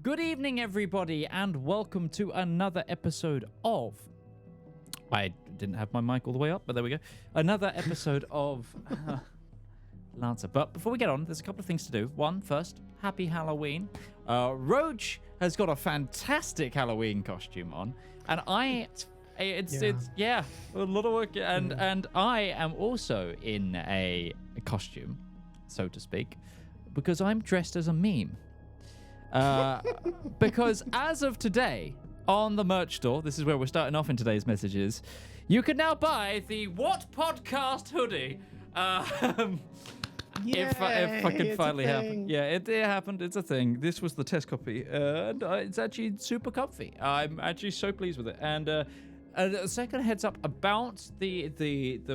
Good evening, everybody, and welcome to another episode of... I didn't have my mic all the way up, but there we go. Another episode of Lancer. But before we get on, there's a couple of things to do. One, first, happy Halloween. Roach has got a fantastic Halloween costume on, and it's a lot of work, and I am also in a costume, so to speak, because I'm dressed as a meme. Because as of today, on the merch store, this is where we're starting off in today's messages, you can now buy the What Podcast hoodie. If I can finally happen. Yeah, it happened. It's a thing. This was the test copy, and it's actually super comfy. I'm actually so pleased with it. And a second heads up about the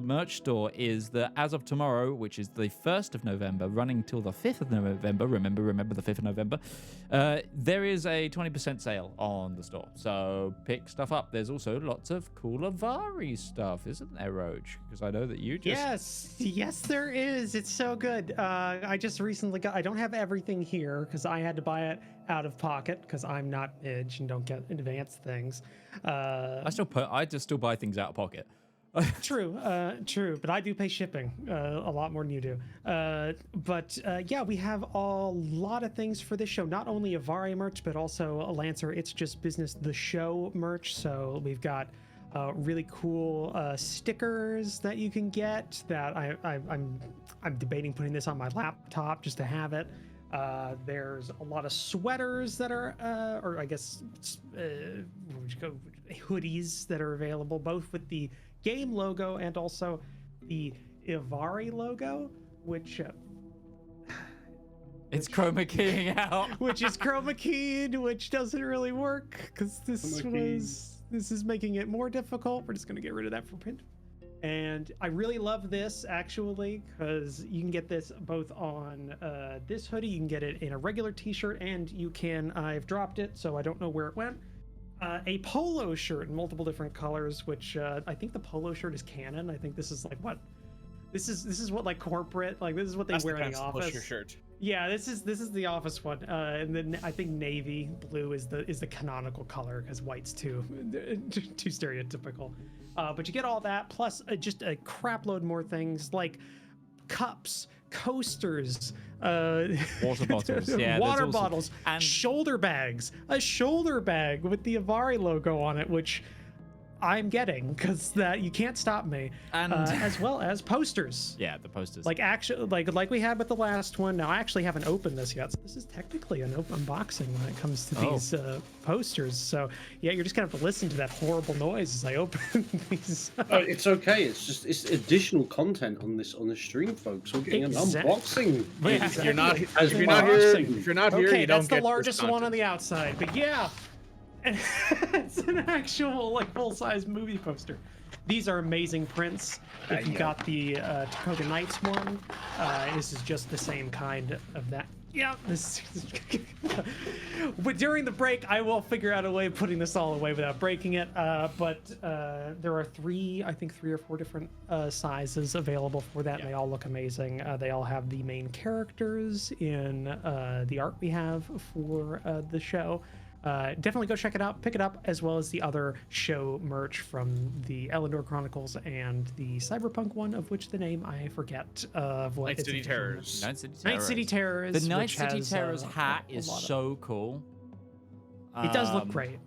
merch store is that as of tomorrow, which is the 1st of November, running till the 5th of November, remember the 5th of November, there is a 20% sale on the store. So pick stuff up. There's also lots of cool Avari stuff, isn't there, Roach? Because I know that you just... Yes, there is. It's so good. I just recently got... I don't have everything here because I had to buy it out of pocket because I'm not Midge and don't get advanced things. I just still buy things out of pocket. True, but I do pay shipping a lot more than you do. Yeah, we have a lot of things for this show. Not only Avari merch, but also a Lancer It's Just Business the Show merch. So we've got really cool stickers that you can get. That I'm debating putting this on my laptop just to have it. There's a lot of sweaters that are, or I guess hoodies that are available, both with the game logo and also the Avari logo, which it's chroma keying out, which is chroma keyed, which doesn't really work because this is making it more difficult. We're just going to get rid of that for print. And I really love this actually because you can get this both on this hoodie, you can get it in a regular t-shirt, and you can, I've dropped it so I don't know where it went, a polo shirt in multiple different colors, which I think the polo shirt is canon. I think this is like what this is what like corporate, like this is what they wear in the office. Shirt. Yeah, this is the office one, and then I think navy blue is the canonical color because white's too stereotypical. But you get all that plus just a crap load more things like cups, coasters, water bottles, water bottles, and shoulder bags. A shoulder bag with the Avari logo on it, which I'm getting because that you can't stop me. And as well as posters. Yeah, the posters. Like actually, like we had with the last one. Now I actually haven't opened this yet. So this is technically an unboxing when it comes to these posters. So yeah, you're just gonna have to listen to that horrible noise as I open these. Oh, it's okay. It's additional content on the stream, folks. We're getting an unboxing. Yeah, if you're not here, okay, you don't that's get the largest this one on the outside. But yeah. It's an actual like full-size movie poster. These are amazing prints. If you got the Dakota Knights one, this is just the same kind of that. Yeah, but during the break, I will figure out a way of putting this all away without breaking it. But there are three or four different sizes available for that, and they all look amazing. They all have the main characters in the art we have for the show. Definitely go check it out, pick it up, as well as the other show merch from the Eleanor Chronicles and the Cyberpunk one, of which the name I forget. Of what Night City Terrors. Night City Terrors. The Night City Terrors hat is so cool. It does look great.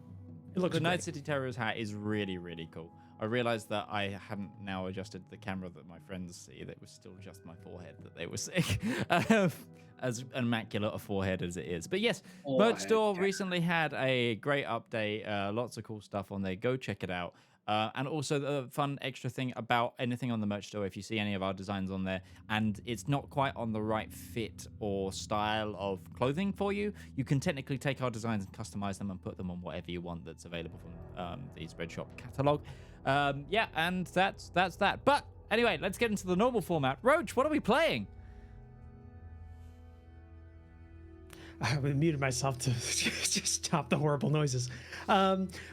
It looks the great. Night City Terrors hat is really, really cool. I realized that I hadn't now adjusted the camera that my friends see. That was still just my forehead that they were seeing. As immaculate a forehead as it is. But yes, Merch Store recently had a great update. Lots of cool stuff on there. Go check it out. And also the fun extra thing about anything on the Merch Store, if you see any of our designs on there and it's not quite on the right fit or style of clothing for you, you can technically take our designs and customize them and put them on whatever you want that's available from the Spreadshop catalog. Yeah, and that's that. But anyway, let's get into the normal format. Roach, what are we playing? I muted myself to just stop the horrible noises.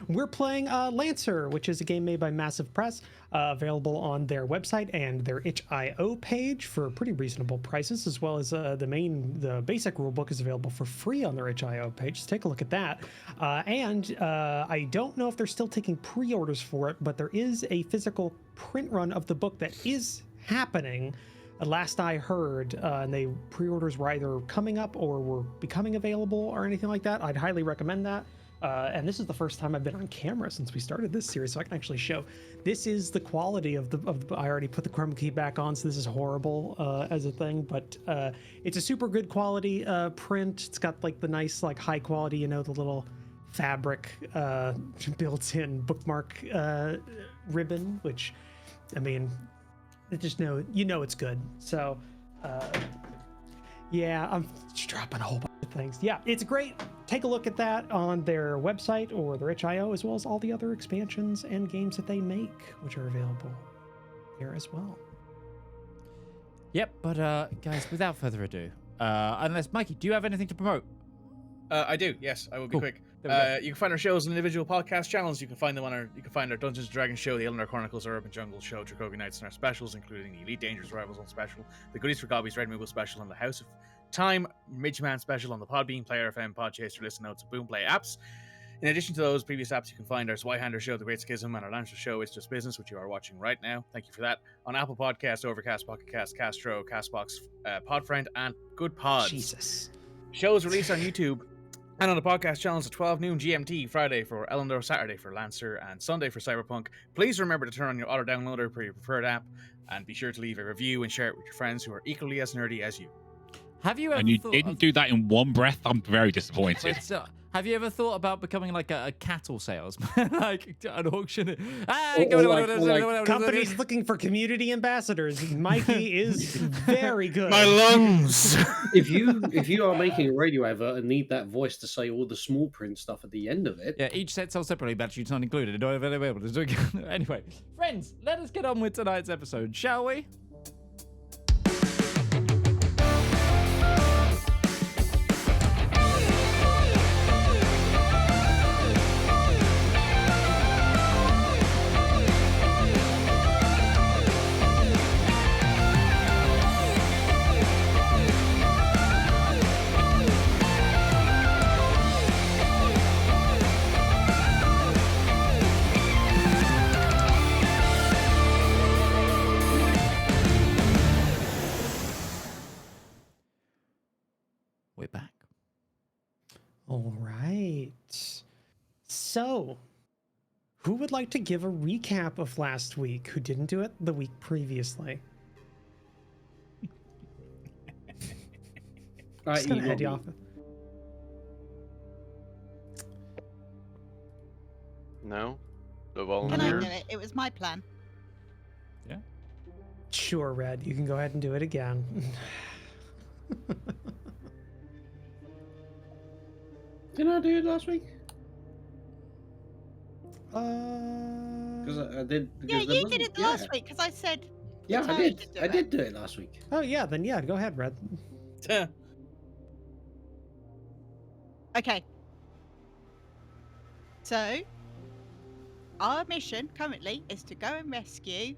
We're playing Lancer, which is a game made by Massive Press, available on their website and their itch.io page for pretty reasonable prices, as well as the basic rulebook is available for free on their itch.io page. So take a look at that. And I don't know if they're still taking pre-orders for it, but there is a physical print run of the book that is happening. Last I heard, and they pre-orders were either coming up or were becoming available or anything like that. I'd highly recommend that. And this is the first time I've been on camera since we started this series, so I can actually show. This is the quality of the I already put the chroma key back on, so this is horrible as a thing, but it's a super good quality print. It's got like the nice like high quality, you know, the little fabric built-in bookmark ribbon, which, I mean, just know it's good. So yeah, I'm just dropping a whole bunch of things. Yeah, it's great. Take a look at that on their website or their itch.io, as well as all the other expansions and games that they make, which are available here as well. Yep, but guys, without further ado, unless Mikey, do you have anything to promote? I do. Yes, I will be quick. You can find our shows on individual podcast channels. You can find them on you can find our Dungeons & Dragons show, the Eleanor Chronicles, our Urban Jungle show, Dracogi Nights, and our specials, including the Elite Dangerous Rivals on special, the Goodies for Gobbies Red Moogle special, and the House of Time Midgeman special on the Podbean, Player FM, Podchaser, Listen Notes, and Boomplay apps. In addition to those previous apps, you can find our Zweihander show, The Great Schism, and our Lancer show, It's Just Business, which you are watching right now. Thank you for that. On Apple Podcasts, Overcast, Pocket Cast, Castro, Castbox, Podfriend, and Good Pods. Jesus. Shows released on YouTube and on the podcast channels at 12 noon GMT, Friday for Eleanor, Saturday for Lancer, and Sunday for Cyberpunk. Please remember to turn on your auto downloader for your preferred app, and be sure to leave a review and share it with your friends who are equally as nerdy as you. Have you ever And you didn't do that in one breath? I'm very disappointed. Have you ever thought about becoming like a cattle salesman, like an auction? Companies looking for community ambassadors. Mikey is very good. My lungs. If you are making a radio advert and need that voice to say all the small print stuff at the end of it, yeah, each set sells separately, batteries not included. Anyway, friends, let us get on with tonight's episode, shall we? We're back. All right. So, who would like to give a recap of last week who didn't do it the week previously? Just gonna head you off. No? The Can volunteer? I do it? It was my plan. Yeah. Sure, Red. You can go ahead and do it again. didn't I do it last week? Because I did. Yeah, you did it last week because I said. Yeah, I Utari did. should do I it. did do it last week. Oh yeah, then yeah, go ahead, Red. Okay. So, our mission currently is to go and rescue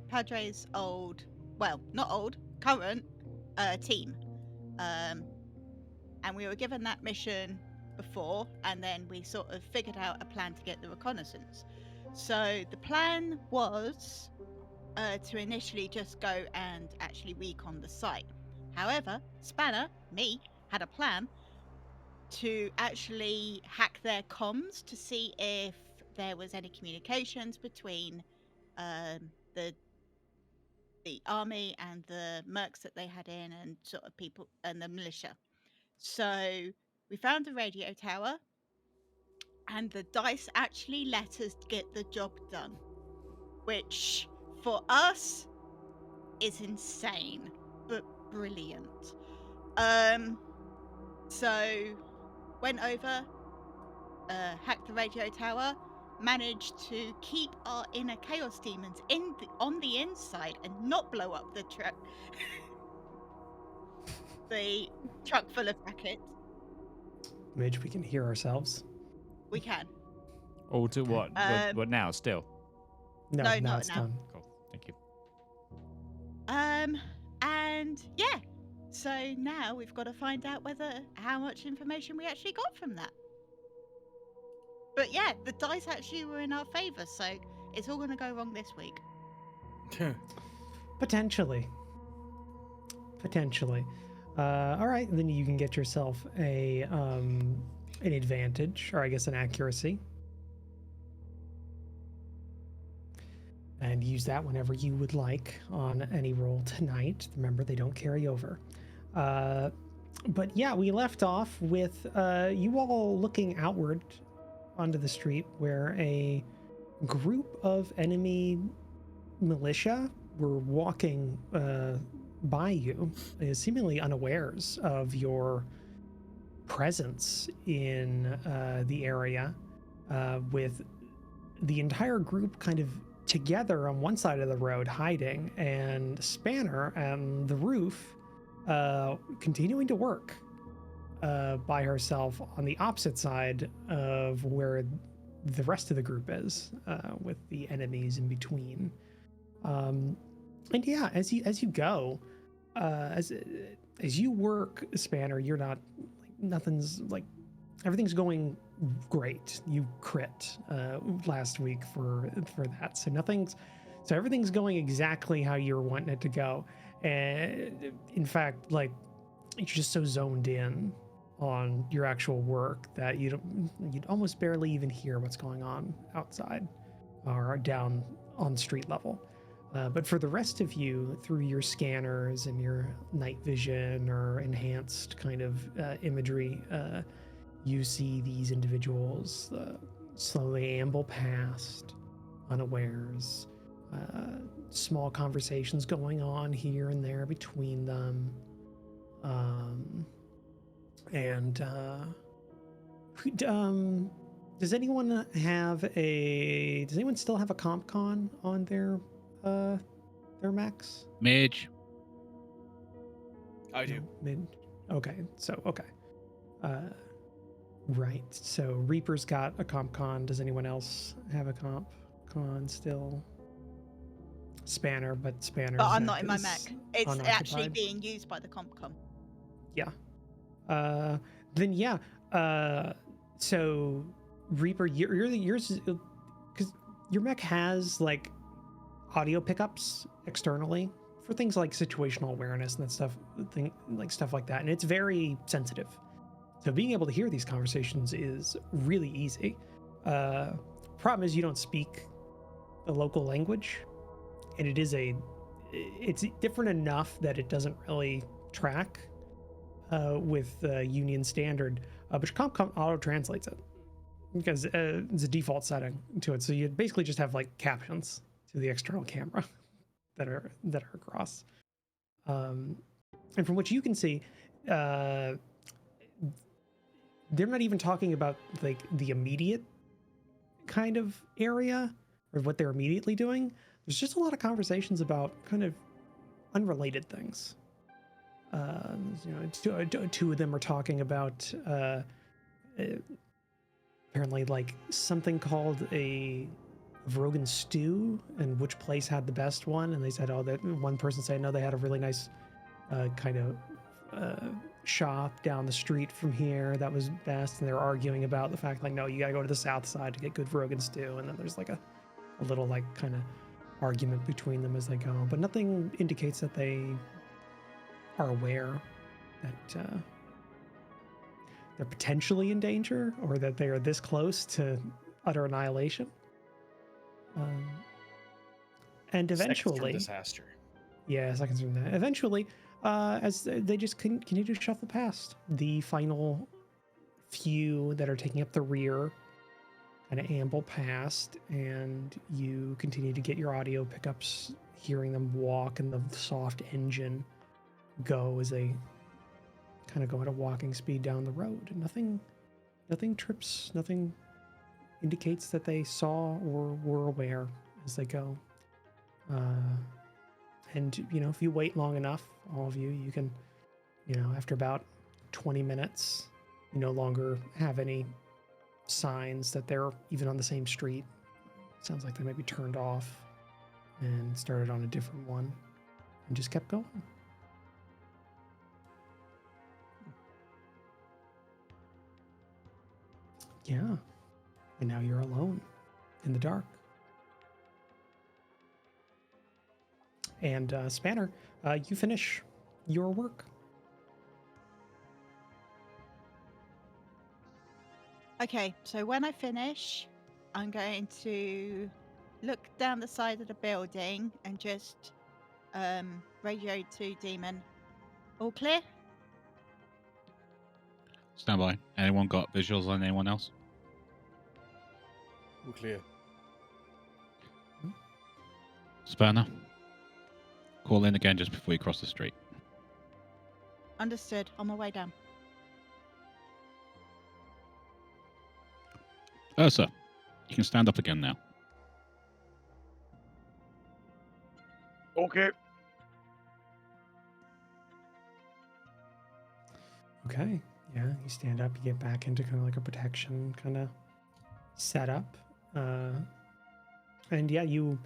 Padre's current team. And we were given that mission before, and then we sort of figured out a plan to get the reconnaissance. So the plan was to initially just go and actually recon the site. However, Spanner, me, had a plan to actually hack their comms to see if there was any communications between the army and the mercs that they had in, and sort of people and the militia. So we found the radio tower, and the dice actually let us get the job done, which for us is insane but brilliant. So went over, hacked the radio tower, managed to keep our inner chaos demons on the inside and not blow up the truck. The truck full of packets. Midge, we can hear ourselves. We can. All to what? What now? Still. No, now not it's now. done. Cool. Thank you. And yeah. So now we've got to find out how much information we actually got from that. But yeah, the dice actually were in our favor, so it's all going to go wrong this week. Potentially. All right, then you can get yourself an advantage, or I guess an accuracy, and use that whenever you would like on any roll tonight. Remember, they don't carry over. But yeah, we left off with you all looking outward onto the street where a group of enemy militia were walking by you, seemingly unawares of your presence in the area, with the entire group kind of together on one side of the road hiding, and Spanner on the roof continuing to work by herself on the opposite side of where the rest of the group is, with the enemies in between. And yeah, as you go, as you work, Spanner, you're not everything's going great. You crit last week for that, so everything's going exactly how you're wanting it to go. And in fact, like, you're just so zoned in on your actual work that you'd almost barely even hear what's going on outside or down on street level. But for the rest of you, through your scanners and your night vision or enhanced kind of imagery, you see these individuals slowly amble past, unawares. Small conversations going on here and there between them. Does anyone still have a comp con on their mechs? Midge. I do. Okay. Right. So Reaper's got a comp con. Does anyone else have a comp con still? Spanner, but Spanner. But I'm not in my mech. It's actually being used by the Compcom. Yeah. Then yeah. So Reaper, yours, because your mech has like audio pickups externally for things like situational awareness and that stuff, stuff like that, and it's very sensitive. So being able to hear these conversations is really easy. Problem is you don't speak the local language, and it's different enough that it doesn't really track with Union Standard, but Compcom auto translates it because it's a default setting to it. So you basically just have like captions to the external camera that are across. And from what you can see, they're not even talking about like the immediate kind of area or what they're immediately doing. There's just a lot of conversations about kind of unrelated things. Two of them are talking about apparently like something called a Vrogan stew and which place had the best one, and they said, that one person said no, they had a really nice kind of shop down the street from here that was best, and they're arguing about the fact like, no, you gotta go to the south side to get good Vrogan stew, and then there's like a little like kind of argument between them as they go, but nothing indicates that they are aware that they're potentially in danger or that they are this close to utter annihilation. And eventually, disaster. Yeah, seconds from that. Eventually, as they just continue to shuffle past the final few that are taking up the rear, kind of amble past, and you continue to get your audio pickups, hearing them walk and the soft engine go as they kind of go at a walking speed down the road. And nothing trips, nothing indicates that they saw or were aware as they go. And if you wait long enough, all of you can, after about 20 minutes, You no longer have any signs that they're even on the same street. Sounds like they might be turned off and started on a different one and just kept going. Yeah. And now you're alone in the dark. And Spanner, you finish your work. Okay, so when I finish, I'm going to look down the side of the building and just radio to Demon. All clear? Stand by. Anyone got visuals on anyone else? We're clear. Spanner, call in again just before you cross the street. Understood. On my way down. Ursa, you can stand up again now. Okay. Okay. Yeah, you stand up, you get back into kind of like a protection kind of setup. And yeah, you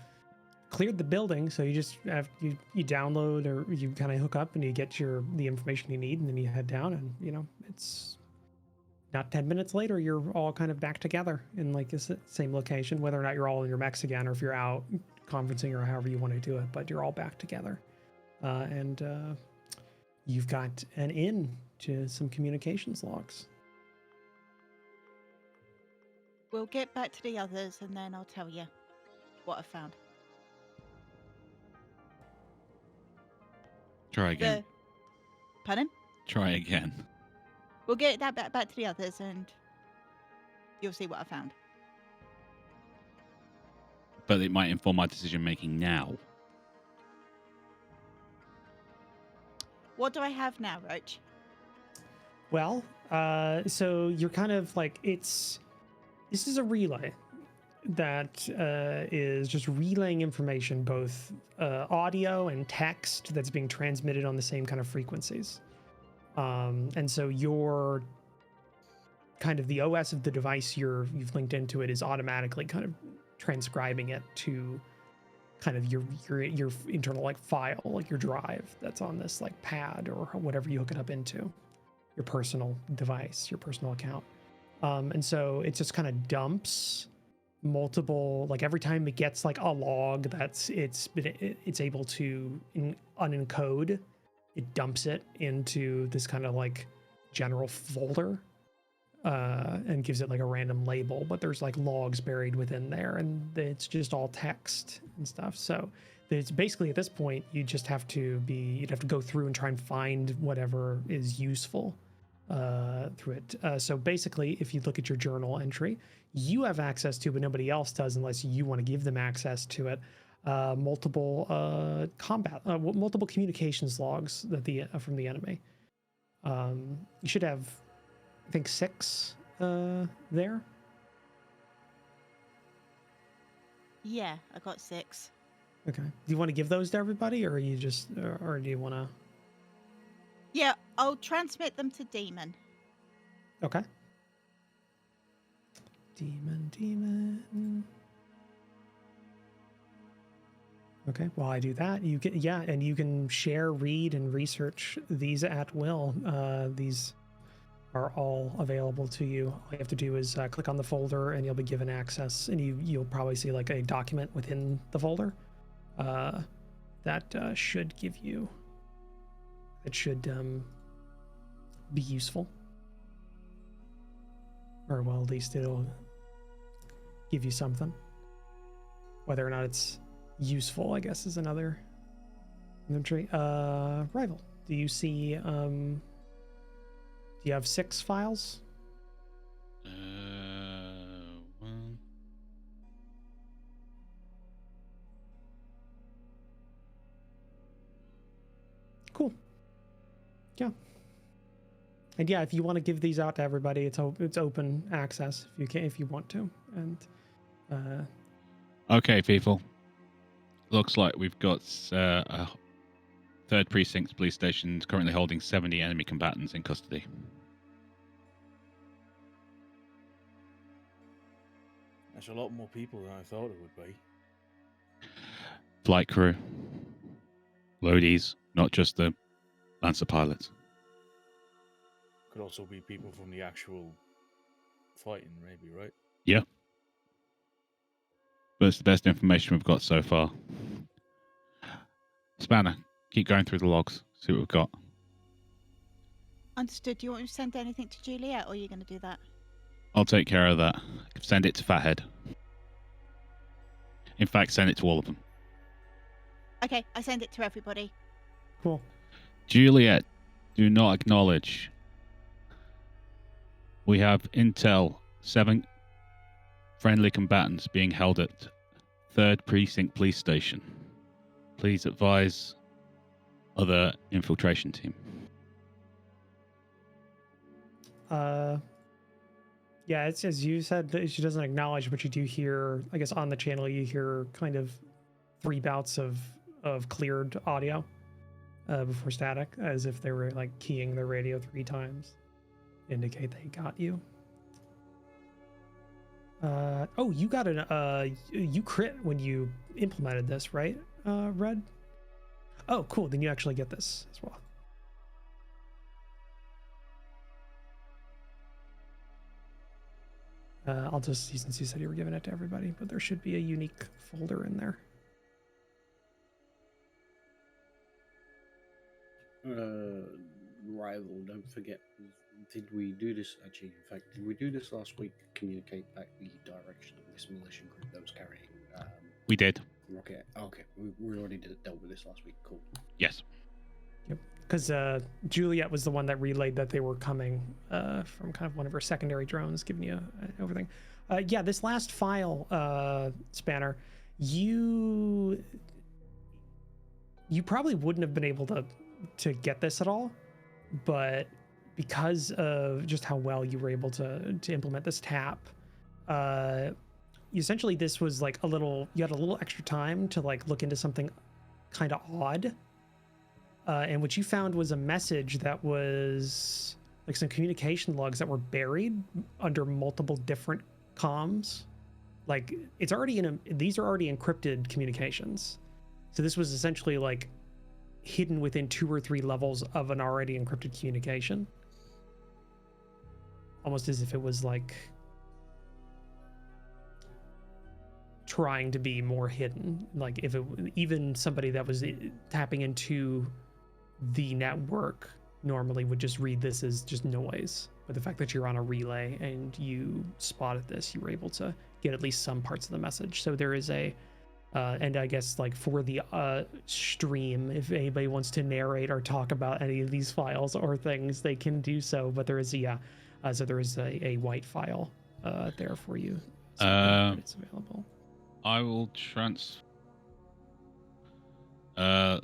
cleared the building, so you just have you download or you kind of hook up and you get the information you need, and then you head down, and it's not 10 minutes later you're all kind of back together in like the same location, whether or not you're all in your mechs again or if you're out conferencing or however you want to do it, but you're all back together. And you've got an in to some communications logs. We'll get back to the others and then I'll tell you what I found. Try again. Pardon? Try again. We'll get that back to the others and you'll see what I found. But it might inform my decision making now. What do I have now, Roach? Well, so you're kind of like, this is a relay that is just relaying information, both audio and text that's being transmitted on the same kind of frequencies. And so your kind of the OS of the device you've linked into it is automatically kind of transcribing it to kind of your internal like file, like your drive that's on this like pad or whatever you hook it up into, your personal device, your personal account. And so it just kind of dumps multiple, like every time it gets like a log that's it's able to unencode, it dumps it into this kind of like general folder and gives it like a random label, but there's like logs buried within there and it's just all text and stuff. So it's basically at this point you'd have to go through and try and find whatever is useful through it. So basically, if you look at your journal entry, you have access to, but nobody else does unless you want to give them access to it. Multiple multiple communications logs that from the enemy. You should have, I think, 6 there. Yeah, I got 6. Okay. Do you want to give those to everybody, or do you want to? Yeah, I'll transmit them to Demon. Okay. Demon. Okay, while I do that, you can share, read, and research these at will. These are all available to you. All you have to do is click on the folder, and you'll be given access. And you'll probably see like a document within the folder that should give you. It should be useful, or well, at least it'll give you something. Whether or not it's useful, I guess, is another entry. Rival, do you see? Do you have 6 files? One. Cool. Yeah. And yeah, if you want to give these out to everybody, it's open access if you want to. And Okay, people. Looks like we've got a 3rd Precinct police station currently holding 70 enemy combatants in custody. That's a lot more people than I thought it would be. Flight crew. Loadies, not just the Lancer pilots. Could also be people from the actual fighting, maybe, right? Yeah. But it's the best information we've got so far. Spanner, keep going through the logs, see what we've got. Understood. Do you want me to send anything to Juliet, or are you going to do that? I'll take care of that. Send it to Fathead. In fact, send it to all of them. Okay, I send it to everybody. Cool. Juliet, do not acknowledge. We have intel 7 friendly combatants being held at 3rd Precinct Police Station. Please advise other infiltration team. Yeah, it's as you said that she doesn't acknowledge, but you do hear, I guess on the channel, you hear kind of 3 bouts of cleared audio before static, as if they were like keying their radio 3 times. Indicate they got you. Oh, you got you crit when you implemented this, right, Red? Oh, cool. Then you actually get this as well. I'll just see, since you said you were giving it to everybody, but there should be a unique folder in there. Rival, don't forget, did we do this, actually, in fact, did we do this last week, communicate back the direction of this militia group that was carrying We did. rocket? Okay, we already dealt with this last week, cool. Yes. Yep. Because Juliet was the one that relayed that they were coming from kind of one of her secondary drones, giving you everything. Yeah, this last file, Spanner, you probably wouldn't have been able to get this at all, but because of just how well you were able to implement this tap, essentially this was like you had a little extra time to like look into something kind of odd. And what you found was a message that was like some communication logs that were buried under multiple different comms. Like it's already these are already encrypted communications. So this was essentially like hidden within 2 or 3 levels of an already encrypted communication. Almost as if it was like trying to be more hidden. Like if even somebody that was tapping into the network normally would just read this as just noise, but the fact that you're on a relay and you spotted this, you were able to get at least some parts of the message. So there is and I guess like for the stream, if anybody wants to narrate or talk about any of these files or things, they can do so, but there is so there is a white file there for you, so it's available. I will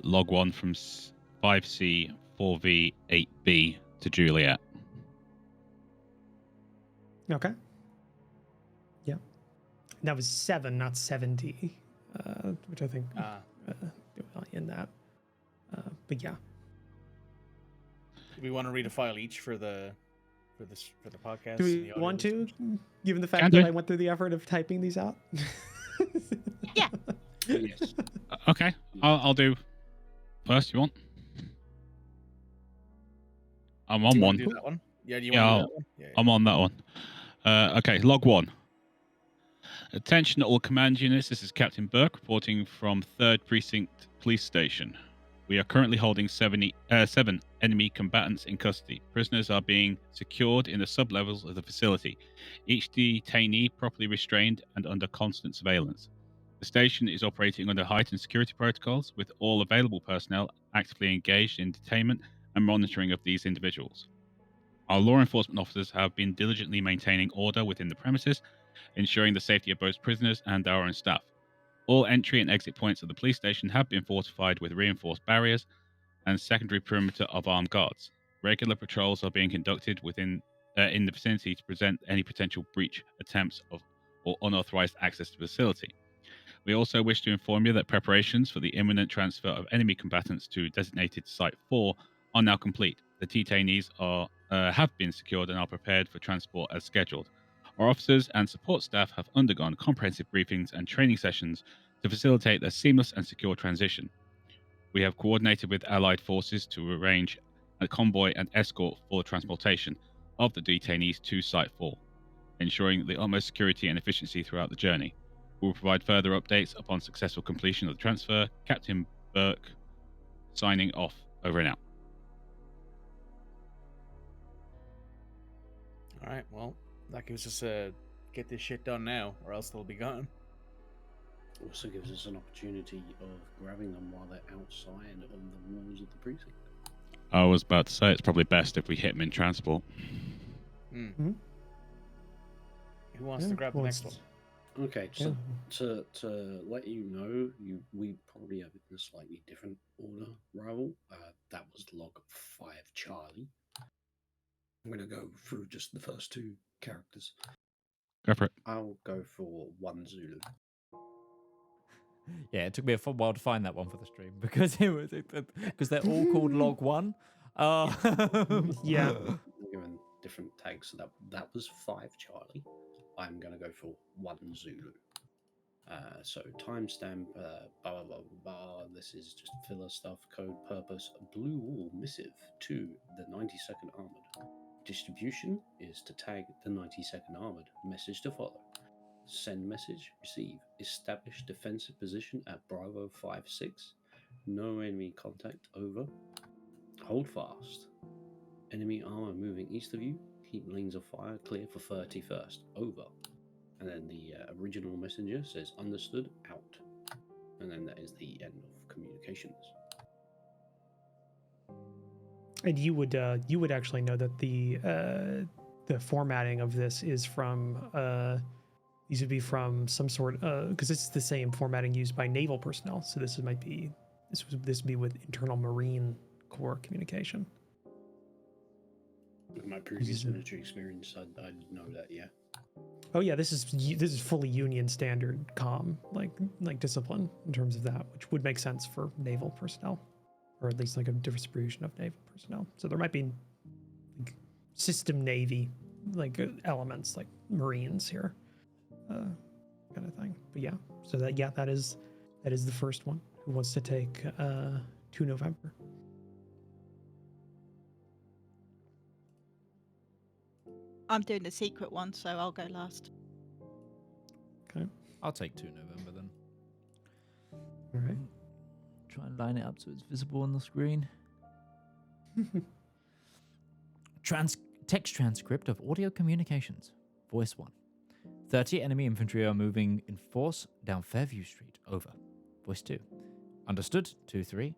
log 1 from 5C 4V 8B to Juliet. Okay. Yeah. That was 7, not 70, which I think in that. But yeah. Do we want to read a file each for the podcast? Do and we the audio want to, listeners? given the fact Can that do. I went through the effort of typing these out? Yeah. Yes. Okay, I'll do first. You want? I'm on Do you one. wanna do that one? Yeah, do you Yeah, want to do that one? Yeah, I'm on that one. Okay, log 1. Attention all command units. This is Captain Burke reporting from 3rd Precinct Police Station. We are currently holding 7 enemy combatants in custody. Prisoners are being secured in the sub-levels of the facility, each detainee properly restrained and under constant surveillance. The station is operating under heightened security protocols, with all available personnel actively engaged in detainment and monitoring of these individuals. Our law enforcement officers have been diligently maintaining order within the premises, ensuring the safety of both prisoners and our own staff. All entry and exit points of the police station have been fortified with reinforced barriers and secondary perimeter of armed guards. Regular patrols are being conducted in the vicinity to prevent any potential breach attempts or unauthorized access to the facility. We also wish to inform you that preparations for the imminent transfer of enemy combatants to designated Site 4 are now complete. The detainees have been secured and are prepared for transport as scheduled. Our officers and support staff have undergone comprehensive briefings and training sessions to facilitate a seamless and secure transition. We have coordinated with allied forces to arrange a convoy and escort for transportation of the detainees to Site 4, ensuring the utmost security and efficiency throughout the journey. We will provide further updates upon successful completion of the transfer. Captain Burke, signing off. Over and out. All right. Well, that gives us a get this shit done now, or else they'll be gone. Also gives us an opportunity of grabbing them while they're outside on the walls of the precinct. I was about to say it's probably best if we hit them in transport. Mm-hmm. Who wants to grab the next one? Okay, so to let you know, we probably have it in a slightly different order, Rival. That was log 5 Charlie. I'm going to go through just the first 2 characters. Go for it. I'll go for 1 Zulu. Yeah, it took me a while to find that one for the stream because they're all called log 1. Yeah. Given different tags, so that was 5 Charlie. I'm going to go for 1 Zulu. So timestamp, blah, blah, blah, blah. This is just filler stuff. Code purpose, Blue Wall missive to the 92nd Armored. Distribution is to tag the 92nd Armored. Message to follow. Send message, receive. Establish defensive position at Bravo 5-6. No enemy contact, over. Hold fast. Enemy armor moving east of you. Keep lanes of fire clear for 31st, over. And then the original messenger says understood, out. And then that is the end of communications. And you would actually know that the formatting of this is from these would be from some sort because it's the same formatting used by naval personnel. So this would be with internal Marine Corps communication. With my previous military experience, I know that, yeah. Oh yeah, this is fully Union standard comm, like discipline in terms of that, which would make sense for naval personnel, or at least like a distribution of naval personnel. So there might be like system Navy elements like Marines here, kind of thing. But yeah, so that is the first one. Who wants to take 2 November? I'm doing the secret one, so I'll go last. Okay. I'll take 2 November then. All right. Try and line it up so it's visible on the screen. Text transcript of audio communications. Voice 1. 30 enemy infantry are moving in force down Fairview Street. Over. Voice 2. Understood. 2-3.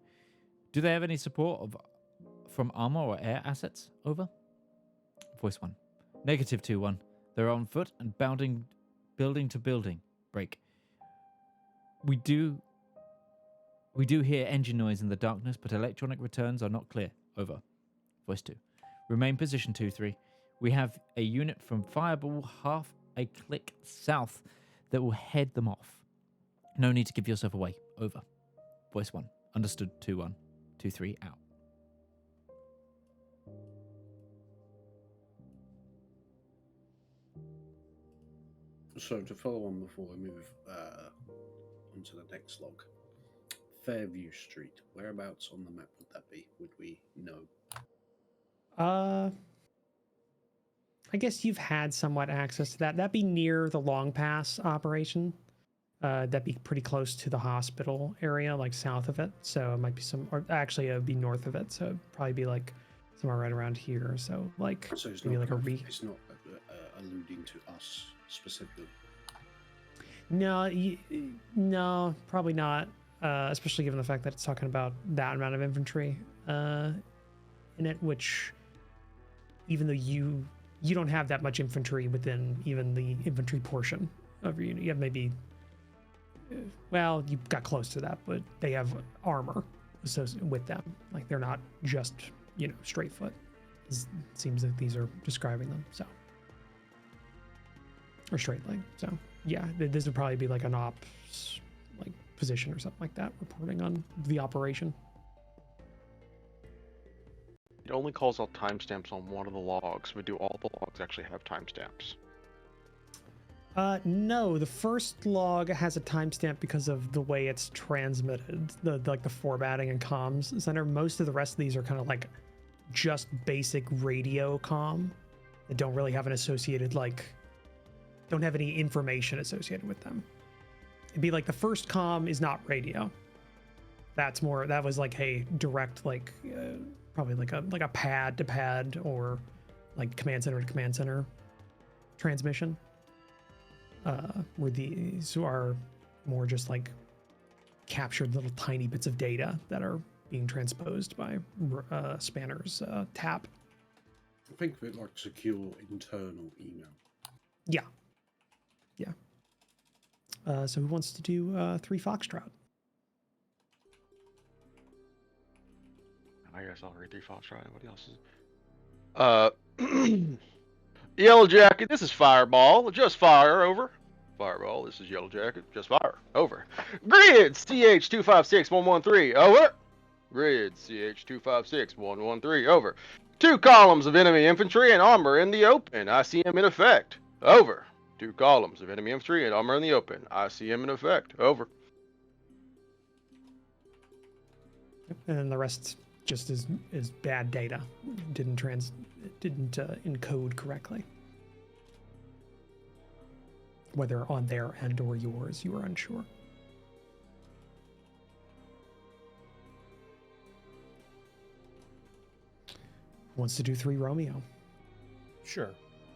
Do they have any support from armor or air assets? Over. Voice 1. Negative 2-1. They're on foot and bounding building to building. Break. We do hear engine noise in the darkness, but electronic returns are not clear. Over. Voice 2. Remain position 2-3. We have a unit from Fireball half a click south that will head them off. No need to give yourself away. Over. Voice 1. Understood. 2-1. 2-3 out. So to follow on before we move onto the next log, Fairview Street. Whereabouts on the map would that be? Would we know? I guess you've had somewhat access to that. That'd be near the Long Pass operation. That'd be pretty close to the hospital area, like south of it. So it might be or actually it would be north of it. So it'd probably be like somewhere right around here. So like So it's maybe not, like it's not alluding to us specifically. No, probably not. Especially given the fact that it's talking about that amount of infantry in it, which even though you don't have that much infantry within even the infantry portion of your unit, you have maybe, well, you got close to that, but they have armor associated with them. Like they're not just straight foot. It seems like these are describing them, so, or straight leg. So yeah, this would probably be like an ops position or something like that, reporting on the operation. It only calls out timestamps on one of the logs, but do all the logs actually have timestamps? No, the first log has a timestamp because of the way it's transmitted, like the formatting and comms center. Most of the rest of these are kind of like just basic radio comm that don't really have an associated, like, don't have any information associated with them. It'd be like the first comm is not radio. That was like a direct, like, probably like a pad to pad or like command center to command center transmission. Where these are more just like captured little tiny bits of data that are being transposed by Spanner's tap. Think of it like secure internal email. Yeah. So who wants to do 3 Foxtrot? I guess I'll read 3 Foxtrot. What else is? Yellow Jacket, this is Fireball. Just fire, over. Fireball, this is Yellow Jacket. Just fire, over. Grid, CH256113, over. Grid, CH256113, over. 2 columns of enemy infantry and armor in the open. ICM in effect, over. 2 columns of enemy infantry and armor in the open. ICM in effect, over. And then the rest just is bad data. Didn't encode correctly. Whether on their end or yours, you are unsure. Who wants to do 3 Romeo? Sure,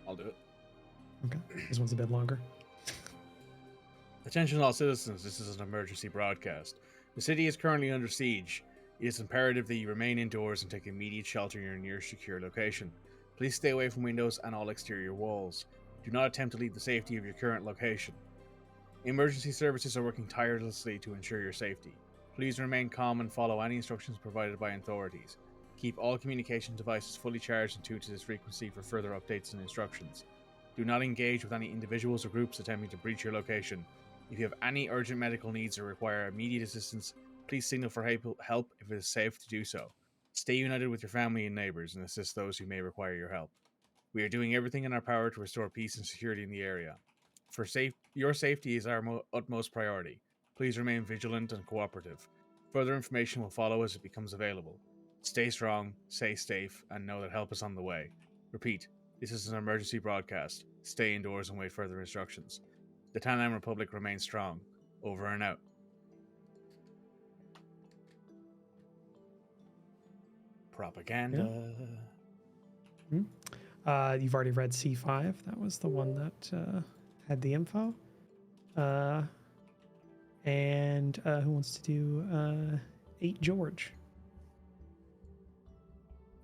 I'll do it. Okay, this one's a bit longer. Attention all citizens, this is an emergency broadcast. The city is currently under siege. It is imperative that you remain indoors and take immediate shelter in your nearest secure location. Please stay away from windows and all exterior walls. Do not attempt to leave the safety of your current location. Emergency services are working tirelessly to ensure your safety. Please remain calm and follow any instructions provided by authorities. Keep all communication devices fully charged and tuned to this frequency for further updates and instructions. Do not engage with any individuals or groups attempting to breach your location. If you have any urgent medical needs or require immediate assistance, please signal for help if it is safe to do so. Stay united with your family and neighbors and assist those who may require your help. We are doing everything in our power to restore peace and security in the area. Your safety is our utmost priority. Please remain vigilant and cooperative. Further information will follow as it becomes available. Stay strong, stay safe, and know that help is on the way. Repeat, this is an emergency broadcast. Stay indoors and wait further instructions. The Tanam Republic remains strong. Over and out. Propaganda. Yeah. You've already read C5. That was the one that had the info. And who wants to do 8 George?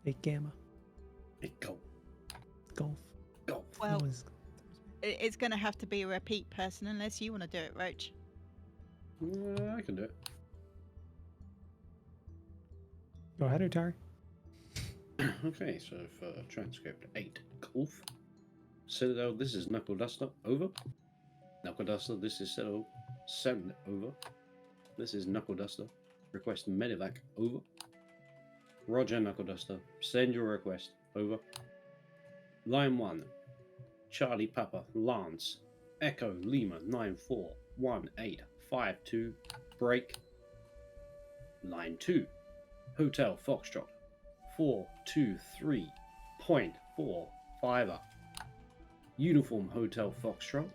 8 Gamma. 8 Golf. Golf. Well, it's going to have to be a repeat person unless you want to do it, Roach. I can do it. Go ahead, Utari. Okay, so for transcript 8 Golf. Citadel, this is Knuckle Duster, over. Knuckle Duster, this is Citadel, send over. This is Knuckle Duster, request Medivac, over. Roger, Knuckle Duster, send your request, over. Line 1, Charlie Papa, Lance, Echo Lima 941852, break. Line 2, Hotel Foxtrot 423.45, Uniform Hotel Foxtrot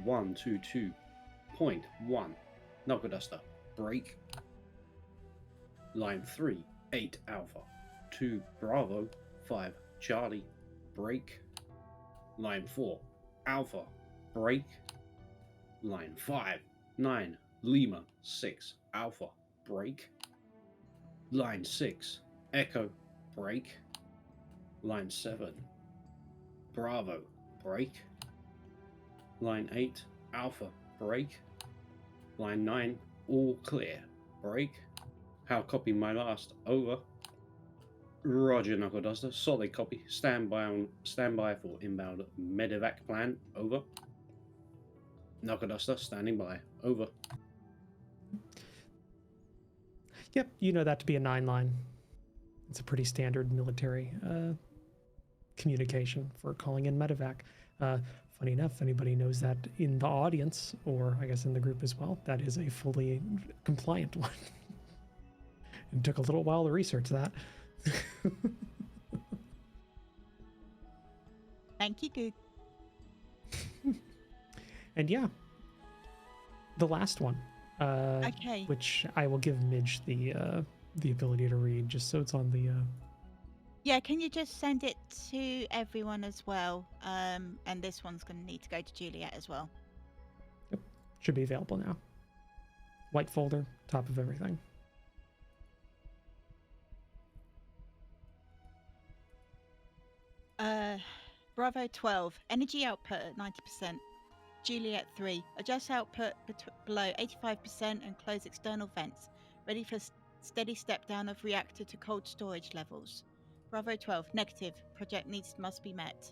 122.1, Knuckle Duster, break. Line 3, 8 Alpha 2 Bravo 5 Charlie, break. Line 4 Alpha, break. Line 5 9 Lima 6 Alpha, break. Line 6 Echo, break. Line 7 Bravo, break. Line 8 Alpha, break. Line 9 all clear, break. How copy my last, over. Roger, Knuckle Duster, solid copy. Stand by for inbound Medivac plan, over. Knuckle Duster, standing by, over. Yep, you know that to be a 9-line. It's a pretty standard military communication for calling in Medivac. funny enough, anybody knows that in the audience, or I guess in the group as well, that is a fully compliant one. It took a little while to research that. Thank you, Goog. And yeah, the last one, Okay. which I will give Midge the ability to read, just so it's on the. Yeah, can you just send it to everyone as well? And this one's going to need to go to Juliet as well. Yep, should be available now. White folder, top of everything. Bravo 12, energy output at 90%. Juliet 3, adjust output below 85% and close external vents. Ready for steady step down of reactor to cold storage levels. Bravo 12, negative, project needs must be met.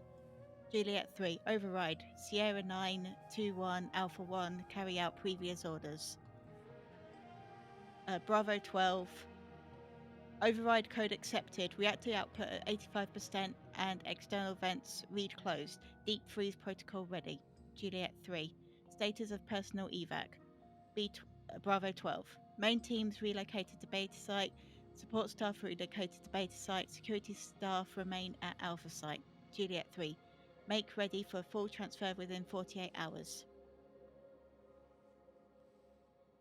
Juliet 3, override. Sierra 9, 2-1, Alpha 1, carry out previous orders. Bravo 12, override code accepted. Reactor output at 85% and external vents read closed. Deep freeze protocol ready. Juliet 3, status of personal evac. Bravo 12, main teams relocated to beta site. Support staff relocated to beta site. Security staff remain at Alpha site. Juliet 3, make ready for full transfer within 48 hours.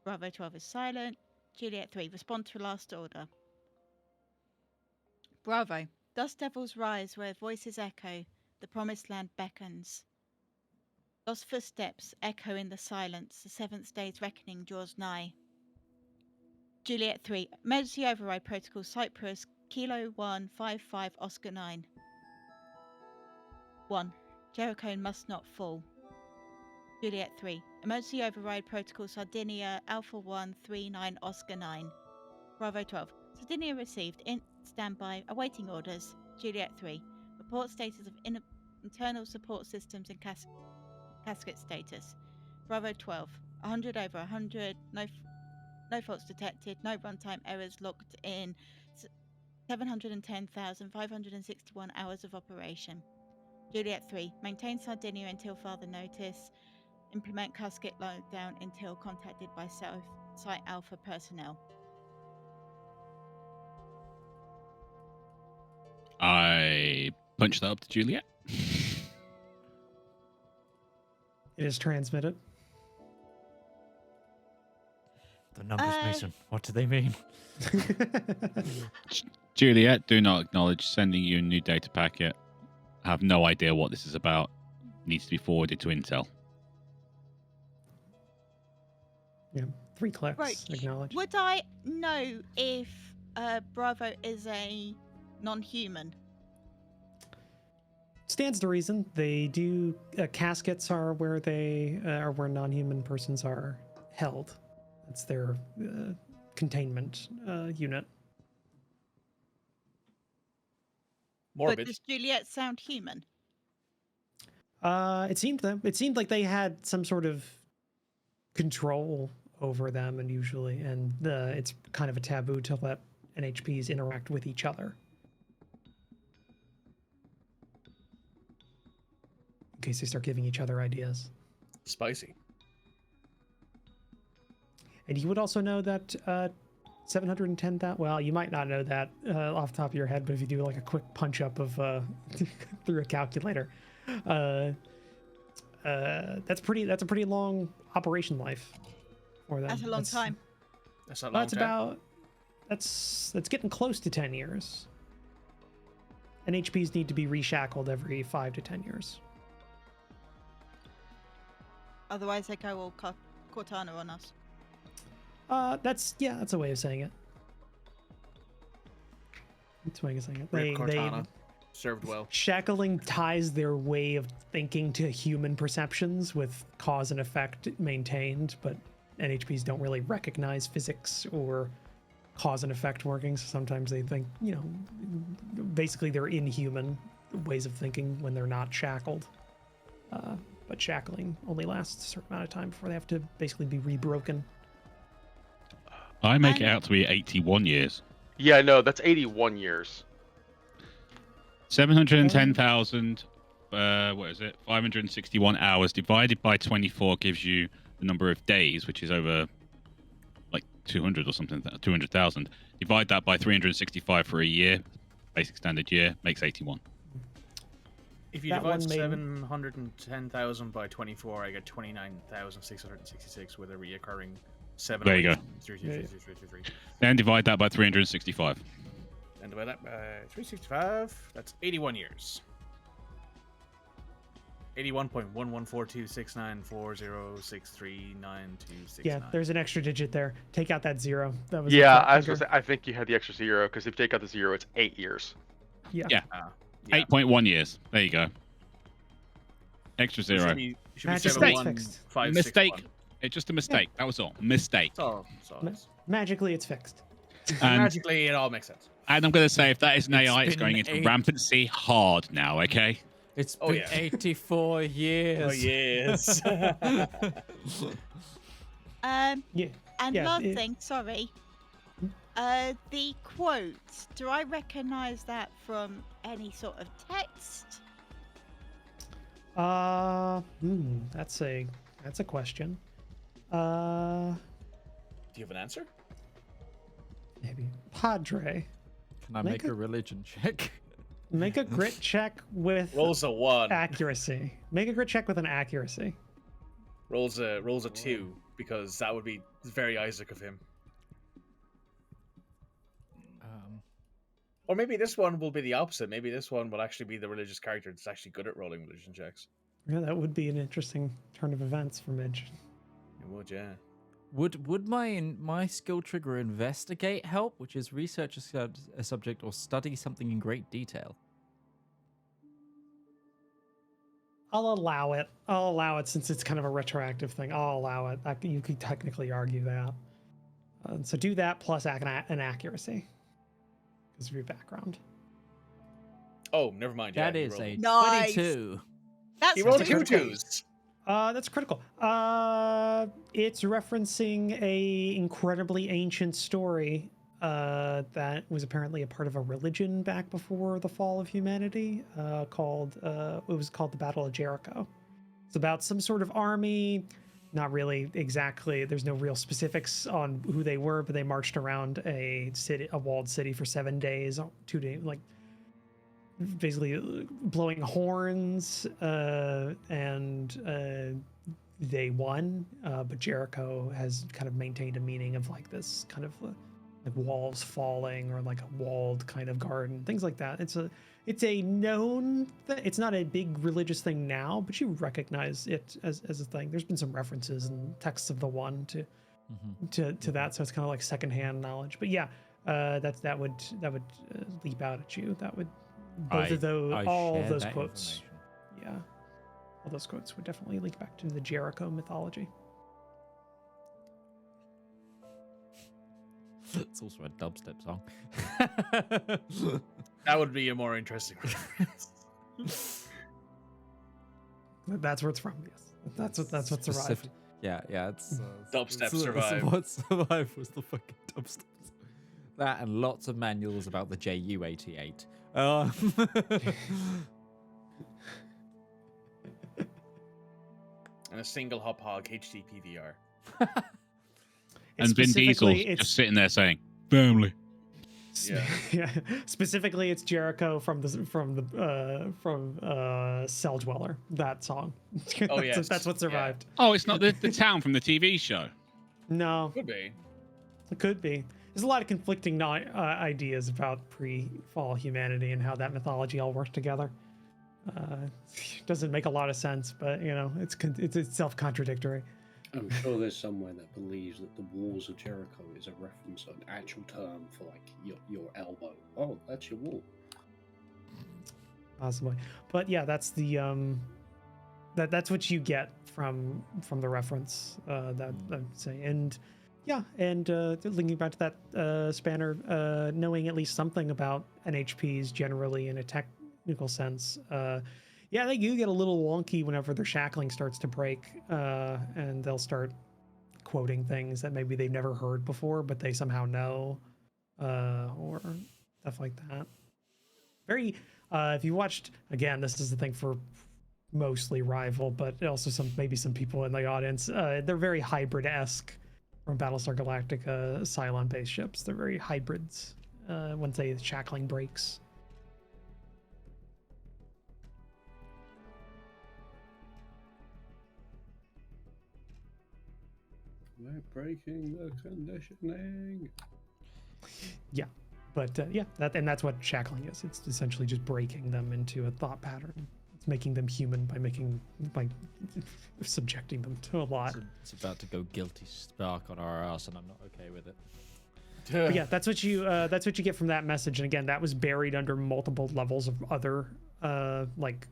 Bravo 12 is silent. Juliet 3, respond to last order. Bravo, dust devils rise where voices echo. The promised land beckons. Lost footsteps echo in the silence. The seventh day's reckoning draws nigh. Juliet 3, emergency override protocol Cyprus, Kilo 155 Oscar 9. 1. Jericho must not fall. Juliet 3, emergency override protocol Sardinia Alpha 139 Oscar 9. Bravo 12, Sardinia received, in standby, awaiting orders. Juliet 3, report status of internal support systems and casket status. Bravo 12, 100 over 100, no faults detected, no runtime errors logged in, 710,561 hours of operation. Juliet 3, maintain Sardinia until further notice, implement casket lockdown until contacted by Site Alpha personnel. I punched that up to Juliet. It is transmitted. The numbers, Mason. What do they mean? Juliet, do not acknowledge sending you a new data packet. I have no idea what this is about. Needs to be forwarded to Intel. Yeah, 3 clicks. Roach, Acknowledge. would I know if Bravo is a non-human? Stands to reason. They do. Caskets are where they are where non-human persons are held. That's their containment unit. Morbid. But does Juliet sound human? It seemed like they had some sort of control over them, and usually, and it's kind of a taboo to let NHPs interact with each other. In case they start giving each other ideas. Spicy. And you would also know that 710,000. Well, you might not know that off the top of your head, but if you do like a quick punch up of through a calculator, that's a pretty long operation life for them. That's a long time. That's not a long time. That's getting close to 10 years. NHPs need to be reshackled every 5 to 10 years. Otherwise, they go all Cortana on us. That's a way of saying it. That's a way of saying it. Rip Cortana. Served well. Shackling ties their way of thinking to human perceptions with cause and effect maintained, but NHPs don't really recognize physics or cause and effect working, so sometimes they think, basically they're inhuman ways of thinking when they're not shackled. But shackling only lasts a certain amount of time before they have to basically be rebroken. I make it out to be 81 years. Yeah, no, that's 81 years. 710,000 what is it? 561 hours divided by 24 gives you the number of days, which is over like 200 or something, 200,000. Divide that by 365 for a year, basic standard year, makes 81. If you divide 710,000 by 24, I get 29,666 with a reoccurring 7. There you go. 3. Then divide that by 365. And divide that by 365. That's 81 years. 81.11426940639269. Yeah, there's an extra digit there. Take out that 0. That was Yeah, I was gonna say, I think you had the extra 0 because if you take out the 0, it's 8 years. Yeah. Yeah. 8.1 years. There you go. Extra 0. Should be Magic 71561. Mistake. It's just a mistake. That was all. Mistake. Magically, it's fixed. And, Magically, it all makes sense. and I'm going to say, if that is an AI, it's been going into 8 rampancy hard now, okay? It's been 84 years. Oh, yes. Yeah. Yeah. And Yeah, last thing, sorry. The quote. Do I recognise that from any sort of text? That's a question. Do you have an answer? Maybe Padre. Can I make a religion check? Make a grit check with Rolls a 1. accuracy. Make a grit check with an accuracy. Rolls a 2 because that would be very Isaac of him. Or maybe this one will be the opposite. Maybe this one will actually be the religious character that's actually good at rolling religion checks. Yeah, that would be an interesting turn of events for Midge. It would, yeah. Would my skill trigger investigate help, which is research a subject or study something in great detail? I'll allow it. I'll allow it since it's kind of a retroactive thing. I'll allow it. You could technically argue that. So do that plus an accuracy because of your background. Oh, never mind. Yeah, That is a Nice. 22. That's He rolled critical. 2 2s. That's critical. It's referencing a incredibly ancient story that was apparently a part of a religion back before the fall of humanity. It was called the Battle of Jericho. It's about some sort of army. Not really exactly. There's no real specifics on who they were, but they marched around a walled city for 7 days, 2 days, like basically blowing horns, and they won. But Jericho has kind of maintained a meaning of like this kind of like walls falling or like a walled kind of garden, things like that. It's a known it's not a big religious thing now, but you recognize it as a thing. There's been some references in texts of the one to that, so it's kind of like secondhand knowledge. But yeah, that would leap out at you. That would all of those quotes. Yeah, all those quotes would definitely link back to the Jericho mythology. It's also a dubstep song. That would be a more interesting reference. That's where it's from. Yes, that's what survived. Yeah, it's Dubstep it's survived. What survived was the fucking dubstep. That and lots of manuals about the JU-88. And a single hop hog HD PVR. And Vin Diesel just sitting there saying, "Family." Yeah. Specifically, it's Jericho from Cell Dweller. That song. Oh yes, that's what survived. Oh, it's not the town from the TV show. No, Could be. it could be. There's a lot of conflicting ideas about pre-fall humanity and how that mythology all worked together. Doesn't make a lot of sense, but you know, it's self-contradictory. I'm sure there's somewhere that believes that the Walls of Jericho is a reference, an actual term for like your elbow. Oh, that's your wall. Possibly, but yeah, that's the that's what you get from the reference that I'd say, and yeah, and linking back to that Spanner, knowing at least something about NHPs generally in a technical sense. Yeah, they do get a little wonky whenever their shackling starts to break, and they'll start quoting things that maybe they've never heard before, but they somehow know, or stuff like that. Very If you watched, again, this is the thing for mostly Rival, but also maybe some people in the audience. They're very hybrid-esque from Battlestar Galactica Cylon-based ships. They're very hybrids. Once the shackling breaks. We're breaking the conditioning. Yeah, but that's what shackling is. It's essentially just breaking them into a thought pattern. It's making them human by subjecting them to a lot. It's about to go guilty spark on our ass, and I'm not okay with it. But yeah, that's what you get from that message. And again, that was buried under multiple levels of other like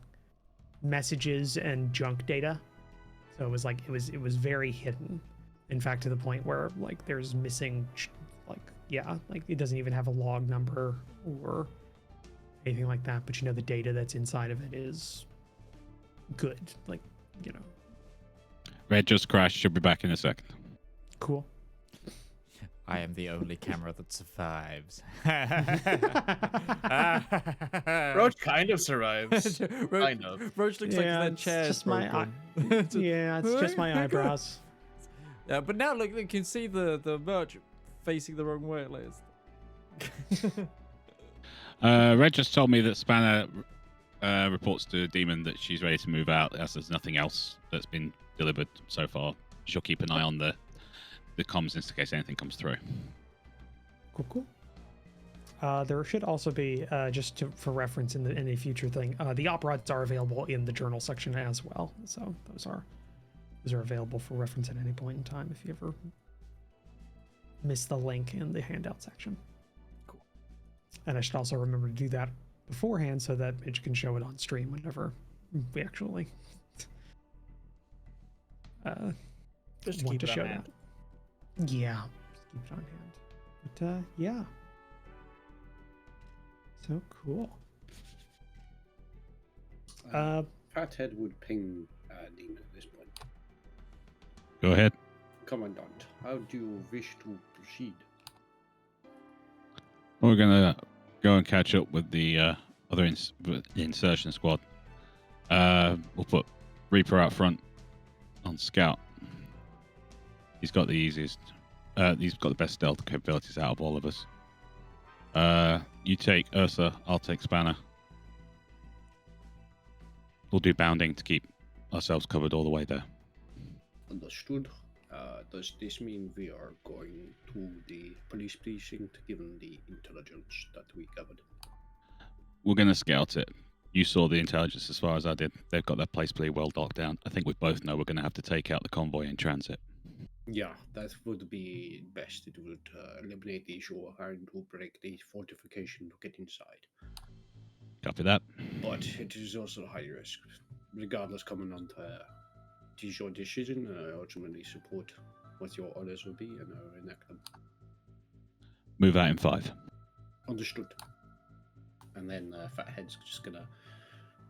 messages and junk data. So it was very hidden. In fact, to the point where like there's missing like it doesn't even have a log number or anything like that. But the data that's inside of it is good. Like, Red just crashed. She'll be back in a second. Cool. I am the only camera that survives. Roach kind of survives. Kind of. Roach looks like that chair. It's just my eyebrows. Yeah, but now look, you can see the merch facing the wrong way. Red just told me that Spanner reports to Demon that she's ready to move out, as there's nothing else that's been delivered so far. She'll keep an eye on the comms in case anything comes through. Cool. There should also be, for reference in any future thing, the op rods are available in the journal section as well. So those are available for reference at any point in time if you ever miss the link in the handout section. Cool. And I should also remember to do that beforehand so that Midge can show it on stream whenever we actually just to want keep to it show on hand. that. Yeah, just keep it on hand. But yeah. So cool. Fathead would ping Demon at this point. Go ahead. Commandant, how do you wish to proceed? We're gonna go and catch up with the other insertion squad. We'll put Reaper out front on scout. He's got the easiest. He's got the best stealth capabilities out of all of us. You take Ursa, I'll take Spanner. We'll do bounding to keep ourselves covered all the way there. Understood. Does this mean we are going to the police precinct given the intelligence that we gathered? We're going to scout it. You saw the intelligence as far as I did. They've got that place pretty well locked down. I think we both know we're going to have to take out the convoy in transit. Yeah, that would be best. It would eliminate the issue of having to break the fortification to get inside. Copy that. But it is also high risk. Regardless, Commandant, it is your decision. I ultimately support what your orders will be and enact them. Move out in 5. Understood. And then Fathead's just gonna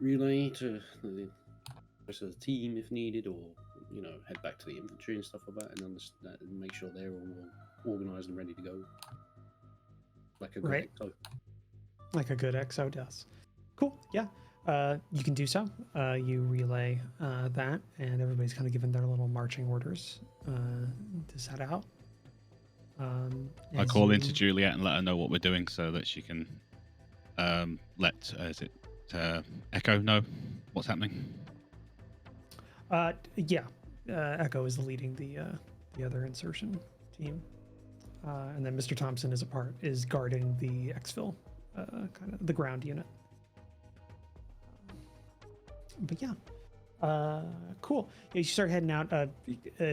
relay to the rest of the team if needed, or head back to the infantry and stuff like that, and make sure they're all organised and ready to go. Like a good XO. Like a good XO does. Cool. Yeah. You can do so. You relay that, and everybody's kind of given their little marching orders to set out. I call into Juliet and let her know what we're doing so that she can let Echo know what's happening. Echo is leading the other insertion team, and then Mr. Thompson is guarding the exfil, kind of the ground unit. But yeah, cool. Yeah, you start heading out.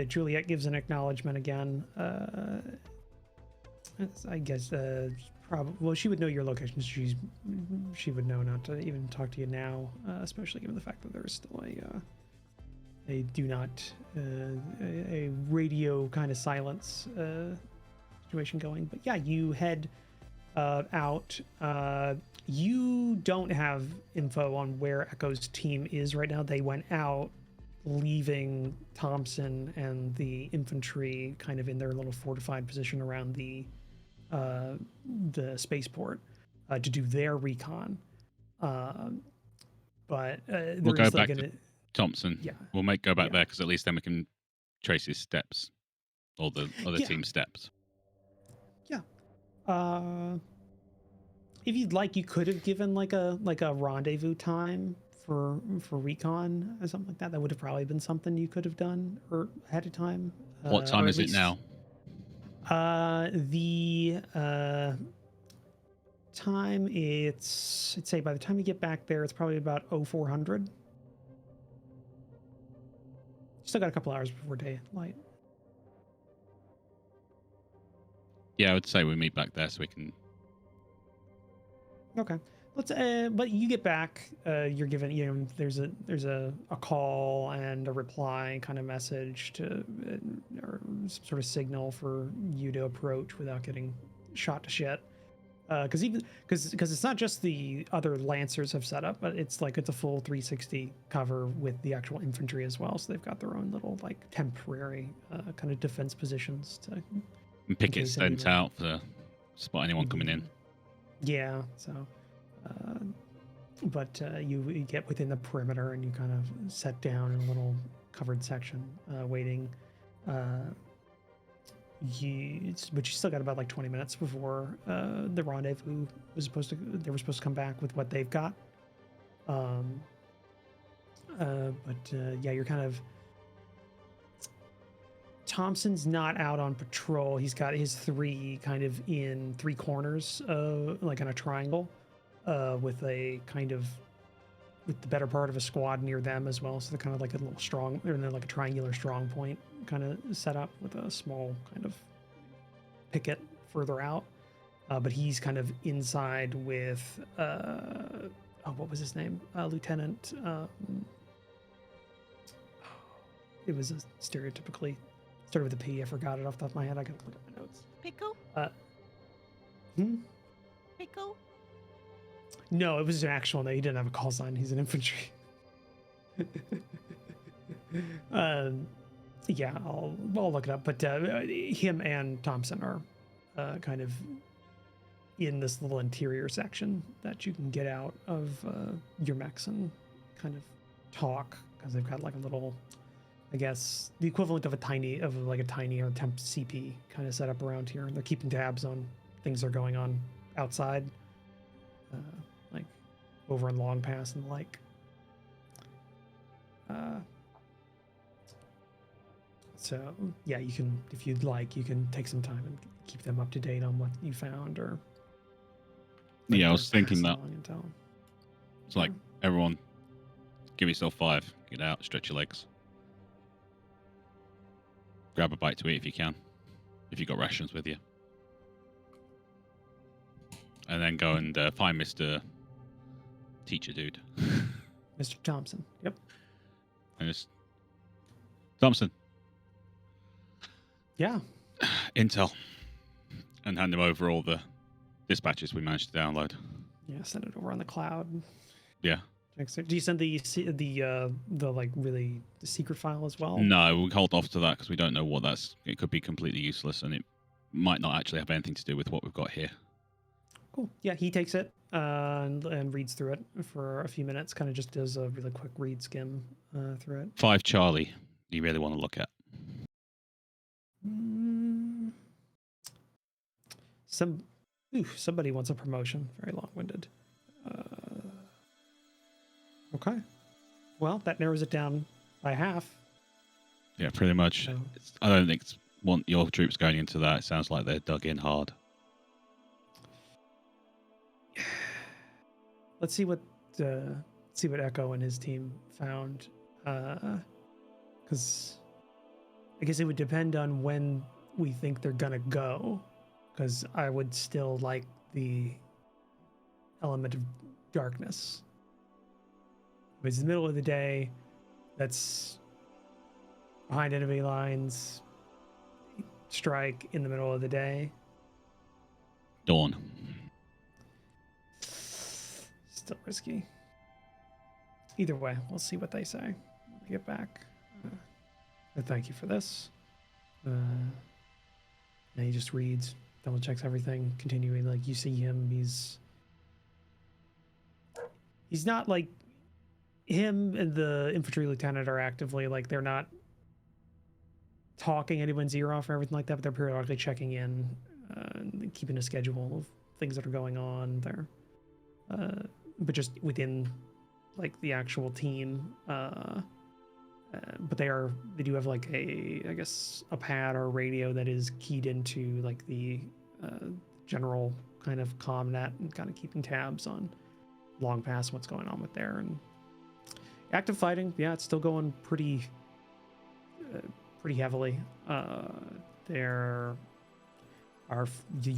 Juliet gives an acknowledgement again. I guess well, she would know your location. She would know not to even talk to you now, especially given the fact that there is still a do not a radio kind of silence situation going. But yeah, you head out. You don't have info on where Echo's team is right now. They went out, leaving Thompson and the infantry kind of in their little fortified position around the spaceport to do their recon. But We'll there go is like back to an Thompson. yeah. We'll go back Yeah. there because at least then we can trace his steps, or the other Yeah. team's steps. If you'd like, you could have given like a rendezvous time for recon or something like that. That would have probably been something you could have done or ahead of time. What time or is at it now? The time, I'd say by the time you get back there, it's probably about 0400. Still got a couple hours before daylight. Yeah, I would say we meet back there so we can. Okay. Let's. But you get back. You're given. There's a call and a reply kind of message to, or some sort of signal for you to approach without getting shot to shit. Because it's not just the other lancers have set up, but it's a full 360 cover with the actual infantry as well. So they've got their own little like temporary kind of defense positions to. And pickets sent out to spot anyone coming in. Yeah, so, but you get within the perimeter and you kind of set down in a little covered section, waiting. But you still got about like 20 minutes before the rendezvous was supposed to come back with what they've got. Yeah, you're kind of. Thompson's not out on patrol. He's got his three kind of in three corners, like in a triangle, with the better part of a squad near them as well. So they're kind of like a little strong, they're in like a triangular strong point kind of set up with a small kind of picket further out. But he's kind of inside with, what was his name? Lieutenant. It was a stereotypically. Started with a P. I forgot it off the top of my head. I gotta look at my notes. Pickle? Pickle? No, it was an actual name. He didn't have a call sign. He's an infantry. Yeah, I'll look it up. But him and Thompson are kind of in this little interior section that you can get out of your mechs and kind of talk, because they've got like a little, I guess, the equivalent of a tiny or temp CP kind of set up around here. They're keeping tabs on things that are going on outside, like over in Long Pass and the like. So yeah, you can, if you'd like, you can take some time and keep them up to date on what you found, or Yeah, I was thinking that. Intel. It's like, everyone, give yourself 5. Get out, stretch your legs. Grab a bite to eat if you can, if you've got rations with you. And then go and find Mr. Teacher Dude. Mr. Thompson. Yep. And just, Thompson. Yeah. Intel. And hand him over all the dispatches we managed to download. Yeah, send it over on the cloud. Yeah. Do you send the like really the secret file as well? No, we'll hold off to that because we don't know what that's. It could be completely useless, and it might not actually have anything to do with what we've got here. Cool. Yeah, he takes it and reads through it for a few minutes. Kind of just does a really quick read skim through it. 5 Charlie. You really want to look at? Somebody wants a promotion. Very long-winded. Okay. Well, that narrows it down by half. Yeah, pretty much. So, I don't think want your troops going into that. It sounds like they're dug in hard. let's see what Echo and his team found. Because I guess it would depend on when we think they're gonna go. Because I would still like the element of darkness. If it's the middle of the day, that's behind enemy lines, strike in the middle of the day. Dawn. Still risky. Either way, we'll see what they say when we get back. Thank you for this. And he just reads, double checks everything, continuing. Like, you see him, he's he's not like him and the infantry lieutenant are actively like they're not talking anyone's ear off or everything like that, but they're periodically checking in, and keeping a schedule of things that are going on there. But just within like the actual team, but they do have like I guess a pad or a radio that is keyed into like the general kind of commnet and kind of keeping tabs on long past what's going on with there. And active fighting, yeah, it's still going pretty heavily. Your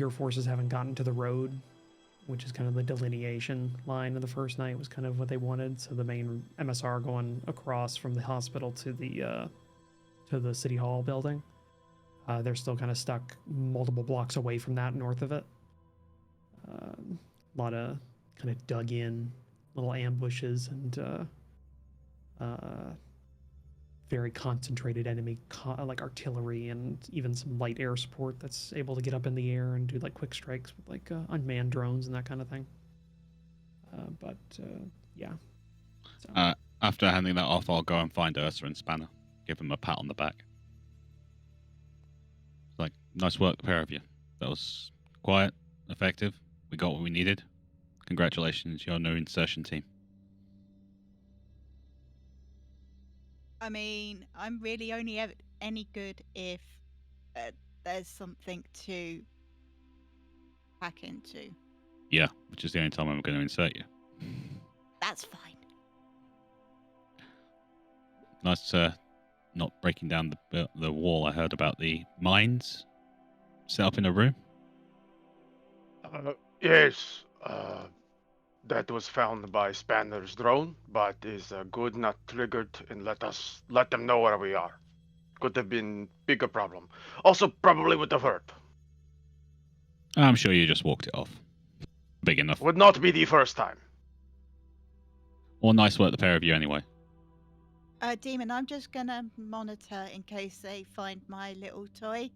forces haven't gotten to the road, which is kind of the delineation line of the first night was kind of what they wanted. So the main MSR going across from the hospital to the city hall building. They're still kind of stuck multiple blocks away from that north of it. A lot of kind of dug in little ambushes and very concentrated enemy like artillery and even some light air support that's able to get up in the air and do like quick strikes with like unmanned drones and that kind of thing. Yeah. So. After handing that off, I'll go and find Ursa and Spanner. Give them a pat on the back. Like, nice work, the pair of you. That was quiet, effective. We got what we needed. Congratulations, your new insertion team. I mean, I'm really only any good if there's something to hack into. Yeah, which is the only time I'm going to insert you. That's fine. Nice not breaking down the wall. I heard about the mines set up in a room. Yes, that was found by Spanner's drone, but is good not triggered, and let them know where we are. Could have been bigger problem. Also, probably would have hurt. I'm sure you just walked it off. Big enough. Would not be the first time. Well, nice work, the pair of you, anyway. Demon, I'm just gonna monitor in case they find my little toy.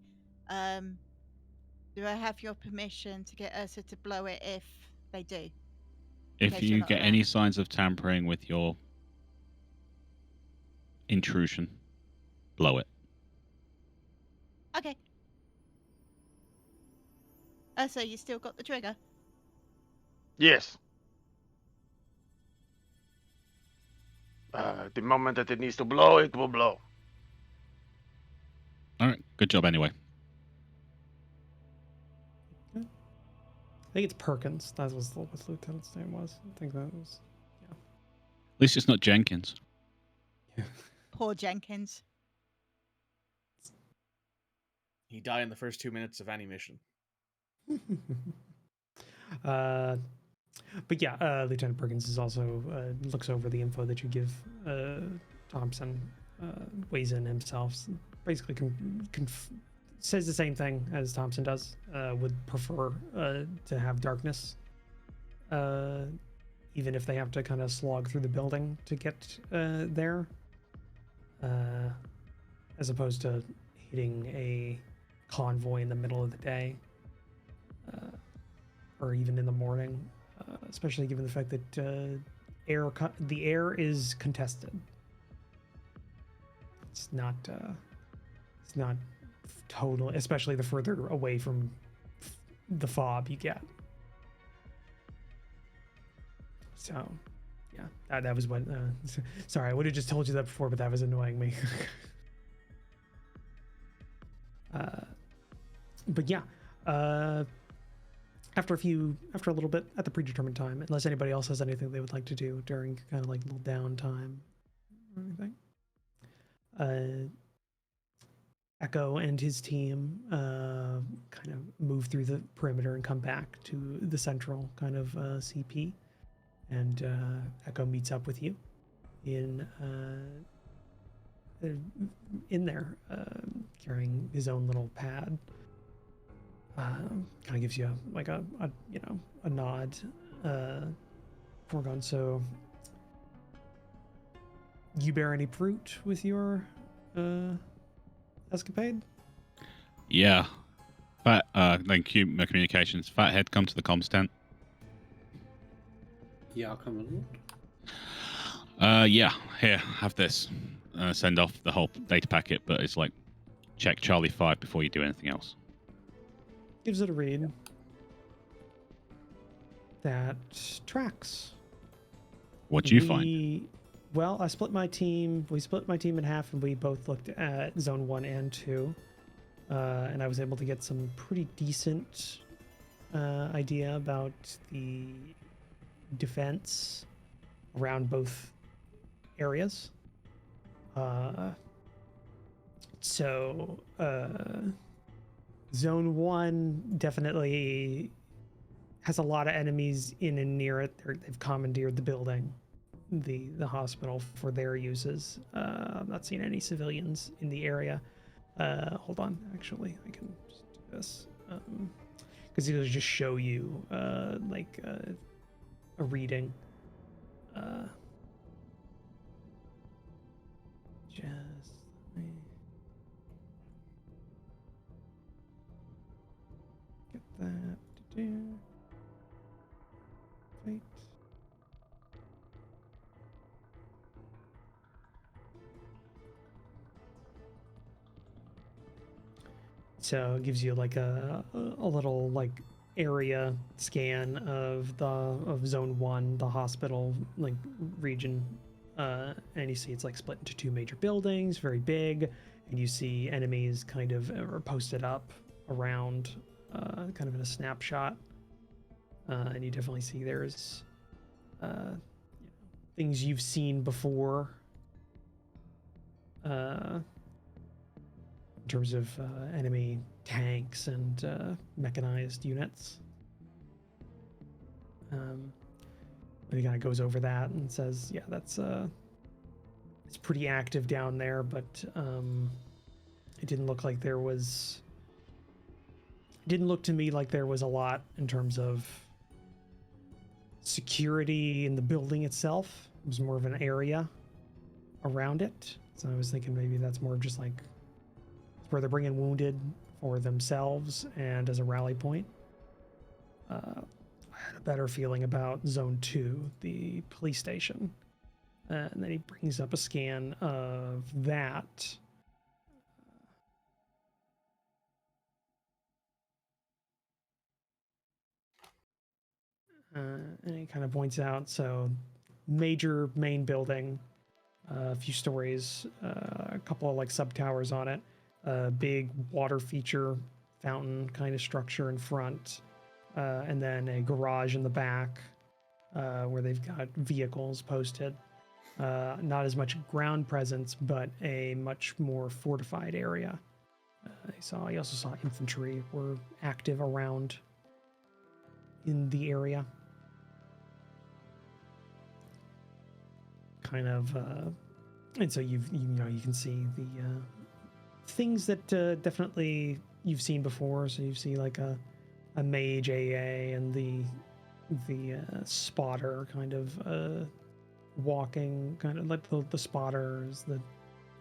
Do I have your permission to get Ursa to blow it if they do? If you get any signs of tampering with your intrusion, blow it. Okay. So you still got the trigger? Yes. The moment that it needs to blow, it will blow. All right, good job anyway. I think it's Perkins. That was what the lieutenant's name was. I think that was, yeah. At least it's not Jenkins. Yeah. Poor Jenkins. He died in the first 2 minutes of any mission. But yeah, Lieutenant Perkins is also looks over the info that you give Thompson, weighs in himself, basically says the same thing as Thompson does, would prefer to have darkness, even if they have to kind of slog through the building to get there, as opposed to hitting a convoy in the middle of the day, or even in the morning. Especially given the fact that the air is contested. It's not total, especially the further away from the fob you get. So, yeah, that was what. Sorry, I would have just told you that before, but that was annoying me. But yeah. After a little bit at the predetermined time, unless anybody else has anything they would like to do during kind of like a little downtime or anything, Echo and his team kind of move through the perimeter and come back to the central kind of CP, and Echo meets up with you in there, carrying his own little pad. Kind of gives you a nod. Foregone. So, you bear any fruit with your escapade? Yeah. Thank you, Communications. Fathead, come to the comms tent. Yeah, I'll come along. Yeah, here, have this. Send off the whole data packet, but it's like, check Charlie 5 before you do anything else. Gives it a read. That tracks. What do you find? Well, I split my team. We split my team in half, and we both looked at Zone 1 and 2. And I was able to get some pretty decent idea about the defense around both areas. Zone 1 definitely has a lot of enemies in and near it. They've commandeered the building, the hospital, for their uses. I'm not seeing any civilians in the area. Hold on, actually, I can just do this. Because it'll just show you a reading. Just let me get that to do. Wait. So it gives you like a little like area scan of Zone 1, the hospital like region, and you see it's like split into two major buildings, very big, and you see enemies kind of are posted up around, kind of in a snapshot, and you definitely see there's things you've seen before. In terms of enemy tanks and mechanized units. And he kind of goes over that and says, yeah, that's it's pretty active down there, but it didn't look to me like there was a lot in terms of security in the building itself. It was more of an area around it. So I was thinking maybe that's more of just like where they're bringing wounded for themselves and as a rally point. I had a better feeling about Zone 2, the police station. And then he brings up a scan of that. And he kind of points out, so major main building, a few stories, a couple of like sub towers on it. A big water feature fountain kind of structure in front, and then a garage in the back where they've got vehicles posted. Not as much ground presence, but a much more fortified area. He also saw infantry were active around in the area. Kind of, and so you can see the things that definitely you've seen before. So you see like a mage AA and the spotter kind of walking, kind of like the spotters, the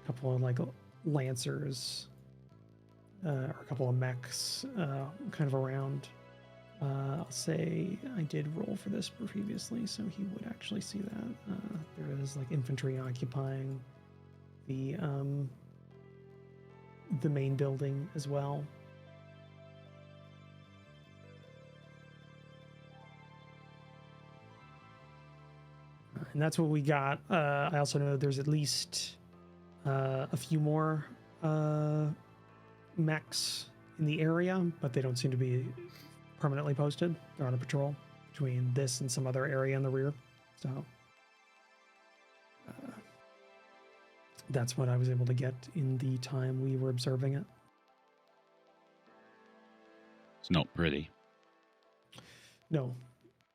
couple of like lancers, or a couple of mechs kind of around. I'll say I did roll for this previously, so he would actually see that. There is like infantry occupying the main building as well. And that's what we got. I also know there's at least a few more mechs in the area, but they don't seem to be permanently posted. They're on a patrol between this and some other area in the rear. So that's what I was able to get in the time we were observing it. It's not pretty. No,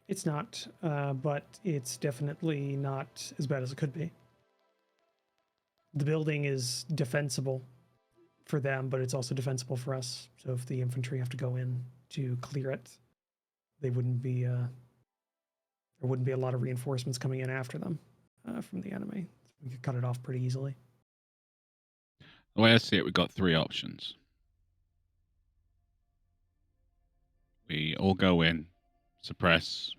it's not, but it's definitely not as bad as it could be. The building is defensible for them, but it's also defensible for us. So if the infantry have to go in to clear it, there wouldn't be a lot of reinforcements coming in after them from the enemy. We could cut it off pretty easily. The way I see it, we've got three options. We all go in, suppress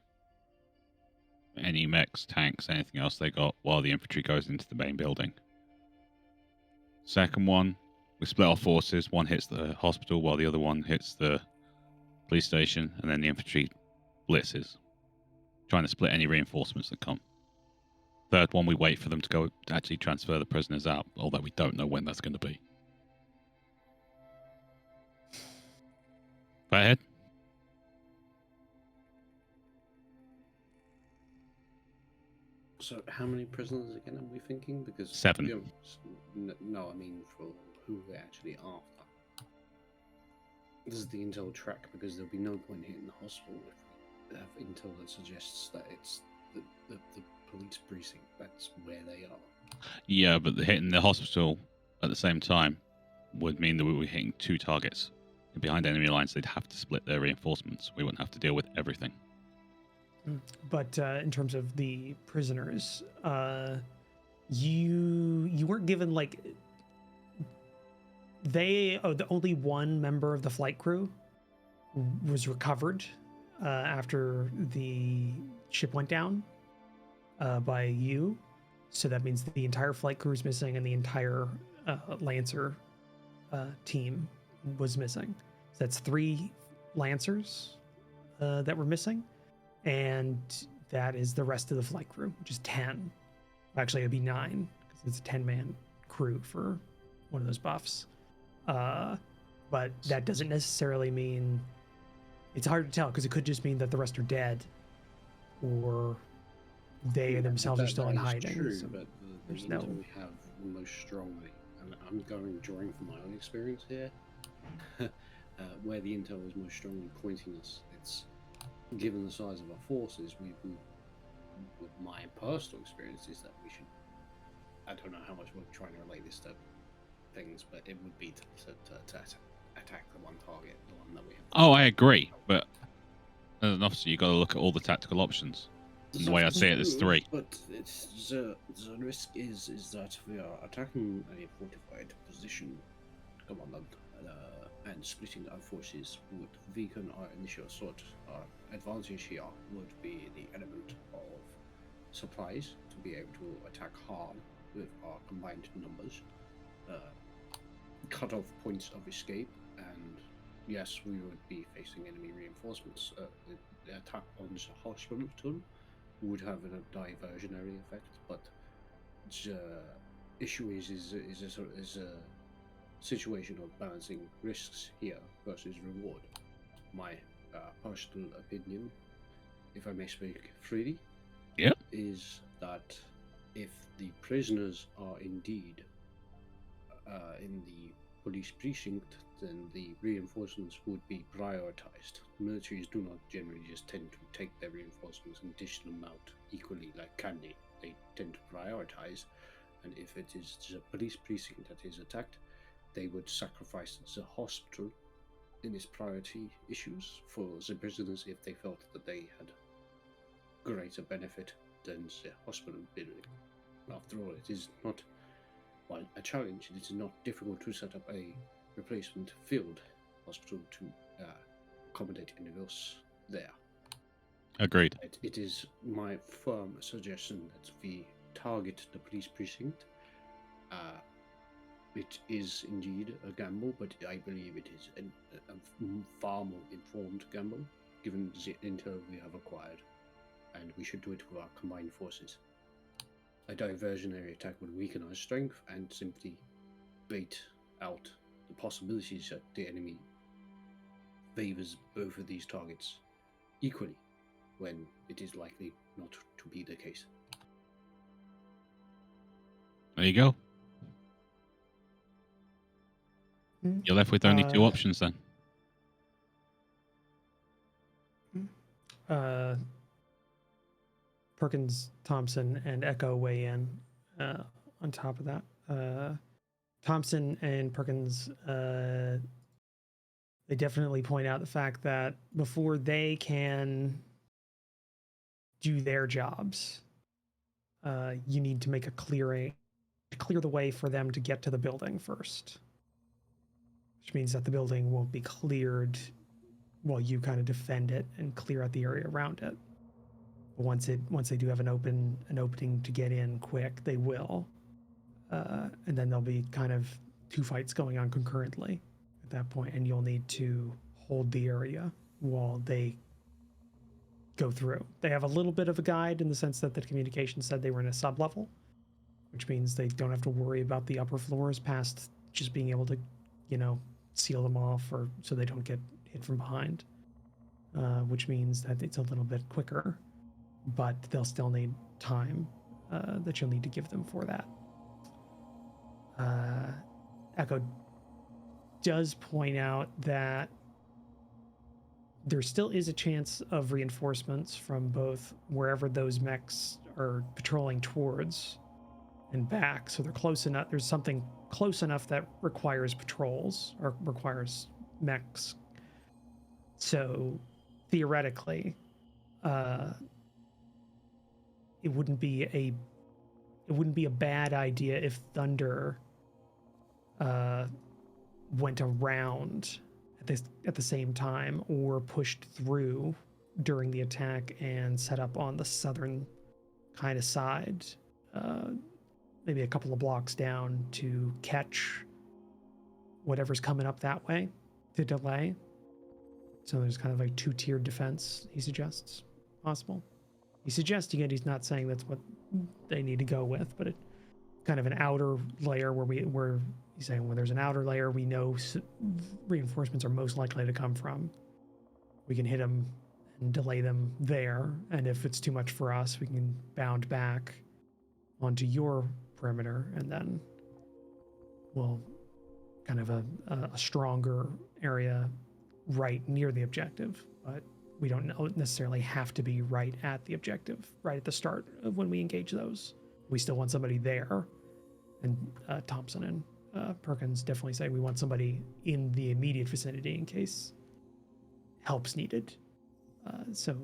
any mechs, tanks, anything else they got while the infantry goes into the main building. Second one, we split our forces. One hits the hospital while the other one hits the police station, and then the infantry blitzes, trying to split any reinforcements that come. Third one, we wait for them to go to actually transfer the prisoners out, although we don't know when that's going to be. Fathead? So, how many prisoners again are we thinking? Because 7. No, I mean for who we're actually after. This is the intel track, because there'll be no point hitting the hospital if we have intel that suggests that it's the police precinct. That's where they are. Yeah, but hitting the hospital at the same time would mean that we were hitting 2 targets. Behind enemy lines, they'd have to split their reinforcements. We wouldn't have to deal with everything. But in terms of the prisoners, you weren't given like the only one member of the flight crew was recovered after the ship went down by you. So that means the entire flight crew is missing, and the entire Lancer team was missing. So that's 3 Lancers that were missing. And that is the rest of the flight crew, which is 10. Actually, it'd be 9, because it's a 10-man crew for one of those buffs. But that doesn't necessarily mean... It's hard to tell, because it could just mean that the rest are dead, or they themselves are still in hiding. True, so but the there's intel no... we have most strongly, and I'm drawing from my own experience here, where the intel is most strongly pointing us. It's given the size of our forces, with my personal experience is that we should. I don't know how much we're trying to relate this to things, but it would be to attack the one target, the one that we have. Oh, I agree, but as an officer, you got to look at all the tactical options. And the way I see it, there's 3. But it's the risk is that we are attacking a fortified position, commandant, and splitting our forces would weaken our initial assault. Our advantage here would be the element of supplies to be able to attack hard with our combined numbers, cut off points of escape, and yes, we would be facing enemy reinforcements. The attack on the hospital would have a diversionary effect, but the issue is a situation of balancing risks here versus reward. My personal opinion, if I may speak freely, Yep. is that if the prisoners are indeed in the police precinct, then the reinforcements would be prioritized. Militaries do not generally just tend to take their reinforcements and dish them out equally like candy. They tend to prioritize, and if it is the police precinct that is attacked, they would sacrifice the hospital in its priority issues for the prisoners if they felt that they had greater benefit than the hospital building. After all, it is not, while a challenge, it is not difficult to set up a replacement field hospital to accommodate anyone else there. Agreed. It is my firm suggestion that we target the police precinct. It is indeed a gamble, but I believe it is a far more informed gamble, given the intel we have acquired, and we should do it with our combined forces. A diversionary attack would weaken our strength and simply bait out the possibilities that the enemy favors both of these targets equally, when it is likely not to be the case. There you go. You're left with only 2 options then. Perkins, Thompson, and Echo weigh in on top of that. Thompson and Perkins, they definitely point out the fact that before they can do their jobs, you need to make a clear the way for them to get to the building first. Which means that the building won't be cleared while you kind of defend it and clear out the area around it. But once they do have an opening to get in quick, they will. And then there'll be kind of 2 fights going on concurrently at that point, and you'll need to hold the area while they go through. They have a little bit of a guide in the sense that the communication said they were in a sub-level, which means they don't have to worry about the upper floors past just being able to, seal them off or so they don't get hit from behind, which means that it's a little bit quicker, but they'll still need time that you'll need to give them for that. Echo does point out that there still is a chance of reinforcements from both wherever those mechs are patrolling towards and back. So they're close enough. There's something close enough that requires patrols or requires mechs. So theoretically, it wouldn't be a bad idea if Thunder went around at the same time or pushed through during the attack and set up on the southern kind of side, maybe a couple of blocks down to catch whatever's coming up that way to delay. So there's kind of like 2-tiered defense, he suggests, possible. He's suggesting it. He's not saying that's what they need to go with, but it kind of an outer layer where he's saying when there's an outer layer, we know reinforcements are most likely to come from. We can hit them and delay them there, and if it's too much for us, we can bound back onto your perimeter, and then we'll kind of a stronger area right near the objective, but we don't necessarily have to be right at the objective, right at the start of when we engage those. We still want somebody there. And Thompson and Perkins definitely say we want somebody in the immediate vicinity in case help's needed. So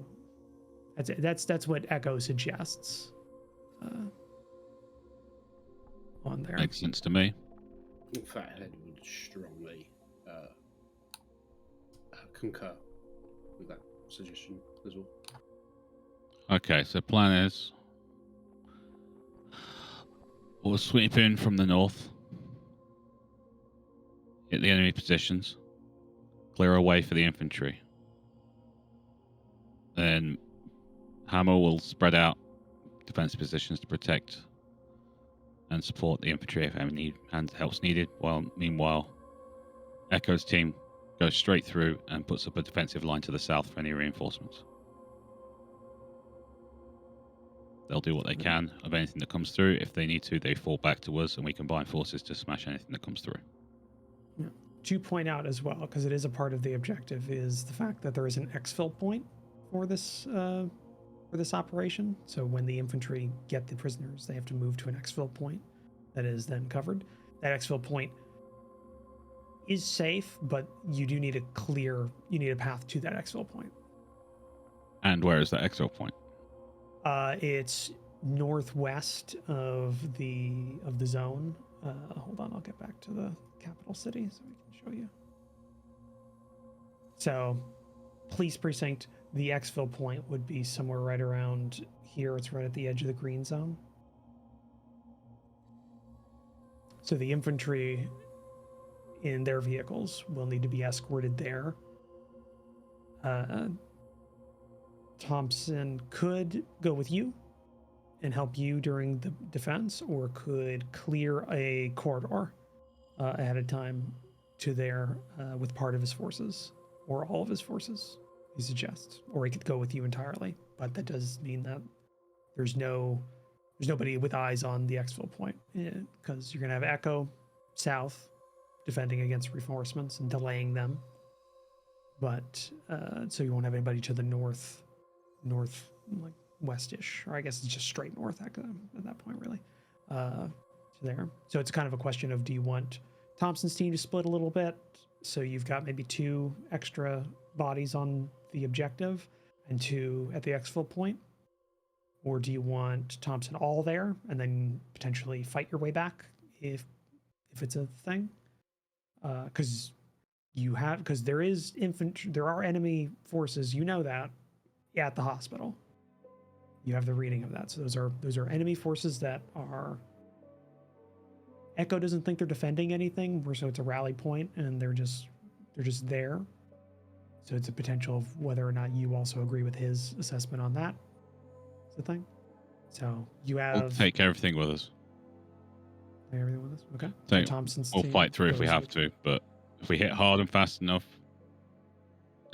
that's what Echo suggests on there. Makes sense to me. Fathead would strongly concur with that suggestion as well. Okay, so plan is we'll sweep in from the north, hit the enemy positions, clear a way for the infantry. Then Hammer will spread out defensive positions to protect and support the infantry if any help's needed, while meanwhile Echo's team goes straight through and puts up a defensive line to the south for any reinforcements. They'll do what they can of anything that comes through. If they need to, they fall back to us and we combine forces to smash anything that comes through. Yeah. To point out as well, because it is a part of the objective, is the fact that there is an exfil point for this operation. So when the infantry get the prisoners, they have to move to an exfil point that is then covered. That exfil point is safe, but you do need a path to that exfil point. And where is that exfil point? It's northwest of the zone. Hold on, I'll get back to the capital city so we can show you. So, police precinct, the exfil point would be somewhere right around here. It's right at the edge of the green zone. So the infantry in their vehicles will need to be escorted there. Thompson could go with you and help you during the defense, or could clear a corridor ahead of time to there with part of his forces or all of his forces, he suggests. Or he could go with you entirely, but that does mean that there's nobody with eyes on the exfil point, because you're going to have Echo south defending against reinforcements and delaying them. But so you won't have anybody to the north, like westish, or I guess it's just straight north at that point, really, to there. So it's kind of a question of, do you want Thompson's team to split a little bit so you've got maybe 2 extra bodies on the objective and 2 at the exfil point, or do you want Thompson all there and then potentially fight your way back if it's a thing? Because there are enemy forces, you know that, at the hospital. You have the reading of that. So those are enemy forces that are. Echo doesn't think they're defending anything, so it's a rally point, and they're just there. So it's a potential of whether or not you also agree with his assessment on that. Is the thing. So you have. We'll take everything with us. Take everything with us. Okay. So Thompson's we'll team fight through if we goes have with- to, but if we hit hard and fast enough,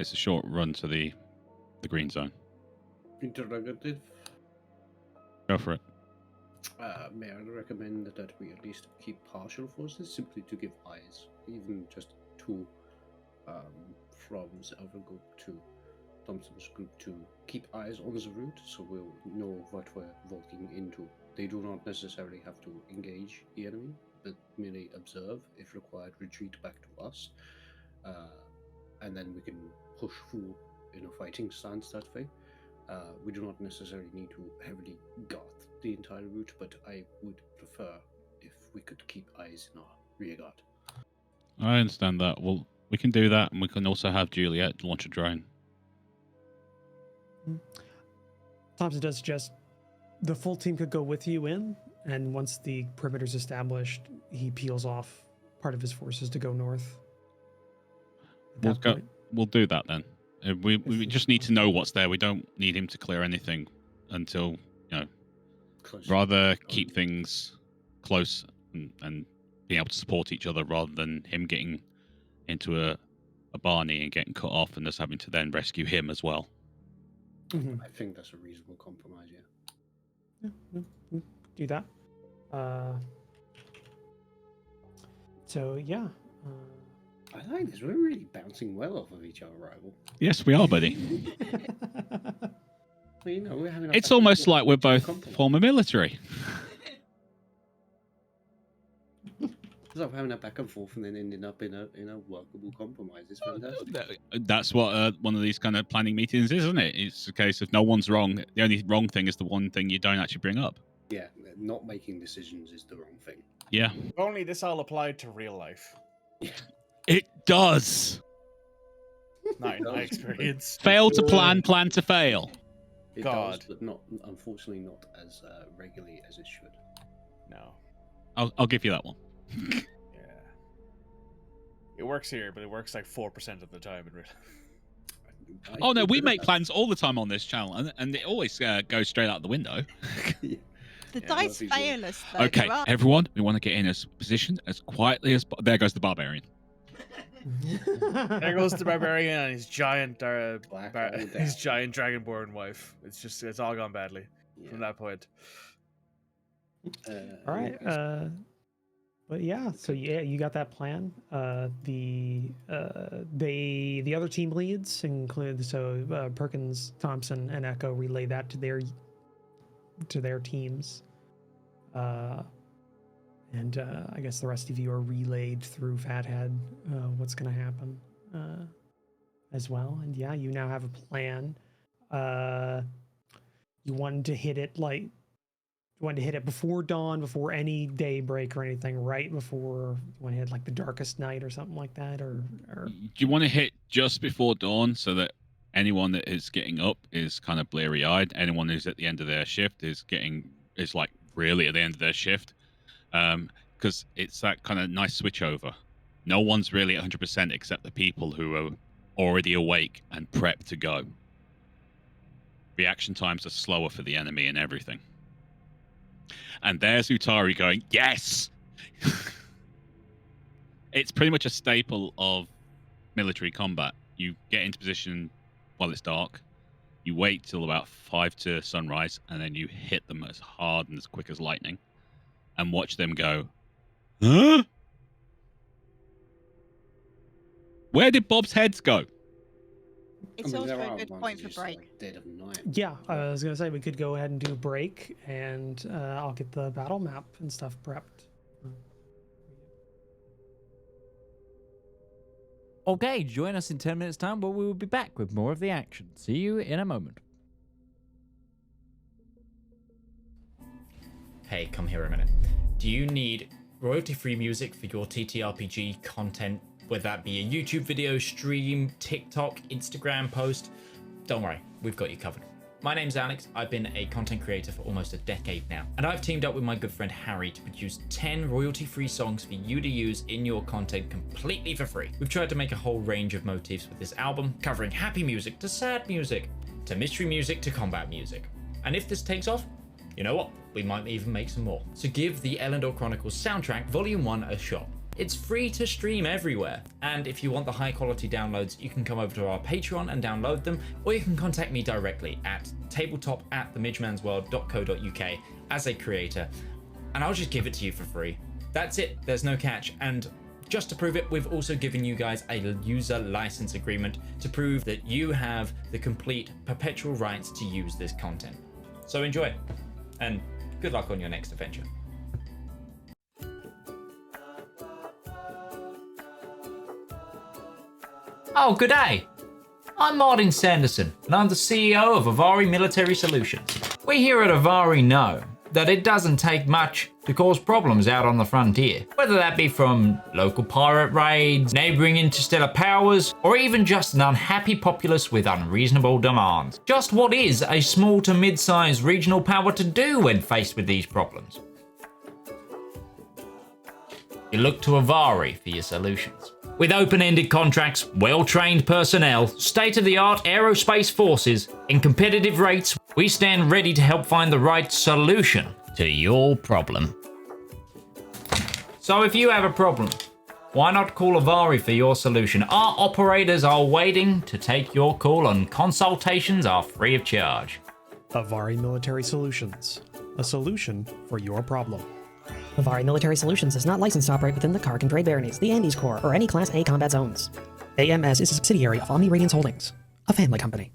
it's a short run to the green zone. Interrogative. Go for it. May I recommend that we at least keep partial forces, simply to give eyes, even just two, from the other group to Thompson's group, to keep eyes on the route, so we'll know what we're walking into. They do not necessarily have to engage the enemy, but merely observe. If required, retreat back to us, and then we can push through in a fighting stance that way. We do not necessarily need to heavily guard the entire route, but I would prefer if we could keep eyes in our rear guard. I understand that. Well, we can do that, and we can also have Juliet launch a drone. Thompson does suggest the full team could go with you in, and once the perimeter's established, he peels off part of his forces to go north. At that point. We'll do that then. We just need to know what's there. We don't need him to clear anything until, Close. rather keep things close and being able to support each other rather than him getting into a Barney and getting cut off and us having to then rescue him as well. Mhm. I think that's a reasonable compromise, yeah. Yeah, do that. So yeah. I like this. We're really bouncing well off of each other, rival. Yes, we are, buddy. Well, we're having It's almost like we're both former military. It's like having a back and forth and then ending up in a workable compromise. It's fantastic. That's what one of these kind of planning meetings is, isn't it? It's a case of no one's wrong. The only wrong thing is the one thing you don't actually bring up. Yeah, not making decisions is the wrong thing. Yeah. If only this all applied to real life. It does. Not in my experience. Fail to plan, plan to fail. It God. does, but not, unfortunately, not as regularly as it should. No. I'll give you that one. Yeah. It works here, but it works like 4% of the time in real life. Oh no, we make plans all the time on this channel, and it always goes straight out the window. The Yeah, dice Murphy's fail us, though. Okay, There are- everyone, we want to get in a position as quietly as there goes the barbarian. There goes the barbarian and his giant, Black all down. his giant dragonborn wife. It's all gone badly Yeah. from that point. All right. But yeah, so yeah, you got that plan. The other team leads include Perkins, Thompson, and Echo relay that to their teams. And I guess the rest of you are relayed through Fathead what's going to happen as well. And yeah, you now have a plan. You wanted to hit it before dawn, before any daybreak or anything, right before you want to hit like the darkest night or something like that, or Do you want to hit just before dawn so that anyone that is getting up is kind of bleary-eyed? Anyone who's at the end of their shift is like really at the end of their shift, because it's that kind of nice switch over. No one's really 100% except the people who are already awake and prepped to go. Reaction times are slower for the enemy and everything. And there's Utari going, yes! It's pretty much a staple of military combat. You get into position while it's dark, you wait till about 5 to sunrise, and then you hit them as hard and as quick as lightning, and watch them go, huh? Where did Bob's heads go? It's there also are a good point for advantages, break. like dead of night. yeah, I was gonna say we could go ahead and do break, and I'll get the battle map and stuff prepped. Okay, join us in 10 minutes' time where we will be back with more of the action. See you in a moment. Hey, come here a minute. Do you need royalty-free music for your TTRPG content, whether that be a YouTube video, stream, TikTok, Instagram post? Don't worry, we've got you covered. My name's Alex. I've been a content creator for almost a decade now, and I've teamed up with my good friend Harry to produce 10 royalty-free songs for you to use in your content completely for free. We've tried to make a whole range of motifs with this album, covering happy music to sad music, to mystery music to combat music. And if this takes off, you know what? We might even make some more. So give the Elendor Chronicles soundtrack Volume 1 a shot. It's free to stream everywhere, and if you want the high quality downloads, you can come over to our Patreon and download them, or you can contact me directly at tabletop@themidgemansworld.co.uk as a creator, and I'll just give it to you for free. That's it, there's no catch, and just to prove it, we've also given you guys a user license agreement to prove that you have the complete perpetual rights to use this content. So enjoy, and good luck on your next adventure. Oh, good day. I'm Martin Sanderson, and I'm the CEO of Avari Military Solutions. We here at Avari know that it doesn't take much to cause problems out on the frontier, whether that be from local pirate raids, neighboring interstellar powers, or even just an unhappy populace with unreasonable demands. Just what is a small to mid-sized regional power to do when faced with these problems? You look to Avari for your solutions. With open-ended contracts, well-trained personnel, state-of-the-art aerospace forces, and competitive rates, we stand ready to help find the right solution to your problem. So if you have a problem, why not call Avari for your solution? Our operators are waiting to take your call, and consultations are free of charge. Avari Military Solutions, a solution for your problem. Avari Military Solutions is not licensed to operate within the Kark and Grey Baronies, the Andes Corps, or any Class A combat zones. AMS is a subsidiary of Omni Radiance Holdings, a family company.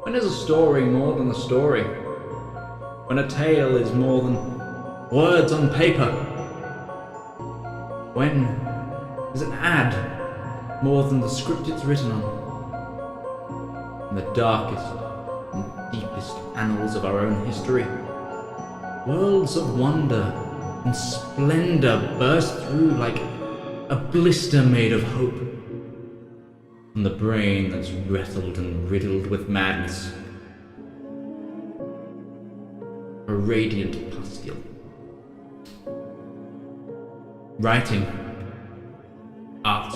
When is a story more than a story? When a tale is more than words on paper? When is an ad more than the script it's written on? In the darkest and deepest annals of our own history, worlds of wonder and splendor burst through like a blister made of hope. From the brain that's rattled and riddled with madness, a radiant pustule. Writing, art,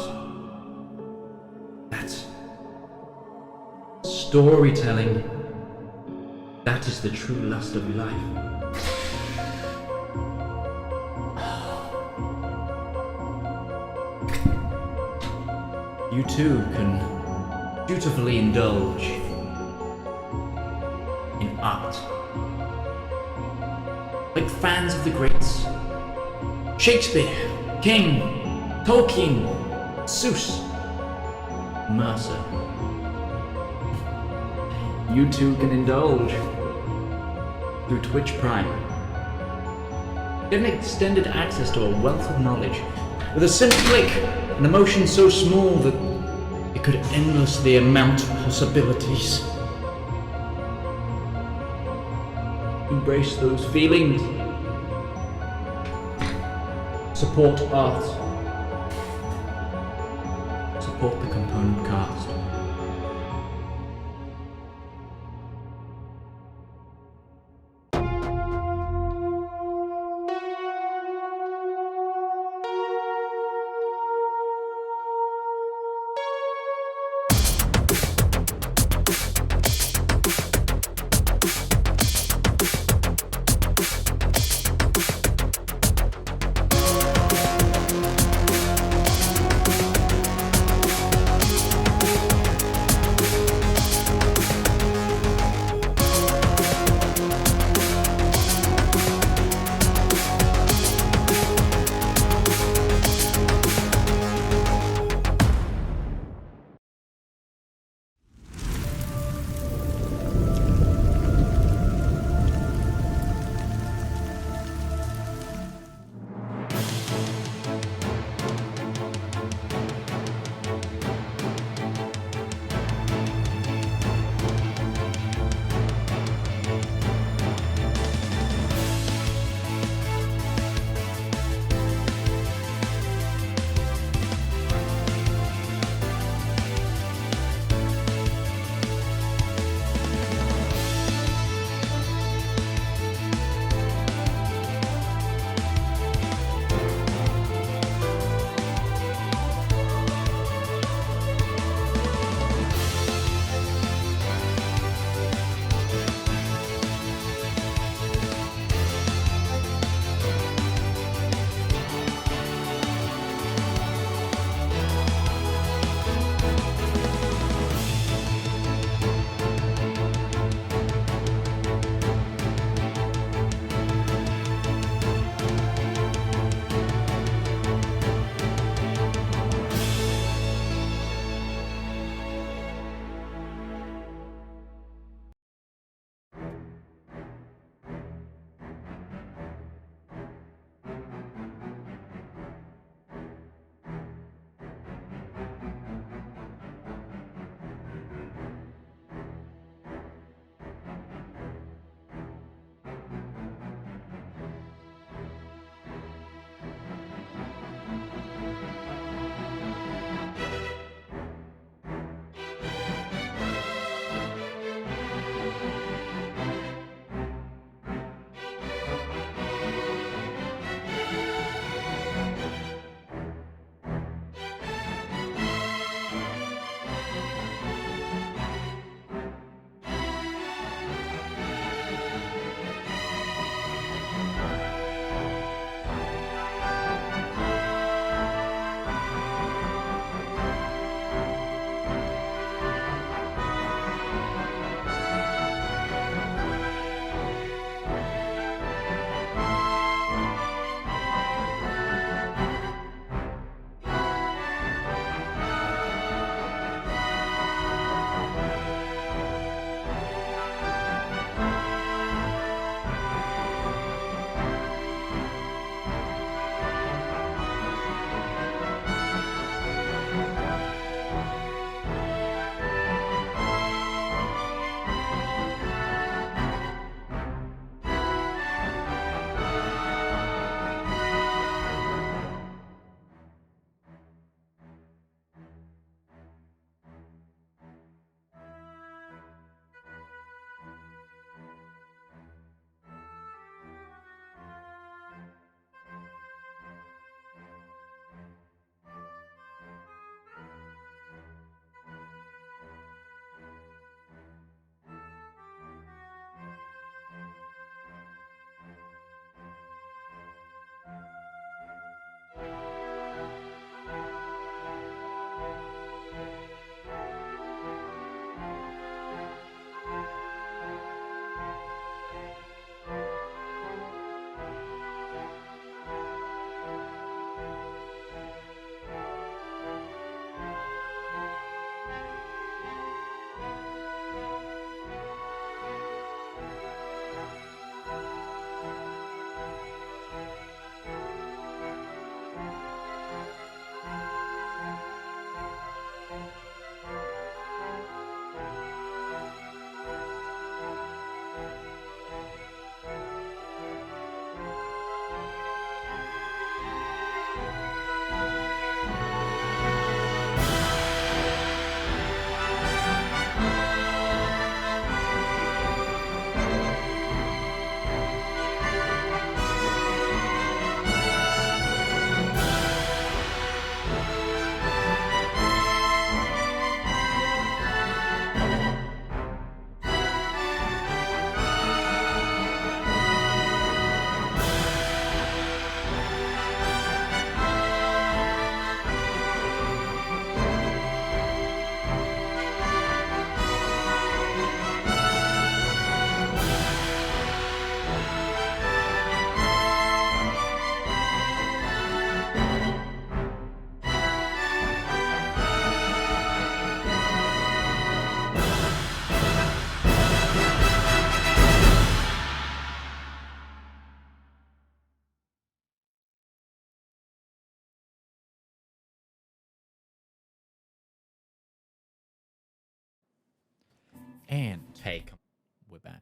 that's storytelling. That is the true lust of life. You too can dutifully indulge in art. Like fans of the greats. Shakespeare, King, Tolkien, Seuss, Mercer. You too can indulge through Twitch Prime. Get an extended access to a wealth of knowledge with a simple click, an emotion so small that it could endlessly amount possibilities. Embrace those feelings. Support art. Support the component cast. And we're back.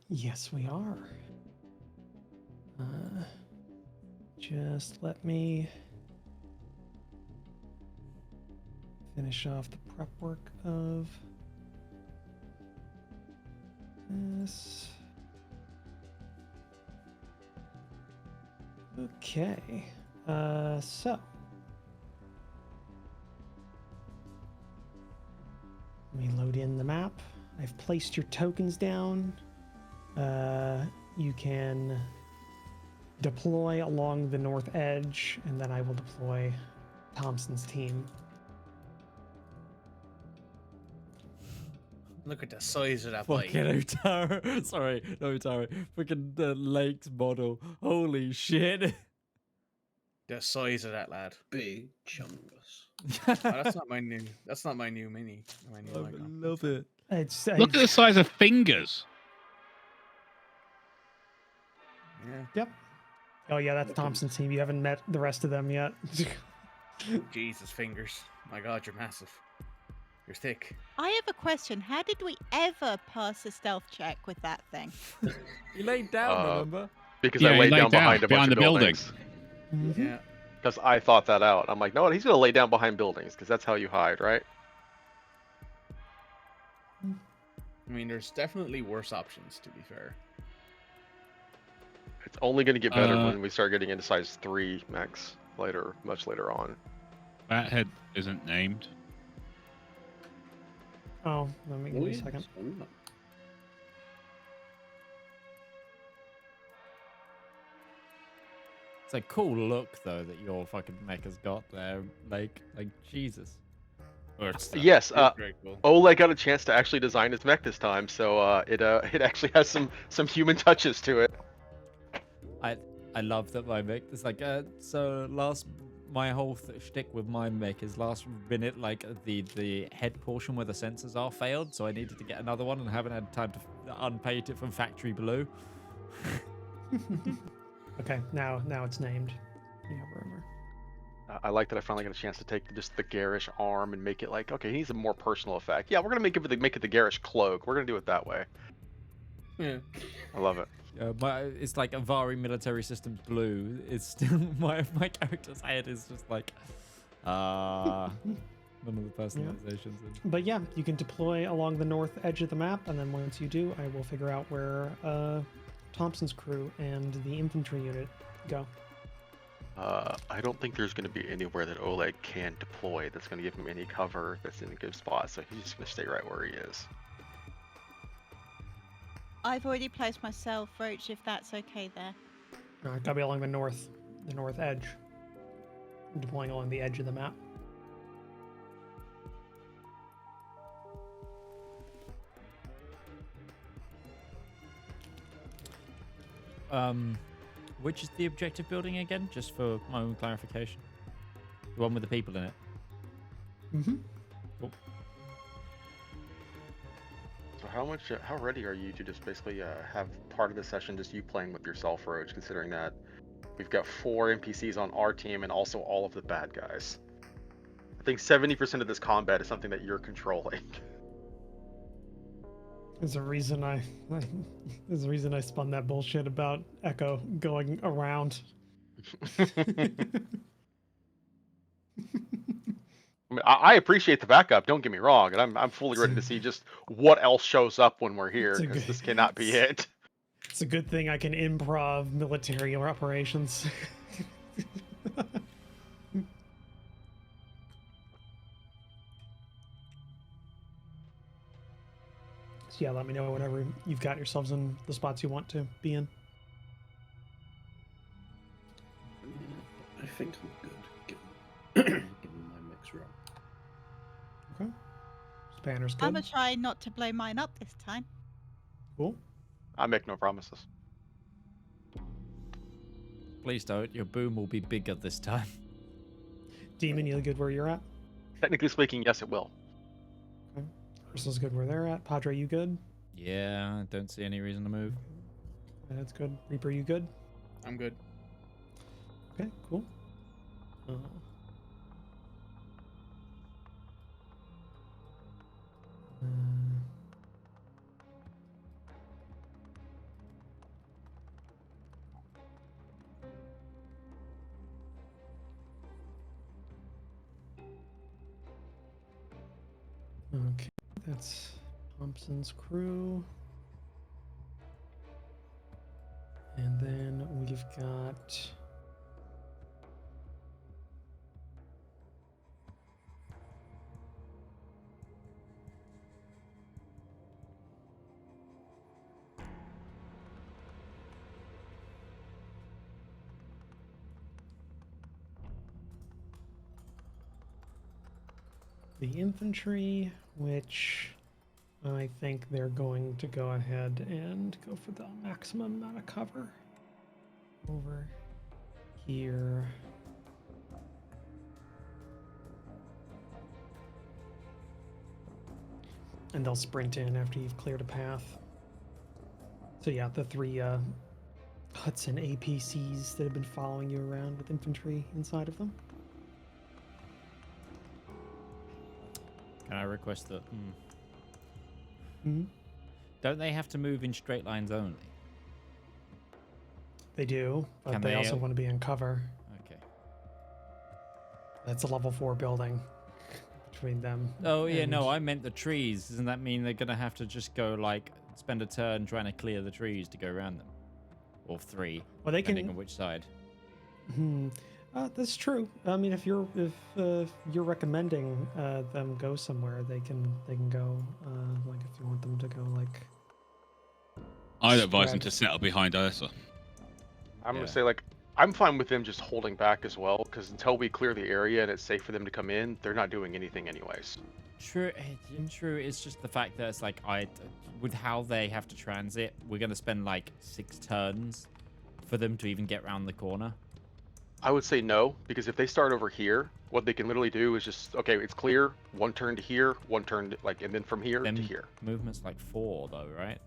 Yes, we are. Just let me finish off the prep work of this. Okay. So let me load in the map. I've placed your tokens down. You can deploy along the north edge, and then I will deploy Thompson's team. Look at the size of that Fucking blade. Utari. Sorry, no Utari. Fucking the Lakes model. Holy shit. The size of that lad. Big chungus. Oh, that's not my new. That's not my new mini. My new I icon. love it. Look at the size of fingers. Yeah. Yep. Oh yeah, that's Thompson's team. You haven't met the rest of them yet. Jesus, fingers. My God, you're massive. You're thick. I have a question. How did we ever pass a stealth check with that thing? You laid down, remember? Because Yeah, I he laid laid down behind a bunch behind of the building. buildings. Mhm. Yeah. Because I thought that out. I'm like, no, he's gonna lay down behind buildings because that's how you hide, right? I mean, there's definitely worse options, to be fair. It's only gonna get better Uh, when we start getting into size 3 mechs later, much later on. Fathead isn't named. Oh, let me give me a yes. second. Oh, It's a cool look though that your fucking Mecha's got there. Like Jesus. Ursa. Yes, It's very cool. Oleg got a chance to actually design his mech this time, so it actually has some human touches to it. I love that my mech. It's like my whole shtick with my mech is last minute, like the head portion where the sensors are failed, so I needed to get another one and haven't had time to unpaint it from factory blue. Okay, now it's named. Yeah, rumor. I like that I finally got a chance to take just the garish arm and make it like, okay, he needs a more personal effect. Yeah, we're gonna make it the garish cloak. We're gonna do it that way. Yeah. I love it. It's like Avari Military Systems blue. It's still my character's head is just like none of the personalizations. But yeah, you can deploy along the north edge of the map, and then once you do, I will figure out where Thompson's crew and the infantry unit go. I don't think there's going to be anywhere that Oleg can deploy that's going to give him any cover that's in a good spot, so he's just going to stay right where he is. I've already placed myself, Roach, if that's okay there. Gotta be along the north edge. I'm deploying along the edge of the map. Which is the objective building again? Just for my own clarification. The one with the people in it. Mm-hmm. Cool. So how ready are you to just basically have part of the session just you playing with yourself, Roach, considering that we've got 4 NPCs on our team and also all of the bad guys? I think 70% of this combat is something that you're controlling. There's a reason I spun that bullshit about Echo going around. I mean, I appreciate the backup. Don't get me wrong, and I'm fully ready to see just what else shows up when we're here, because this cannot be it. It's a good thing I can improv military operations. So yeah, let me know whenever you've got yourselves in the spots you want to be in. I think I'm good, given my mix run. Okay. Spanner's good. I'm gonna try not to blow mine up this time. Cool. I make no promises. Please don't. Your boom will be bigger this time. Demon, you good where you're at? Technically speaking, yes, it will. Okay. Ursa's good where they're at. Padre, you good? Yeah, I don't see any reason to move. That's good. Reaper, you good? I'm good. Okay, cool. Okay, that's Thompson's crew. And then we've got the infantry, which I think they're going to go ahead and go for the maximum amount of cover over here. And they'll sprint in after you've cleared a path. So yeah, the three Hudson APCs that have been following you around with infantry inside of them. Can I request that? Hmm? Don't they have to move in straight lines only? They do, but Can they they, also want to be in cover. Okay. That's a level 4 building between them. Oh yeah, and- no, I meant the trees. Doesn't that mean they're gonna have to just go like spend a turn trying to clear the trees to go around them, or 3, Well, they depending can. on which side? That's true. I mean, if you're recommending them go somewhere, they can go. Like if you want them to go, like I'd advise them spread. to settle behind Ursa. I'm Yeah. gonna say like I'm fine with them just holding back as well, because until we clear the area and it's safe for them to come in, they're not doing anything anyways. True, true. It's just the fact that it's like with how they have to transit, we're gonna spend like 6 turns for them to even get around the corner. I would say no, because if they start over here, what they can literally do is just, okay, it's clear, 1 turn to here, 1 turn to, like, and then from here Then to here. movement's like 4 though, right?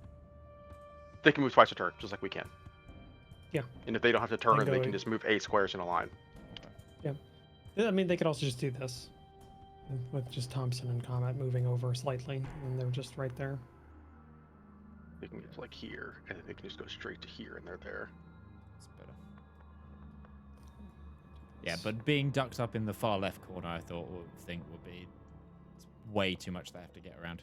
They can move twice a turn, just like we can. Yeah. And if they don't have to turn, Then they go- can just move 8 squares in a line. I mean, they could also just do this with just Thompson and Comet moving over slightly, and they're just right there. They can get to like here, and then they can just go straight to here, and they're there. It's better. Yeah, but being ducked up in the far left corner, I think would be way too much they have to get around.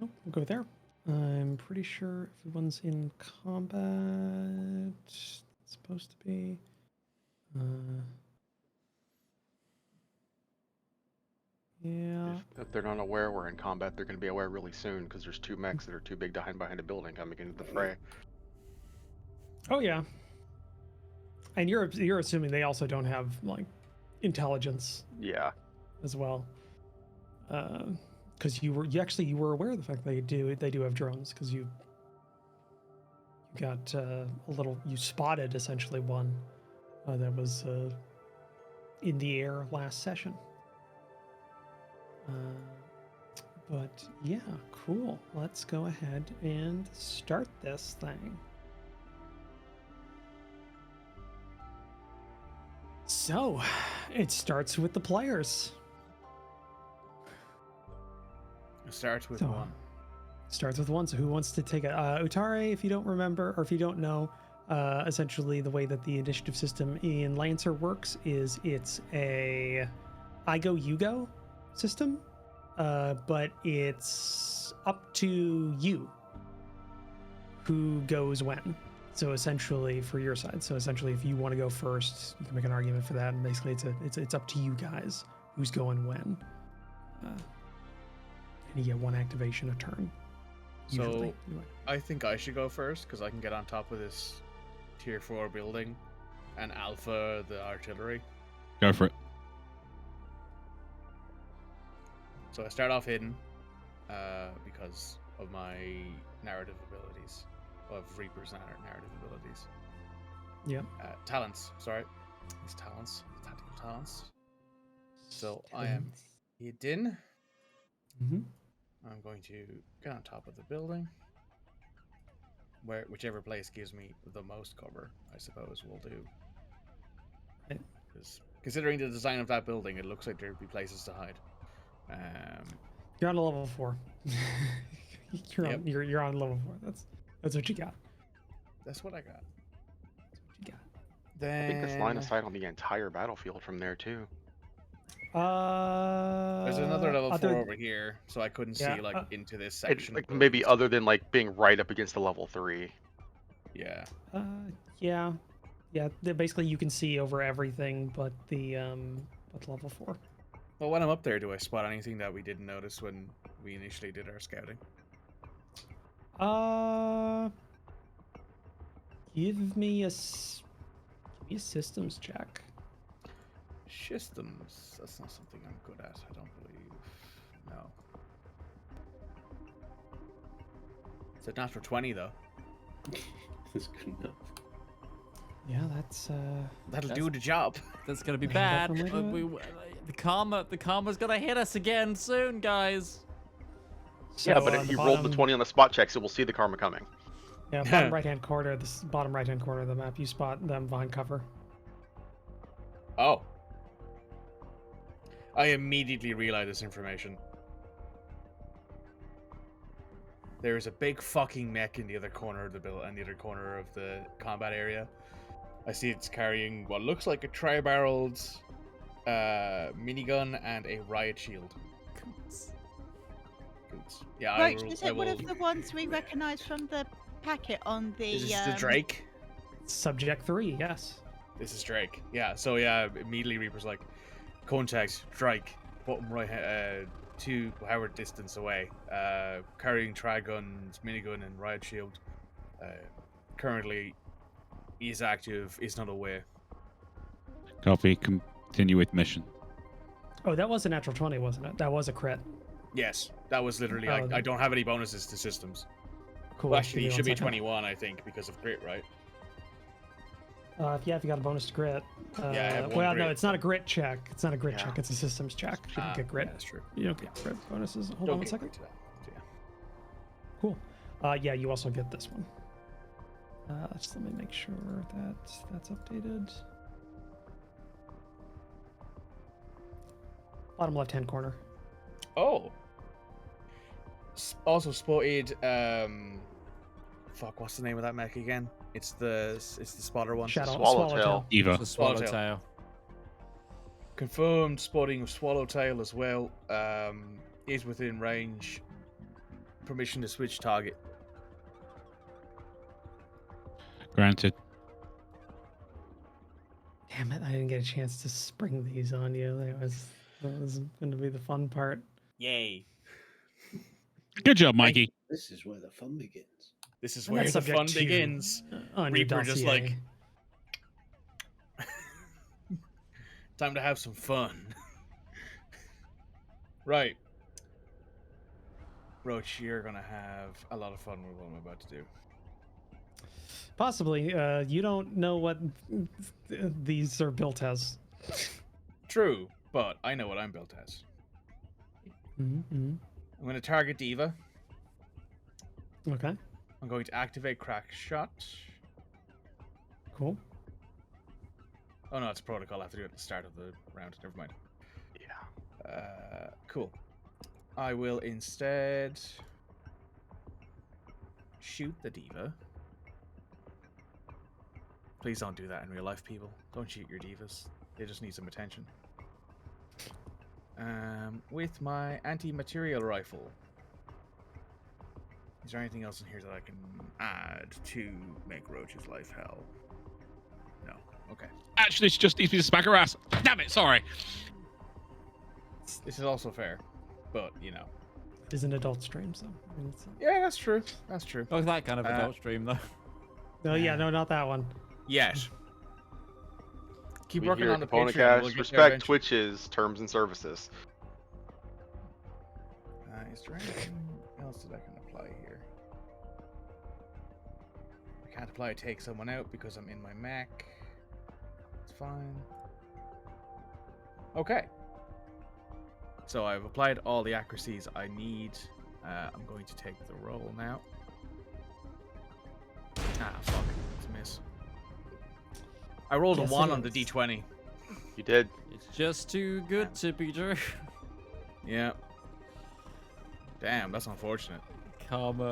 Oh, we'll go there. I'm pretty sure everyone's in combat. It's supposed to be. Yeah. If they're not aware we're in combat, they're going to be aware really soon, because there's 2 mechs that are too big to hide behind a building coming into the fray. Oh yeah. And you're assuming they also don't have like intelligence Yeah. as well, because you were aware of the fact they do have drones, because you got you spotted essentially one that was in the air last session. But yeah, cool. Let's go ahead and start this thing. So, it starts with the players. It starts with So, 1. Starts with 1. So who wants to take it? Utari, if you don't remember, or if you don't know, essentially the way that the initiative system in Lancer works is it's a I go, you go system, but it's up to you who goes when. So essentially, for your side, so essentially, if you want to go first, you can make an argument for that, and basically, it's up to you guys who's going when. And you get 1 activation a turn. Usually. So I think I should go first, because I can get on top of this tier 4 building and alpha the artillery. Go for it. So I start off hidden because of my narrative abilities, of Reaper's narrative abilities. Yep. Talents, sorry. These talents, tactical talents. So I am hidden. Mm-hmm. I'm going to get on top of the building. Whichever place gives me the most cover, I suppose, will do. Right. Because considering the design of that building, it looks like there'd be places to hide. You're on a level 4. Yep. You're on level 4. That's what you got. That's what I got. That's what you got. Then I think that's line of sight on the entire battlefield from there, too. There's another level 4 other- over here, so I couldn't Yeah, see like into this It's section. like of maybe buildings. other than like being right up against the level 3. Yeah. Yeah. Yeah, basically you can see over everything but the level 4. Well, when I'm up there, do I spot anything that we didn't notice when we initially did our scouting? Give me a systems check. Systems. That's not something I'm good at, I don't believe. No. It's a natural 20, though. That's good enough. Yeah, that's That'll do the job. That's gonna be Yeah, bad. definitely do The karma's gonna hit us again soon, guys. Yeah, so but on if the you roll the bottom- 20 on the spot checks, it will see the karma coming. Yeah, bottom right-hand corner, bottom right-hand corner of the map, you spot them behind cover. Oh. I immediately realized this information. There is a big fucking mech in the other corner of the build and the other corner of the combat area. I see it's carrying what looks like a tri-barreled minigun and a riot shield. Goods. Yeah, Roach, is it one of the ones we recognise from the packet on the? Is this the Drake? Subject 3, yes. This is Drake. Yeah. So yeah, immediately Reaper's like, contact Drake, bottom right, 2 Howard distance away, carrying tri-guns, minigun, and riot shield. Currently, is active. Is not aware. Copy. Continue with mission. Oh, that was a natural 20, wasn't it? That was a crit. Yes, that was literally. Oh, I don't have any bonuses to systems. Cool. Well, actually, Give it me should be 1 second. 21, I think, because of grit, right? If you got a bonus to grit. Yeah, I have 1 well, no, grit. it's not a grit check. It's not a grit Yeah. check. It's a systems check. You don't get grit. Yeah, that's true. You don't get grit bonuses. Hold Don't on 1 get second. grit to that. Yeah. Cool. Yeah, you also get this one. Just let me make sure that that's updated. Bottom left-hand corner. Oh. Also spotted. Fuck, what's the name of that mech again? It's the spotter one. Swallowtail. Eva. The swallowtail. Confirmed spotting of Swallowtail as well. Is within range. Permission to switch target. Granted. Damn it! I didn't get a chance to spring these on you. That was going to be the fun part. Yay! Good job, Mikey. This is where the fun begins. This is And where that's the subject fun to, begins. On your Reaper just dossier. like, time to have some fun. Right. Roach, you're gonna have a lot of fun with what I'm about to do. Possibly. You don't know what these are built as. True, but I know what I'm built as. Mm-hmm. I'm going to target Diva. Okay. I'm going to activate Crack Shot. Cool. Oh no, it's a protocol. I have to do it at the start of the round. Never mind. Yeah. Cool. I will instead shoot the Diva. Please don't do that in real life, people. Don't shoot your divas. They just need some attention. With my anti-material rifle. Is there anything else in here that I can add to make Roach's life hell? No. Okay. Actually, it's just needs me to smack her ass. Damn it, sorry. This is also fair, but you know. It is an adult stream, so. I mean, Yeah, that's true. That's true. Oh, that kind of adult stream though. no, yeah, no, not that one. Yes. Keep We working here on at the Component Patreon. Cast We'll get there respect eventually. Twitch's terms and services. Is there anything else that I can apply here? I can't apply take someone out because I'm in my Mech. It's fine. Okay. So I've applied all the accuracies I need. I'm going to take the roll now. Ah, fuck. It's a miss. I rolled Yes, a it 1 on the is. D20. You did. It's just too good to be true. Yeah. Damn, that's unfortunate. Karma.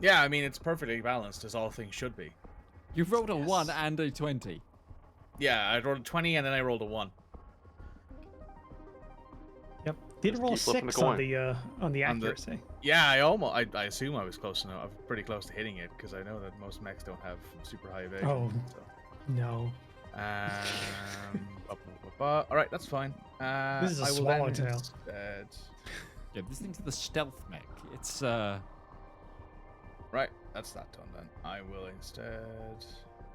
Yeah, I mean, it's perfectly balanced, as all things should be. You've rolled a 1 and a 20. Yeah, I rolled a 20 and then I rolled a 1. Yep. Did Just roll a keep flipping the 6 on coin. the accuracy. Yeah, I assume I was close enough. I'm pretty close to hitting it because I know that most mechs don't have super high evasion. Oh, so. no. All right, that's fine. This is a I will swallowtail. then instead- Yeah, this thing's the stealth mech. It's Right, that's that done then. I will instead.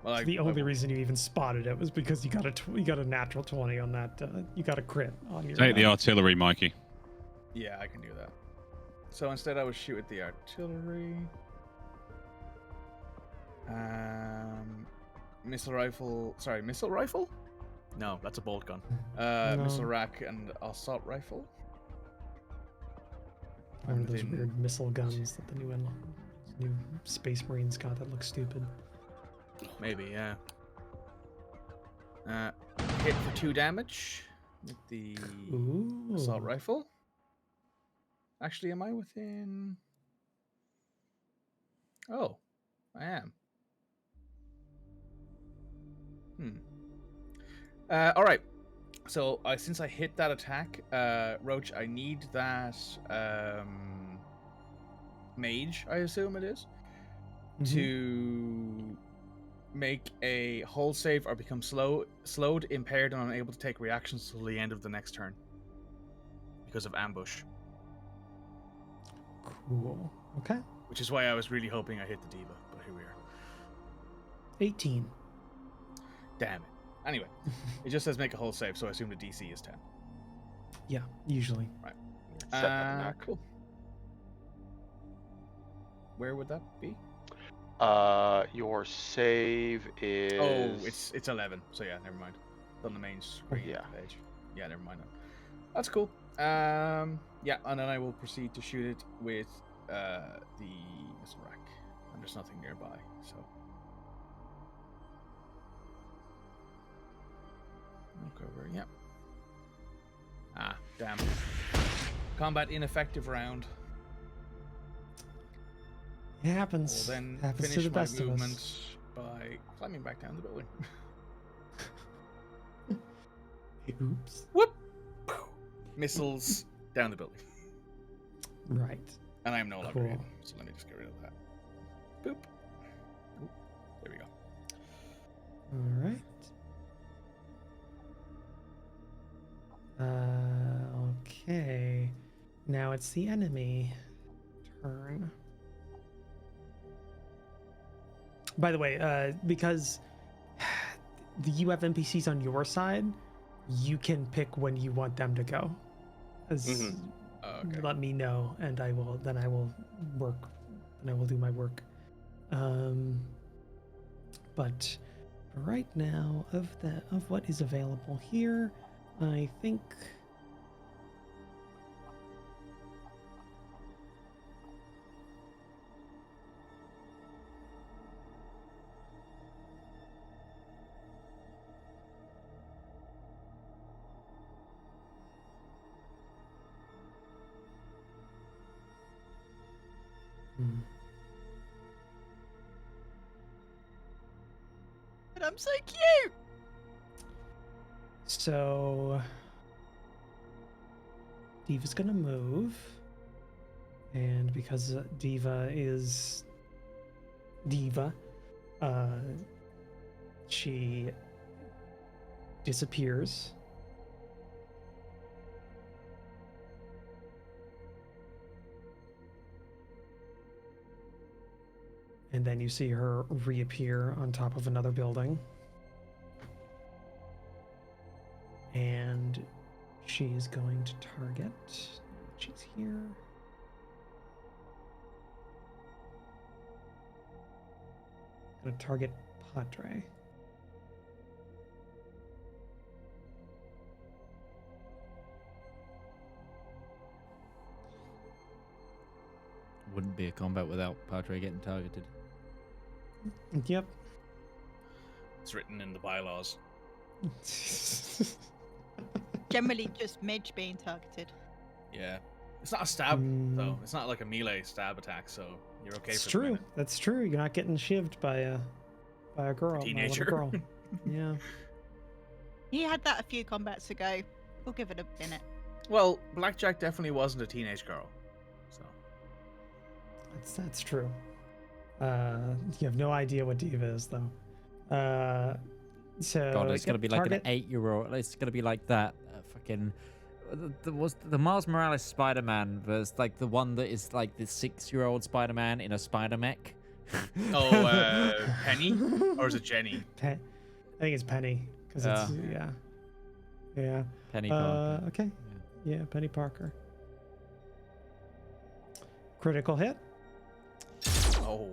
Well, The only reason you even spotted it was because you got a natural 20 on that. You got a crit on your. Take the artillery, Mikey. Yeah, I can do that. So instead, I would shoot at the artillery. Missile rifle. Sorry, missile rifle? No, that's a bolt gun. No. Missile rack and assault rifle. One of those Within- weird missile guns that the new Space Marines got that look stupid. Maybe, yeah. Hit for 2 damage with the Ooh. assault rifle. Actually, am I within? Oh, I am. All right. So since I hit that attack, Roach, I need that mage. I assume it is to make a hull save or become slowed, impaired, and unable to take reactions till the end of the next turn because of ambush. Cool. Okay. Which is why I was really hoping I hit the diva, but here we are. 18. Damn it. Anyway, it just says make a hull save, so I assume the DC is 10. Yeah, usually. Right. Set that knock. Cool. Where would that be? Your save is. Oh, it's 11. So yeah, never mind. On the main screen Yeah. page. Yeah, never mind. That's cool. Yeah, and then I will proceed to shoot it with the missile rack. And there's nothing nearby, so. Look over. Yeah. Ah, damn. Combat ineffective round. It happens. Will then Happens to finish the my best of movement us. by climbing back down the building. Oops. Whoop! Missiles down the building. Right. And I am no longer Cool. hidden, so let me just get rid of that. Boop. Oop. There we go. All right. Okay. Now it's the enemy turn. By the way, because you have NPCs on your side, you can pick when you want them to go. Mhm. Okay. Let me know, and I will work, and I will do my work. But right now, of what is available here, I think. But I'm so cute. So Diva's gonna move, and because Diva is Diva, she disappears. And then you see her reappear on top of another building. And she's going to target. She's here. Gonna target Padre. Wouldn't be a combat without Padre getting targeted. Yep. It's written in the bylaws. Generally, just Midge being targeted. Yeah. It's not a stab, though. Mm. It's not like a melee stab attack, so you're okay It's for the true. minute. That's true. You're not getting shivved by a girl. by a little Teenager. girl. Yeah. He had that a few combats ago. We'll give it a minute. Well, Blackjack definitely wasn't a teenage girl. So. That's true. You have no idea what Diva is, though. So God, it's gonna be like target. an 8-year-old. It's gonna be like that fucking. Was the Miles Morales Spider-Man versus like the one that is like the 6-year-old Spider-Man in a Spider Mech? Oh, Penny, or is it Jenny? I think it's Penny because it's yeah. Penny Parker. Okay. Yeah, Penny Parker. Critical hit. Oh.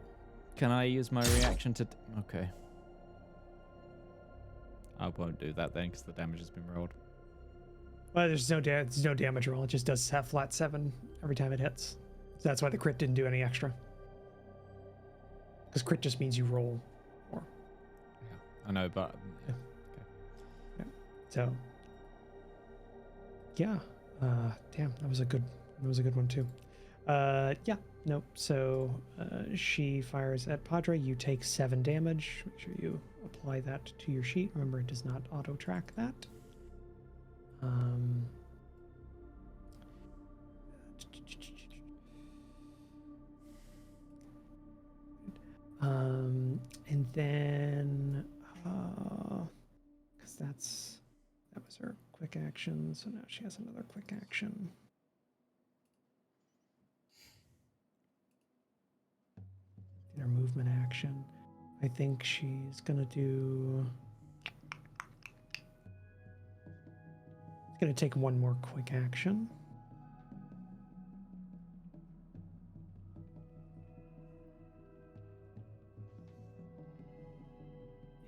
Can I use my reaction to? Okay. I won't do that then because the damage has been rolled. Well, there's no damage roll. It just does have flat 7 every time it hits. So that's why the crit didn't do any extra. Because crit just means you roll more. Yeah, I know, but Yeah. So yeah, damn, that was a good one too. Yeah, nope. So she fires at Padre. You take 7 damage. Make sure you apply that to your sheet. Remember, it does not auto track that. And then because that was her quick action, so now she has another quick action. In her movement action, I think she's gonna do. Gonna take one more quick action.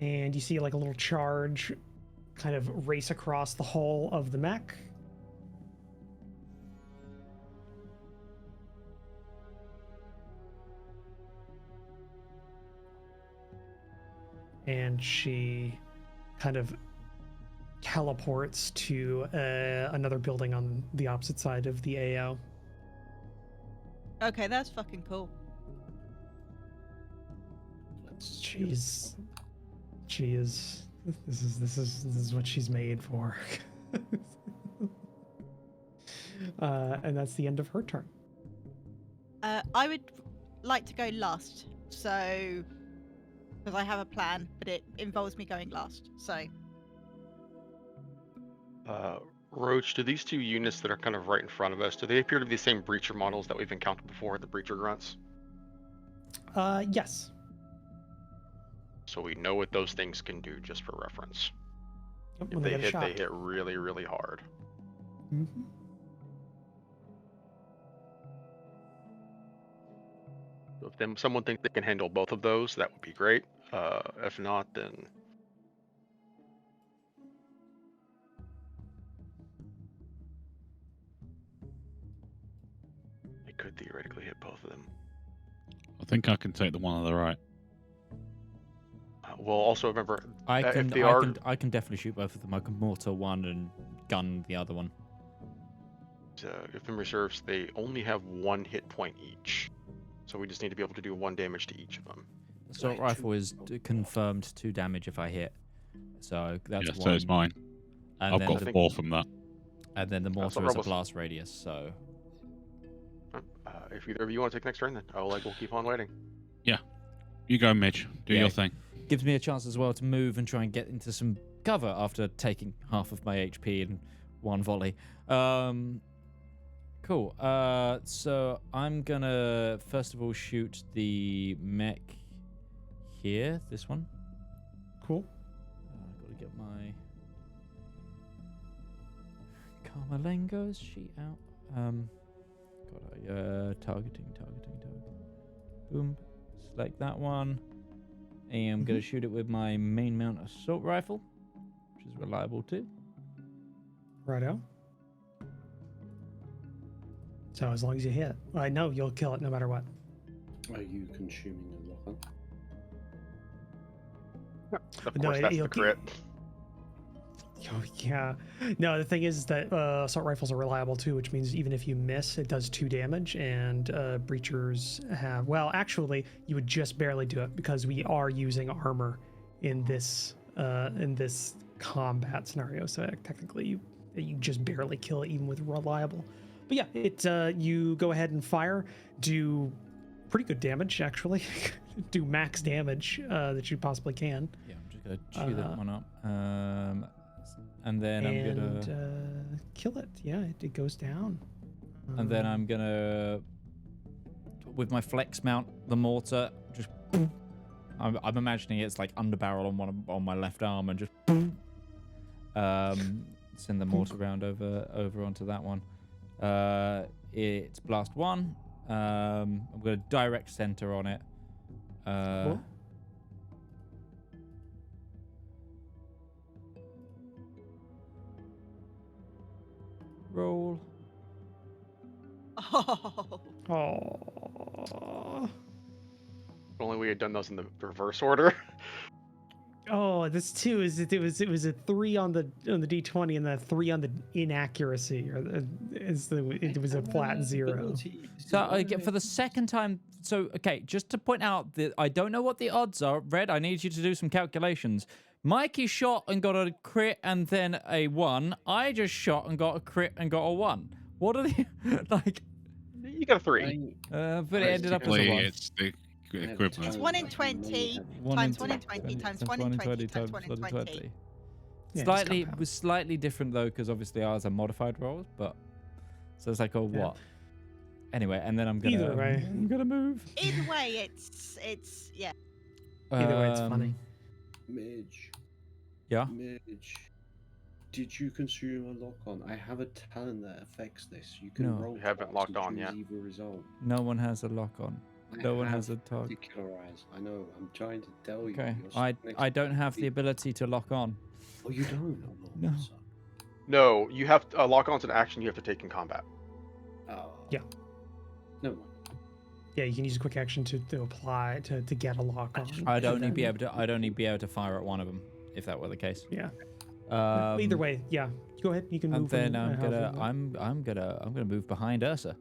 And you see like a little charge kind of race across the hull of the mech. And she kind of teleports to another building on the opposite side of the AO. Okay, that's fucking cool. She is. This is what she's made for. And that's the end of her turn. I would like to go last, so because I have a plan, but it involves me going last. So, Roach, do these 2 units that are kind of right in front of us, do they appear to be the same breacher models that we've encountered before, the breacher grunts? Yes. So we know what those things can do, just for reference. Yep, If when they get a hit, shot. they hit really, really hard. Mm-hmm. So if someone thinks they can handle both of those, that would be great. If not, then they could theoretically hit both of them. I think I can take the one on the right. Well, also remember, I if can they are, I can definitely shoot both of them. I can mortar one and gun the other one. if memory serves, they only have 1 hit point each. So we just need to be able to do 1 damage to each of them. Assault rifle is confirmed 2 damage if I hit. So that's Yeah, one. so is mine. And I've then got the, 4 from that. and then the mortar is a rebels. blast radius. So If either of you want to take next turn, then Oleg will keep on waiting. You go, Midge. Do Yeah. your thing. gives me a chance as well to move and try and get into some cover after taking half of my HP in one volley. Cool. So I'm gonna first of all shoot the mech here. This one. Cool. Gotta get my Carmalengo's sheet out. Targeting. Boom. Select that one. And I'm gonna shoot it with my main mount assault rifle, which is reliable too. Righto. So as long as you hit, I know you'll kill it no matter what. Are you consuming a locker? Of No, course, that's he'll the crit. Oh, yeah. No, the thing is that assault rifles are reliable too, which means even if you miss, it does 2 damage. And breachers have, well, actually, you would just barely do it because we are using armor in this combat scenario, so technically you just barely kill it even with reliable. But yeah, you go ahead and fire, do pretty good damage actually, do max damage that you possibly can. Yeah, I'm just gonna chew that one up, and then I'm gonna kill it. Yeah, it goes down. And then I'm gonna, with my flex mount, the mortar, just. I'm imagining it's like underbarrel on my left arm, and just send the mortar round over onto that one. It's blast 1. I'm gonna direct center on it. Cool. Roll. Oh. If only we had done those in the reverse order. Oh, this too is it was a 3 on the d20 and a 3 on the inaccuracy, or it was a flat 0. So again, for the second time, so okay, just to point out that I don't know what the odds are. Red, I need you to do some calculations. Mikey shot and got a crit and then a 1. I just shot and got a crit and got a 1. What are they like? You got a 3. But it ended up as a 1. It's the equivalent. It's 1 in 20 times 1 in 20 times 1 in 20 times 1 in 20. Yeah, It was slightly different though, because obviously ours are modified rolls, but so it's like, oh, what? Anyway, and then I'm gonna Either way. I'm gonna move. Either way, it's yeah. Either way, it's funny. Midge. Yeah. Midge. Did you consume a lock-on? I have a talent that affects this. You can No. roll. You haven't twice locked to on choose yet. Either result. No one has a lock on. No one has a target. Particularize. I know. I'm trying to tell you. Okay. You're next I don't to have the me. ability to lock on. Oh, you don't. Oh, No. so- No, you have lock on's an action you have to take in combat. Oh. Yeah. No mind. Yeah, you can use a quick action to apply to get a lock on. I'd and only be then- able to fire at one of them if that were the case. Yeah. Um, Either way, yeah. Go ahead. You can And move. then however I'm gonna move behind Ursa.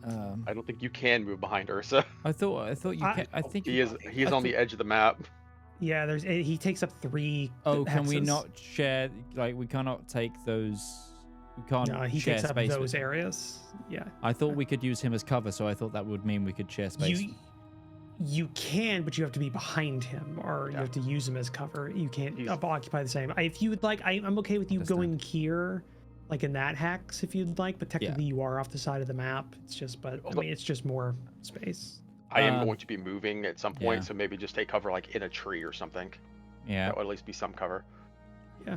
I don't think you can move behind Ursa. I thought you can. I think He is I on the edge of the map. Yeah, he takes up 3. Oh, can we hexes. not share? Like, we cannot take those. We can't No, he share takes up space. those areas. Yeah. I thought we could use him as cover, so I thought that would mean we could share space. You can, but you have to be behind him, or you have to use him as cover. You can't occupy the same. If you would like, I'm okay with you going here, like in that hex, if you'd like. But technically, you are off the side of the map. It's just, I mean, it's just more space. I am going to be moving at some point, yeah. so maybe just take cover like in a tree or something. Yeah. That would at least be some cover. Yeah.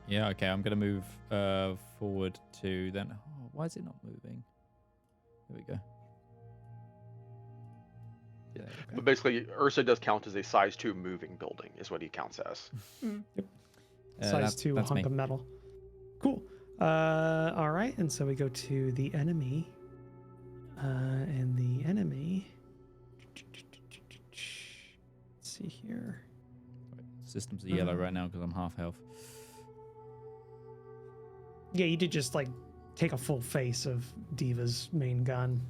Yeah. Okay. I'm gonna move forward to then. Oh, why is it not moving? There we go. Yeah. Okay. But basically, Ursa does count as a size 2 moving building, is what he counts as. Size 2 that's hunk me. of metal. Cool. All right, and so we go to the enemy. And the enemy. Let's see here. Systems are yellow right now because I'm half health. Yeah, you did just like take a full face of Diva's main gun.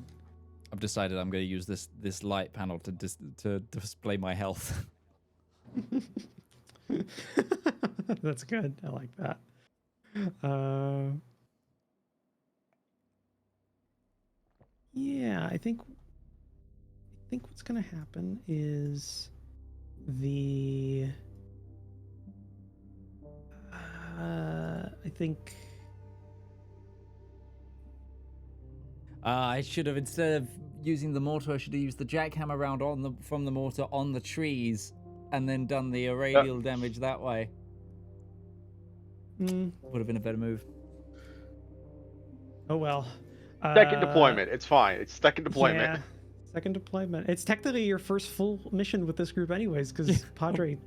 I've decided I'm going to use this light panel to display my health. That's good. I like that. Yeah, I think what's gonna happen is I should have, instead of using the mortar, I should have used the jackhammer round from the mortar on the trees, and then done the radial damage that way. Would have been a better move. Oh well. Second deployment. It's fine. It's second deployment. Yeah, second deployment. It's technically your first full mission with this group, anyways, because Padre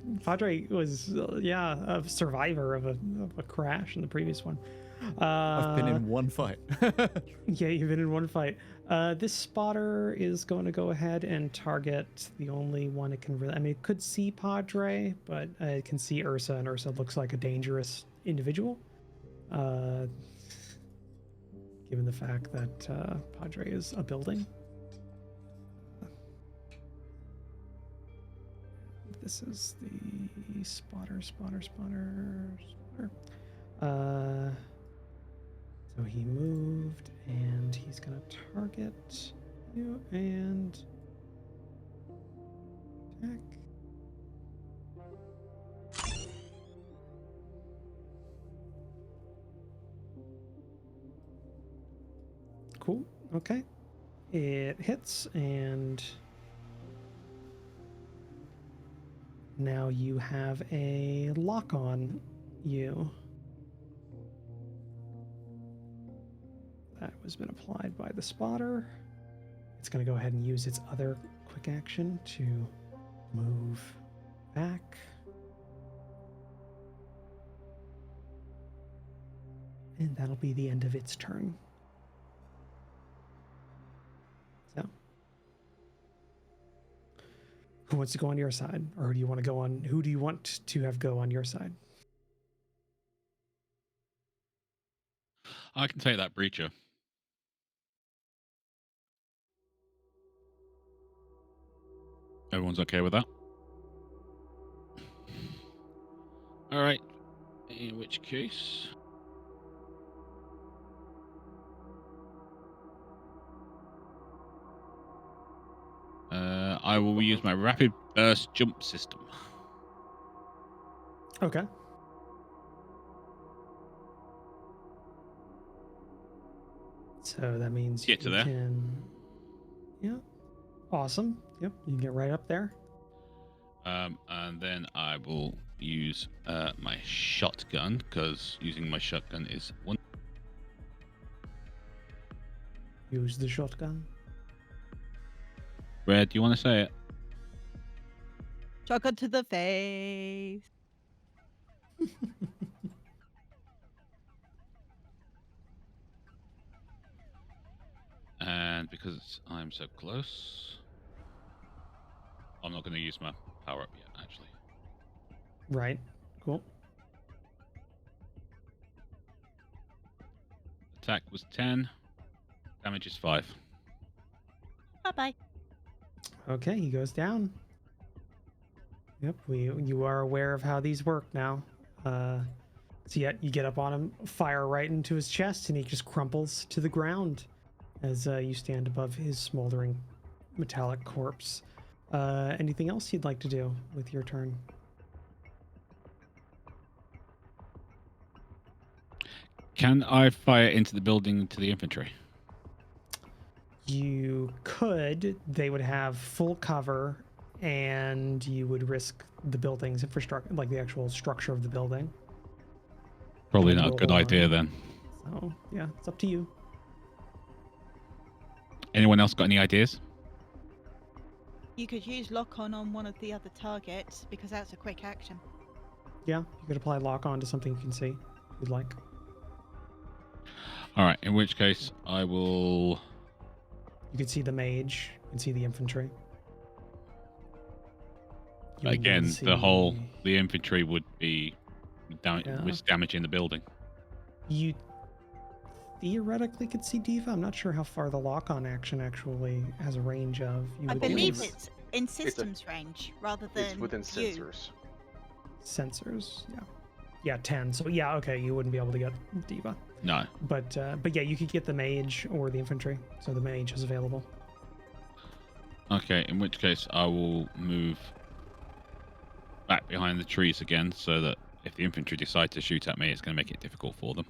was a survivor of a crash in the previous one. I've been in one fight. Yeah, you've been in one fight. This spotter is going to go ahead and target the only one it can really. I mean, it could see Padre, but it can see Ursa, and Ursa looks like a dangerous individual. Given the fact that Padre is a building. this is the spotter. So he moved, and he's gonna target you and attack. Cool. Okay. It hits, and now you have a lock on you. That has been applied by the spotter. It's going to go ahead and use its other quick action to move back. And that'll be the end of its turn. So, who wants to go on your side? Or do you want to go on? Who do you want to have go on your side? I can take that breacher. Everyone's okay with that? All right. In which case, I will use my rapid burst jump system. Okay. So that means Get to there. Yeah. Awesome. Yep. You can get right up there. And then I will use my shotgun, because using my shotgun is one. Use the shotgun. Where do you want to say it? Shotgun to the face. And because I'm so close, I'm not going to use my power up yet, actually. Right. Cool. Attack was 10. Damage is 5. Bye-bye. Okay, he goes down. Yep, you are aware of how these work now. So you get up on him, fire right into his chest, and he just crumples to the ground as you stand above his smoldering metallic corpse. Anything else you'd like to do with your turn? Can I fire into the building to the infantry? You could. They would have full cover, and you would risk the building's infrastructure, like the actual structure of the building. Probably not a good idea then. So, yeah, it's up to you. Anyone else got any ideas? You could use lock-on on one of the other targets, because that's a quick action. Yeah, you could apply lock on to something you can see, if you'd like. All right, in which case I will... You can see the mage, you can see the infantry. You Again, will see- the infantry would be damaging the building. You theoretically could see Diva. I'm not sure how far the lock-on action actually has a range of. You I would believe use it's in systems range rather than It's within you. sensors. sensors. Yeah, yeah, 10. So yeah, okay, you wouldn't be able to get Diva. No. But yeah, you could get the mage or the infantry. So the mage is available. Okay, in which case I will move back behind the trees again, so that if the infantry decide to shoot at me, it's going to make it difficult for them.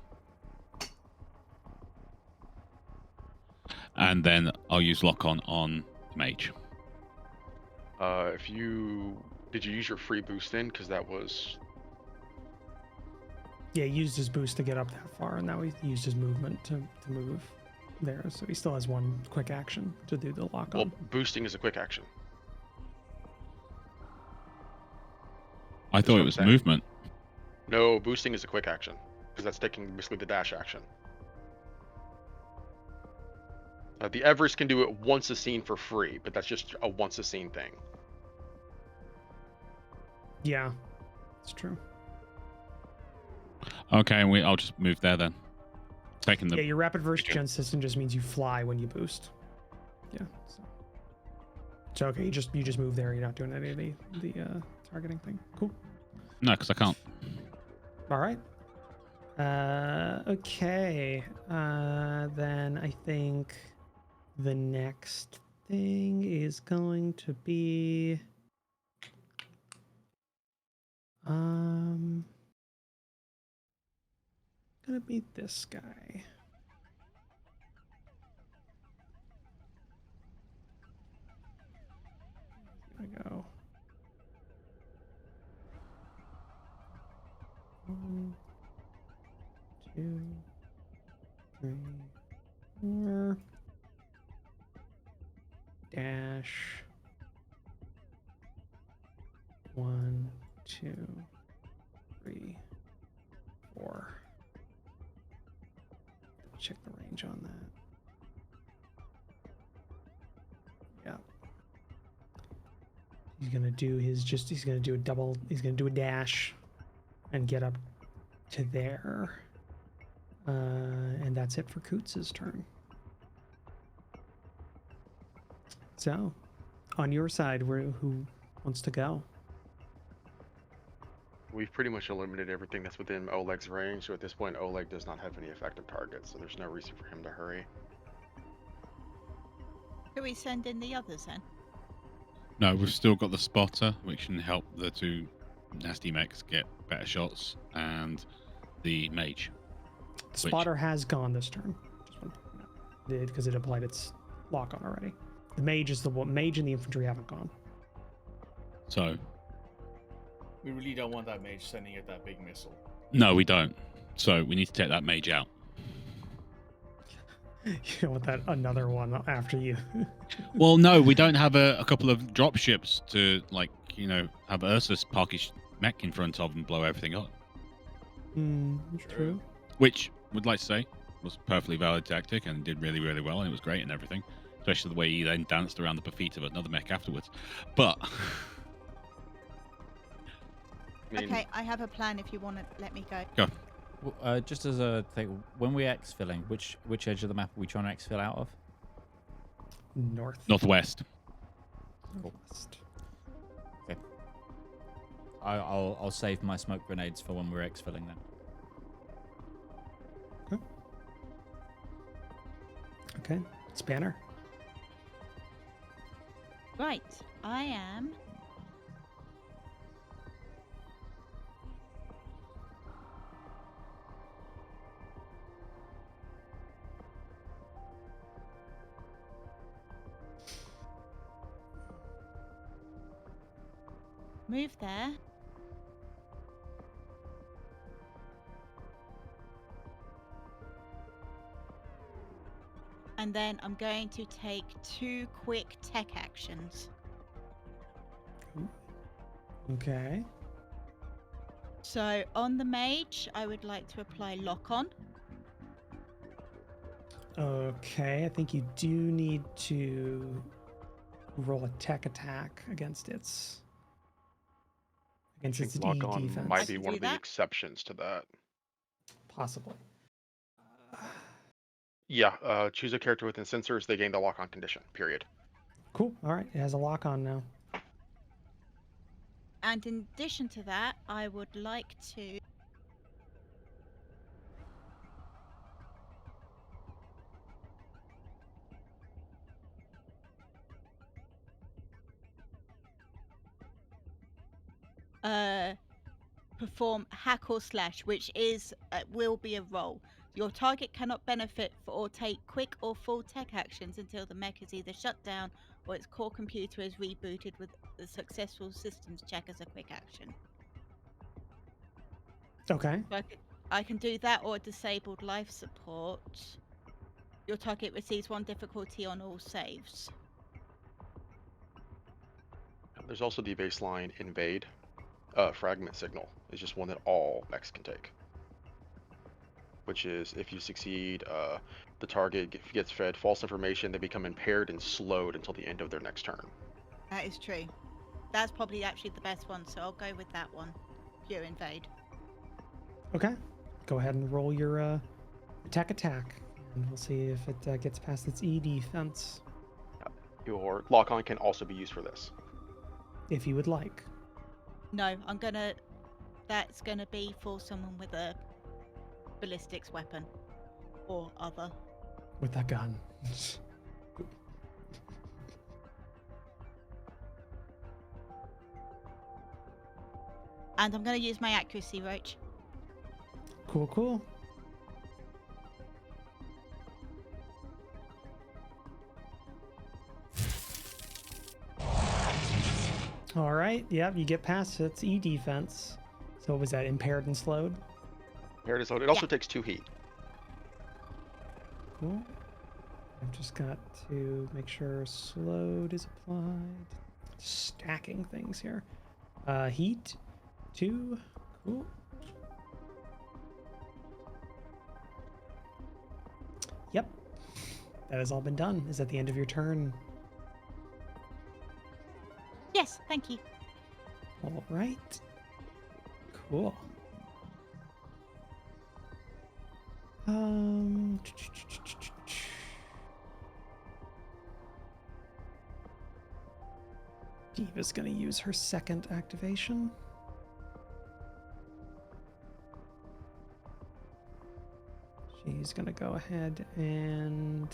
And then I'll use lock-on on mage. Did you use your free boost in? Because that was... Yeah, he used his boost to get up that far, and now he used his movement to move there. So he still has one quick action to do the lock-on. Well, boosting is a quick action. I thought what it I'm was saying. movement. No, boosting is a quick action. Because that's taking basically the dash action. The Everest can do it once a scene for free, but that's just a once a scene thing. Yeah, it's true. Okay, I'll just move there then. Taking the... Yeah, your rapid burst gen system just means you fly when you boost. Yeah. So. So okay, you just move there. You're not doing any of the targeting thing. Cool. No, because I can't. All right. Okay. Then I think the next thing is going to be gonna be this guy. Here we go. 1, 2, 3, 4. Dash. 1, 2, 3, 4. Check the range on that. Yeah. He's gonna do he's gonna do a double, he's gonna do a dash and get up to there. And that's it for Coots' turn. So, on your side, who wants to go? We've pretty much eliminated everything that's within Oleg's range, so at this point, Oleg does not have any effective targets, so there's no reason for him to hurry. Do we send in the others then? No, we've still got the spotter, which can help the two nasty mechs get better shots, and the mage. The spotter has gone this turn. Just want to point out. Did because it applied its lock on already. The mage is the one. Mage and the infantry haven't gone. So We really don't want that mage sending out that big missile. no, we don't. So we need to take that mage out. You don't want that another one after you. Well, no, we don't have a couple of drop ships to, like, have Ursa park his mech in front of and blow everything up. True. Which, would like to say, was a perfectly valid tactic and did really, really well, and it was great and everything. Especially the way he then danced around the feet of another mech afterwards. But Okay, I have a plan if you want to let me go. Go. Well, just as a thing, when we're exfilling, which edge of the map are we trying to exfil out of? Northwest. Northwest. Okay. I'll save my smoke grenades for when we're exfilling then. Okay. Spanner. Right, I am. Move there. And then I'm going to take 2 quick tech actions. Okay. So on the mage, I would like to apply lock on. Okay, I think you do need to roll a tech attack against its I think E lock-on defense. might I be can one do of the that. exceptions to that. Possibly. Yeah, choose a character within sensors, they gain the lock-on condition, period. Cool. All right, it has a lock on now. And in addition to that, I would like to perform hack or slash, which is will be a roll. Your target cannot benefit or take quick or full tech actions until the mech is either shut down or its core computer is rebooted with the successful systems check as a quick action. Okay. So I can do that, or disabled life support. Your target receives 1 difficulty on all saves. There's also the baseline invade. Fragment signal is just one that all mechs can take. Which is, if you succeed, the target gets fed false information, they become impaired and slowed until the end of their next turn. That is true. That's probably actually the best one, so I'll go with that one. Pure invade. Okay. Go ahead and roll your attack, and we'll see if it gets past its E defense. your lock-on can also be used for this. If you would like. No, that's gonna be for someone with a ballistics weapon or other. With that gun. And I'm gonna use my accuracy, Roach. Cool. All right. Yep, you get past it. It's E defense. So was that impaired and slowed? Here it is. It also takes 2 heat. Cool. I've just got to make sure slowed is applied. Stacking things here. Heat 2. Cool. Yep. That has all been done. Is at the end of your turn. Yes, thank you. All right. Cool. Diva's gonna use her second activation. She's gonna go ahead and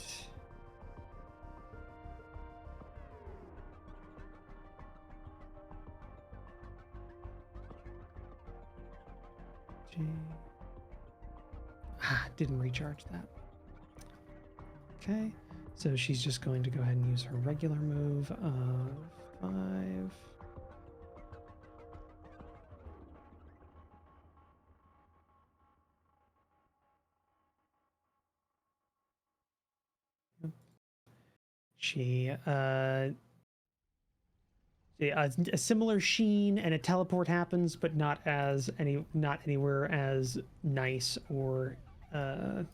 didn't recharge that. Okay, so she's just going to go ahead and use her regular move of 5. She a similar sheen and a teleport happens, but not anywhere as nice or out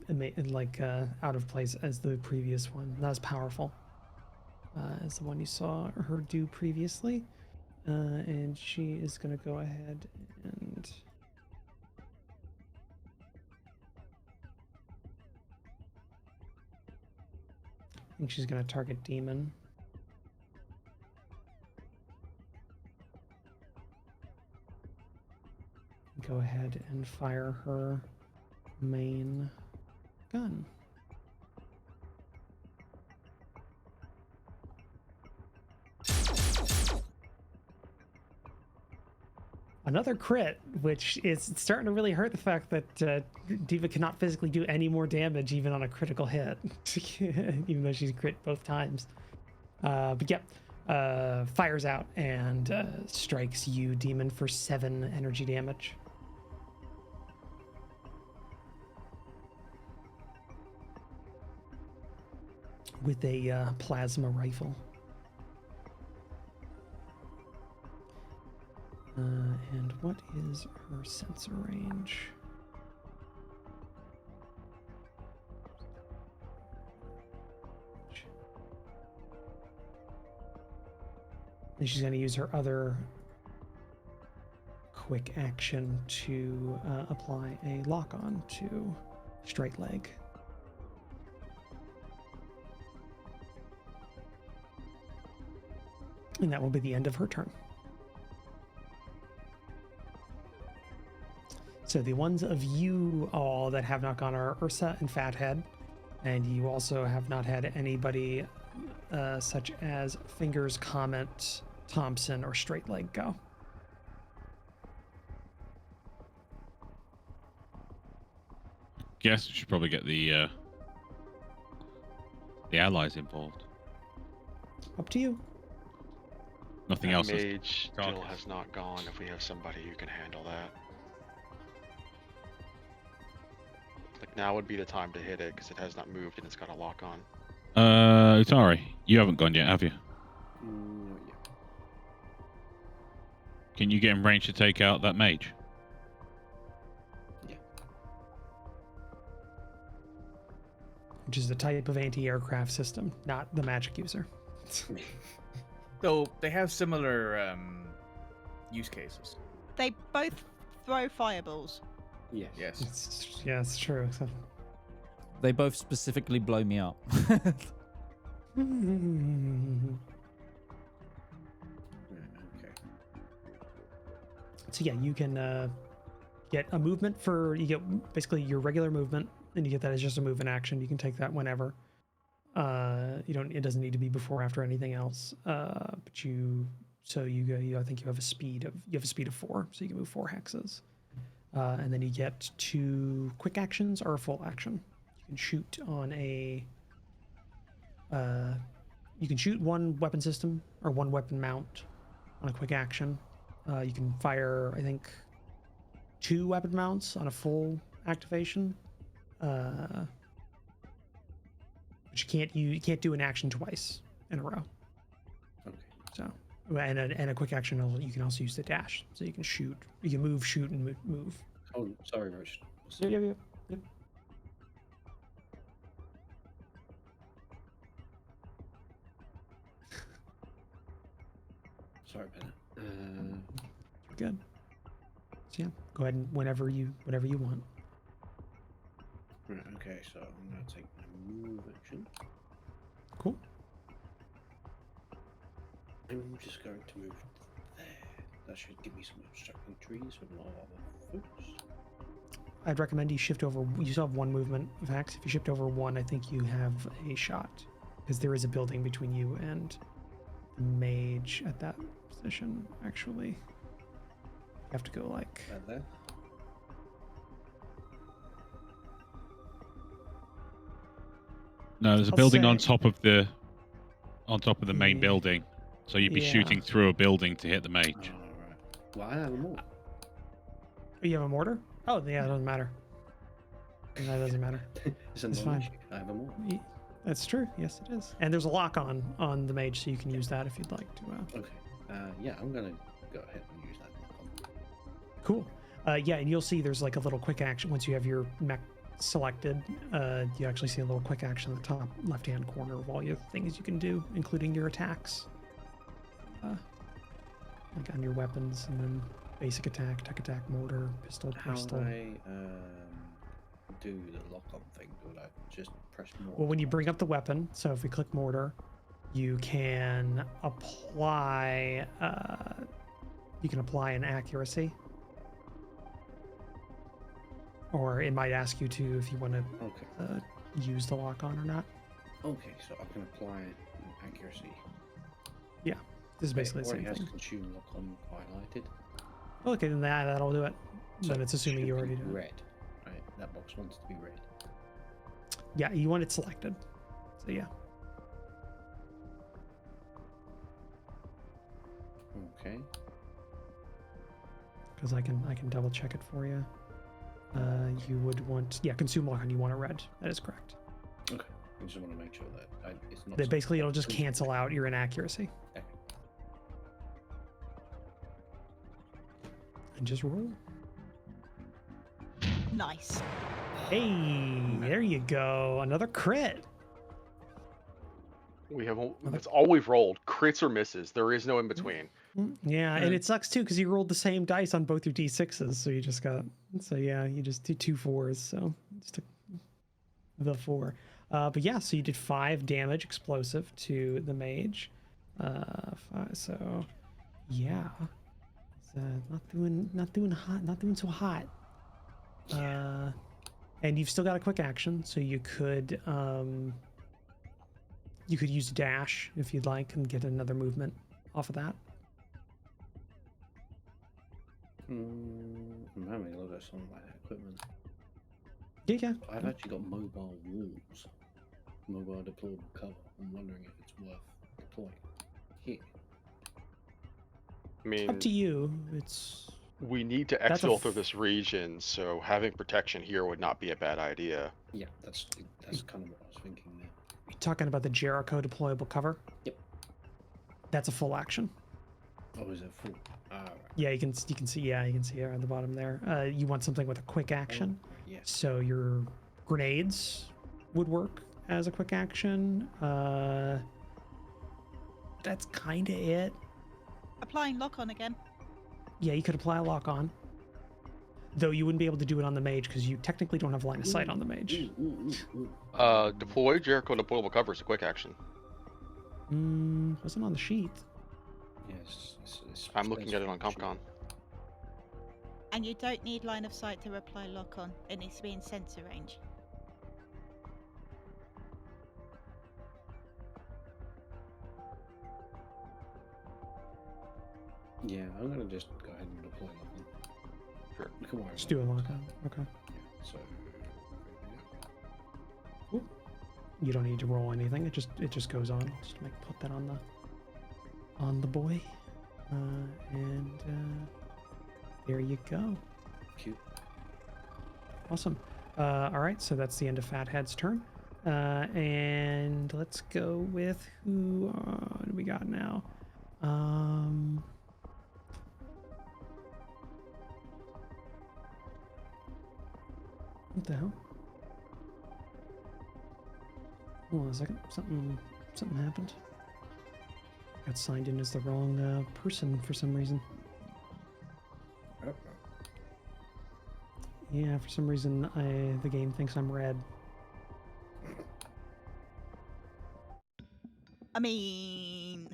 of place as the previous one. Not as powerful as the one you saw her do previously. And she is going to go ahead and I think she's going to target Demon. Go ahead and fire her main gun. Another crit, which is starting to really hurt the fact that Diva cannot physically do any more damage even on a critical hit, even though she's crit both times. But yeah, fires out and strikes you, Demon, for 7 energy damage. With a plasma rifle. And what is her sensor range? And she's going to use her other quick action to apply a lock-on to Straight Leg. And that will be the end of her turn. So the ones of you all that have not gone are Ursa and Fathead. And you also have not had anybody such as Fingers, Comet, Thompson, or Straight Leg go. Guess we should probably get the allies involved. Up to you. Nothing else. Mage still has not gone. If we have somebody who can handle that, like now would be the time to hit it because it has not moved and it's got a lock on. Utari, you haven't gone yet, have you? Not yet. Can you get in range to take out that mage? Yeah. Which is the type of anti-aircraft system, not the magic user. So they have similar use cases. They both throw fireballs. Yes. Yes. Yeah, it's true. So, They both specifically blow me up. Okay. So yeah, you can get a movement you get basically your regular movement, and you get that as just a movement action. You can take that whenever. It doesn't need to be before or after anything else. I think you have a speed of 4, so you can move 4 hexes. And then you get 2 quick actions or a full action. You can shoot on you can shoot 1 weapon system or 1 weapon mount on a quick action. You can fire, I think, 2 weapon mounts on a full activation. But you can't do an action twice in a row. Okay. So, and a quick action, you can also use the dash, so you can shoot, you can move, shoot, and move. Oh, sorry, Roach. Yep. Sorry about that. Good. So yeah, go ahead and whatever you want. Right, okay, so I'm going to take my move action. Cool. I'm just going to move there. That should give me some obstructing trees with a lot of other folks. I'd recommend you shift over. You still have 1 movement of hex. If you shift over 1, I think you have a shot, because there is a building between you and the mage at that position. Actually, you have to go like Right there. No, there's a I'll building say- on top of the main Yeah. building. So you'd be Yeah. shooting through a building to hit the mage. Oh, right. Well, I have them all. You have a mortar? Oh, yeah, it doesn't matter. That doesn't matter. It's a It's non fine. issue. I have them all. That's true. Yes, it is. And there's a lock on the mage, so you can use that if you'd like to. Okay. Yeah, I'm going to go ahead and use that. Cool. Yeah, and you'll see there's like a little quick action once you have your mech selected. You actually see a little quick action in the top left-hand corner of all your things you can do, including your attacks. Like on your weapons, and then basic attack, tech attack, mortar, pistol, How do pistol. I do the lock-on thing? Do I just press more? Well, when you bring up the weapon, so if we click mortar, you can apply an accuracy, or it might ask you to if you want to Okay. use the lock on or not. Okay, so I can apply accuracy. This is basically the Or it same has thing. consume lock-on highlighted. Okay, then that'll do it. So Then it's assuming should you be already do it. red. Right, that box wants to be red. Yeah, you want it selected. So yeah. Okay. Because I can double check it for you. You would want consume lock on. You want it red. That is correct. Okay. I just want to make sure that it's not. That basically it'll just something- cancel out your inaccuracy. Okay. And just roll. Nice. Hey, there you go. Another crit. That's all we've rolled. Crits or misses. There is no in between. Yeah, and it sucks too because you rolled the same dice on both your d6s, so you just did 2 4s, so just took the 4. But yeah, so you did 5 damage explosive to the mage. So yeah, it's not doing so hot. And you've still got a quick action, so you could use dash if you'd like and get another movement off of that. I'm having a look at some of my equipment. Yeah. I've actually got mobile walls, mobile deployable cover. I'm wondering if it's worth deploying here. I mean, Up to you. It's we need to That's a exfil through this region, so having protection here would not be a bad idea. Yeah, that's kind of what I was thinking there. you're talking about the Jericho deployable cover. Yep. That's a full action. Oh, is it full? Ah, right. Yeah, you can see. Yeah, you can see it at the bottom there. You want something with a quick action. Oh, yes. So your grenades would work as a quick action. That's kind of it. Applying lock on again. Yeah, you could apply a lock on. Though you wouldn't be able to do it on the mage because you technically don't have line of sight on the mage. Ooh. Deploy Jericho deployable cover is a quick action. Wasn't on the sheet. Yes. I'm looking at it on CompCon. And you don't need line of sight to apply lock on. It needs to be in sensor range. Yeah, I'm gonna just go ahead and deploy lock-on. Sure. Come on. Just do a lock-on. Okay. Yeah, so. You don't need to roll anything. It just goes on. Just like put that on the boy, and there you go. Cute. Awesome. All right, so that's the end of Fathead's turn. And let's go with who do we got now? What the hell? Hold on a second. Something happened. Got signed in as the wrong person for some reason. Yeah, for some reason the game thinks I'm red. I mean,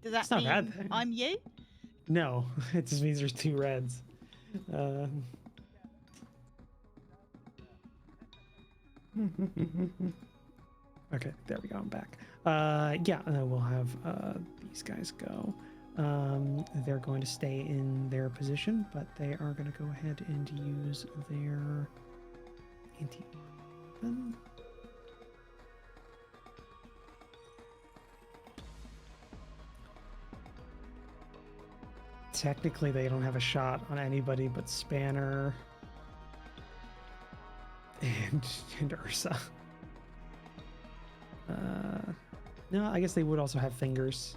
does that It's not a mean bad thing. I'm you? No, it just means there's two reds. Okay, there we go. I'm back. Yeah, we'll have these guys go. They're going to stay in their position, but they are going to go ahead and use their anti-weapon. Technically, they don't have a shot on anybody but Spanner and Ursa. No, I guess they would also have fingers.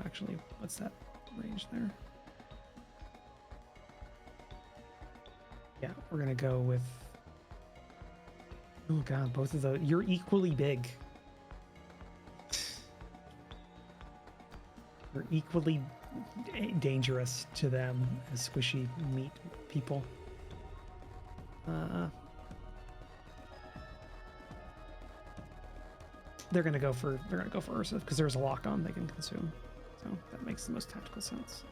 Actually, what's that range there? Yeah, we're gonna go with. Oh god, both of those. You're equally big. You're equally dangerous to them as squishy meat people. They're gonna go for Ursa because there's a lock on they can consume, so that makes the most tactical sense.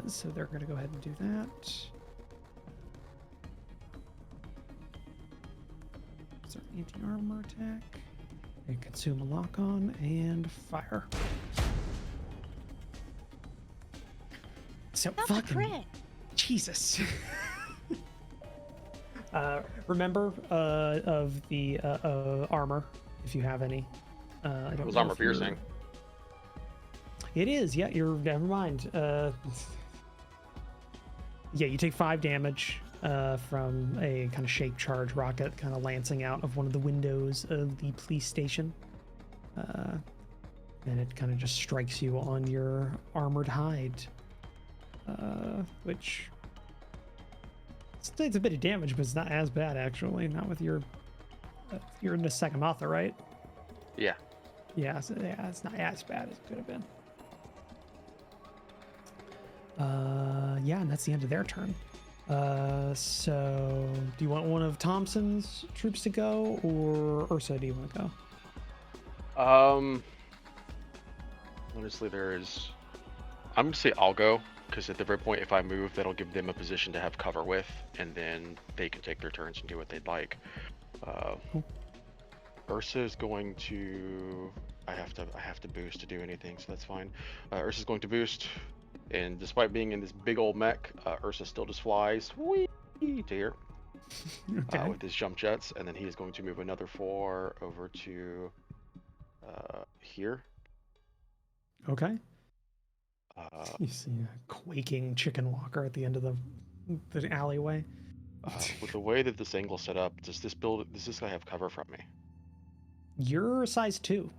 So they're gonna go ahead and do that. Is there an anti-armor attack? They consume a lock on and fire. So That's a fucking crit. Jesus. Remember of the armor, if you have any. I don't It was know armor if you're- piercing. It is, yeah. You're never mind. Yeah, you take 5 damage from a kind of shape charge rocket kind of lancing out of one of the windows of the police station, and it kind of just strikes you on your armored hide, which it's a bit of damage, but it's not as bad actually. Not with your you're in the second author, right? Yeah. Yeah, so yeah, it's not as bad as it could have been. Yeah, and that's the end of their turn. So do you want one of Thompson's troops to go, or Ursa, do you want to go? Honestly, I'm gonna say I'll go, because at the very point, if I move, that'll give them a position to have cover with, and then they can take their turns and do what they'd like. Ursa is going to. I have to boost to do anything, so that's fine. Ursa's going to boost, and despite being in this big old mech, Ursa still just flies whee to here Okay. with his jump jets, and then he is going to move another 4 over to here. Okay. You see a quaking chicken walker at the end of the alleyway. With the way that this angle set up, does this guy have cover from me? You're a size 2,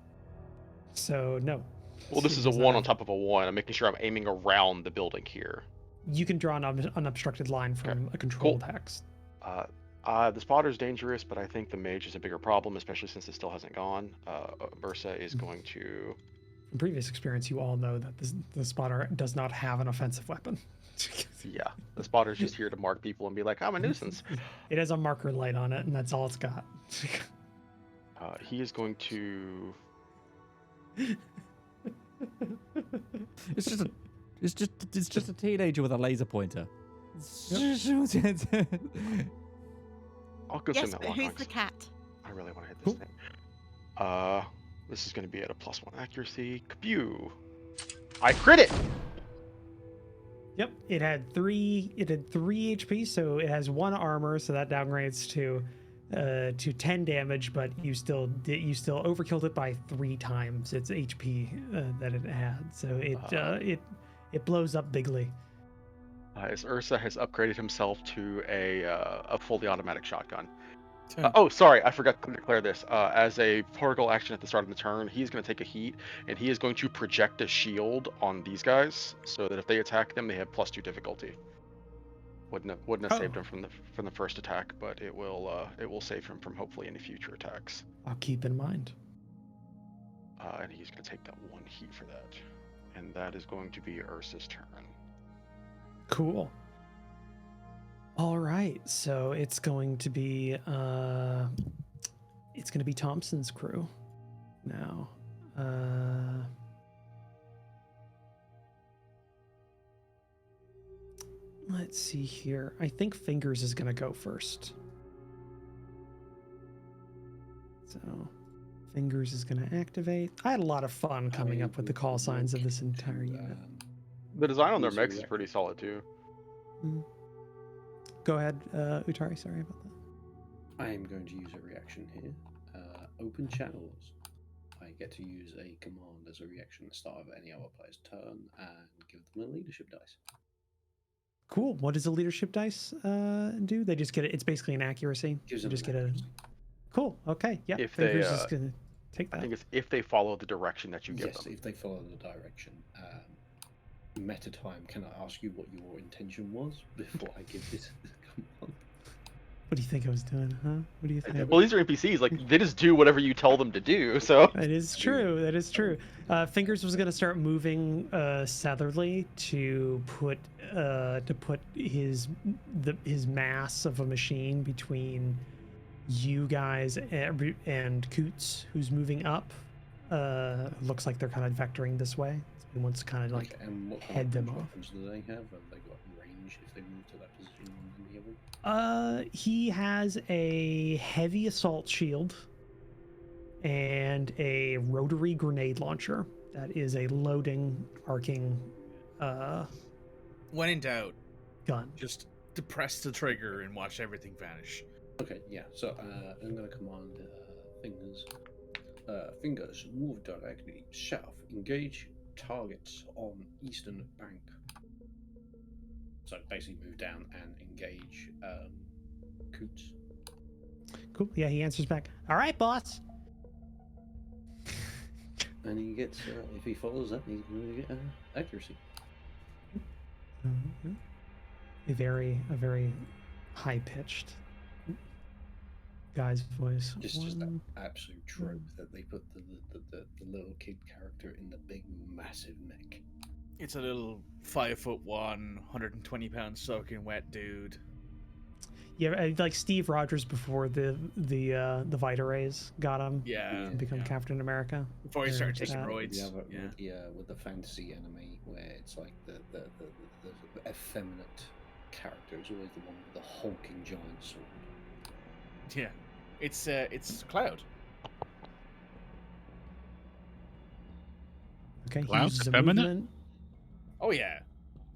so no. Well, this is a 1 on top of a 1. I'm making sure I'm aiming around the building here. You can draw an unobstructed line from a controlled hex. The spotter's dangerous, but I think the mage is a bigger problem, especially since it still hasn't gone. Ursa is going to... From previous experience, you all know that the spotter does not have an offensive weapon. Yeah, the spotter's just here to mark people and be like, I'm a nuisance. It has a marker light on it, and that's all it's got. He is going to It's just a teenager with a laser pointer. I'll go Yes, send that but one. who's the cat? I really want to hit this thing. This is going to be at a +1 accuracy. Kapew! I crit it! Yep, it had 3 HP, so it has 1 armor, so that downgrades to 10 damage, but you still overkilled it by 3 times its HP that it had. So it blows up bigly. As Ursa has upgraded himself to a fully automatic shotgun. Hmm. Oh, sorry, I forgot to declare this. As a particle action at the start of the turn, he's going to take a heat, and he is going to project a shield on these guys, so that if they attack them, they have +2 difficulty. Wouldn't have saved him from the first attack, but it will save him from hopefully any future attacks. I'll keep in mind. And he's going to take that 1 heat for that, and that is going to be Ursa's turn. Cool. All right, so it's going to be Thompson's crew now. Let's see here. I think Fingers is going to go first. So Fingers is going to activate. I had a lot of fun coming up with the call signs of this entire unit. The design on their mechs is pretty solid too. Go ahead, Utari. Sorry about that. I am going to use a reaction here. Open channels. I get to use a command as a reaction at the start of any other player's turn and give them a leadership dice. Cool. What does a leadership dice do? They just get it. It's basically an accuracy. Gives You them just an get a. accuracy. Cool. Okay. Yeah. If Fingers they, is gonna take I that. think it's if they follow the direction that you give Yes, them. if they follow the direction. Meta time, can I ask you what your intention was before I give this command? What do you think I was doing, huh? What do you think? Well, these are NPCs. Like they just do whatever you tell them to do. So That is true. That is true. Fingers was going to start moving southerly to put his mass of a machine between you guys and Coots, who's moving up. Looks like they're kind of vectoring this way. He wants to kind of like and what head them off. weapons do they have? Have they got range if they move to that position on any of them? He has a heavy assault shield and a rotary grenade launcher. That is a loading, arcing When in doubt, gun. just depress the trigger and watch everything vanish. Okay, yeah. So I'm going to command Fingers. Fingers, move directly south. Engage targets on eastern bank. So basically move down and engage Coots. Cool. Yeah, he answers back. All right, boss. And he gets, if he follows that, he's going to get accuracy. A very high pitched guy's voice. Just that absolute trope that they put the little kid character in the big massive mech. It's a little 5'1", 120-pound soaking wet dude. Yeah, like Steve Rogers before the Vita Rays got him. Yeah, to become Captain America. Before he started taking that. roids. With the fantasy anime where it's like the effeminate character is always the one with the hulking giant sword. Yeah, it's Cloud. Okay, he Cloud's uses a effeminate? movement. Oh yeah.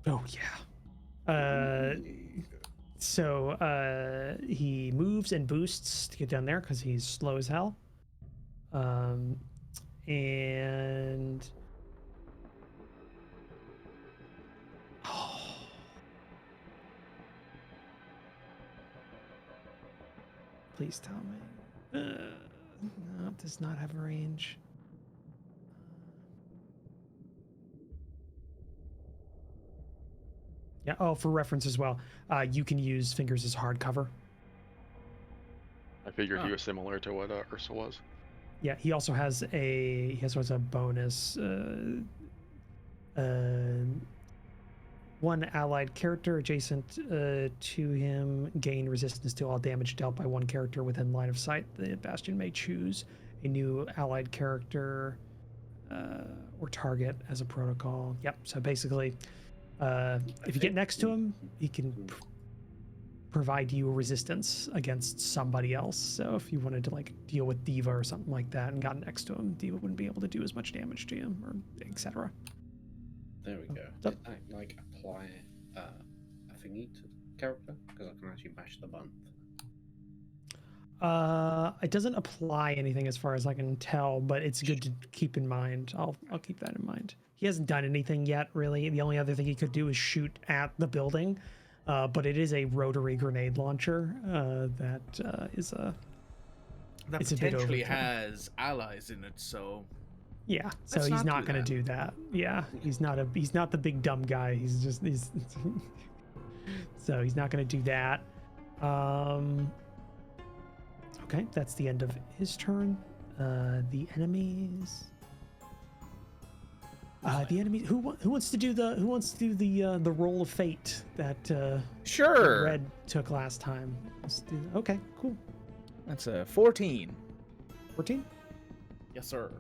Oh yeah. So he moves and boosts to get down there because he's slow as hell. And please tell me. No, it does not have a range. Yeah. Oh, for reference as well, you can use Fingers as hardcover. I figured he was similar to what Ursa was. Yeah, he also has a bonus. One allied character adjacent to him gain resistance to all damage dealt by one character within line of sight. The Bastion may choose a new allied character or target as a protocol. Yep. So basically, if you get next to him, he can provide you resistance against somebody else. So if you wanted to like deal with Diva or something like that and got next to him, Diva wouldn't be able to do as much damage to him, or etc. There we go. So- Did I like apply a thingy to the character? Because I can actually mash the button. It doesn't apply anything as far as I can tell, but it's good to keep in mind. I'll keep that in mind. He hasn't done anything yet, really. The only other thing he could do is shoot at the building, but it is a rotary grenade launcher that is a. That it's a bit potentially overkill. has allies in it, so Yeah, so Let's he's not not do going to that. do that. Yeah, he's not the big dumb guy. He's so he's not going to do that. Okay, that's the end of his turn. The enemies. The enemies. Who wants to do the roll of fate that sure. Red took last time? Let's do that. Okay, cool. That's a 14. 14. Yes, sir.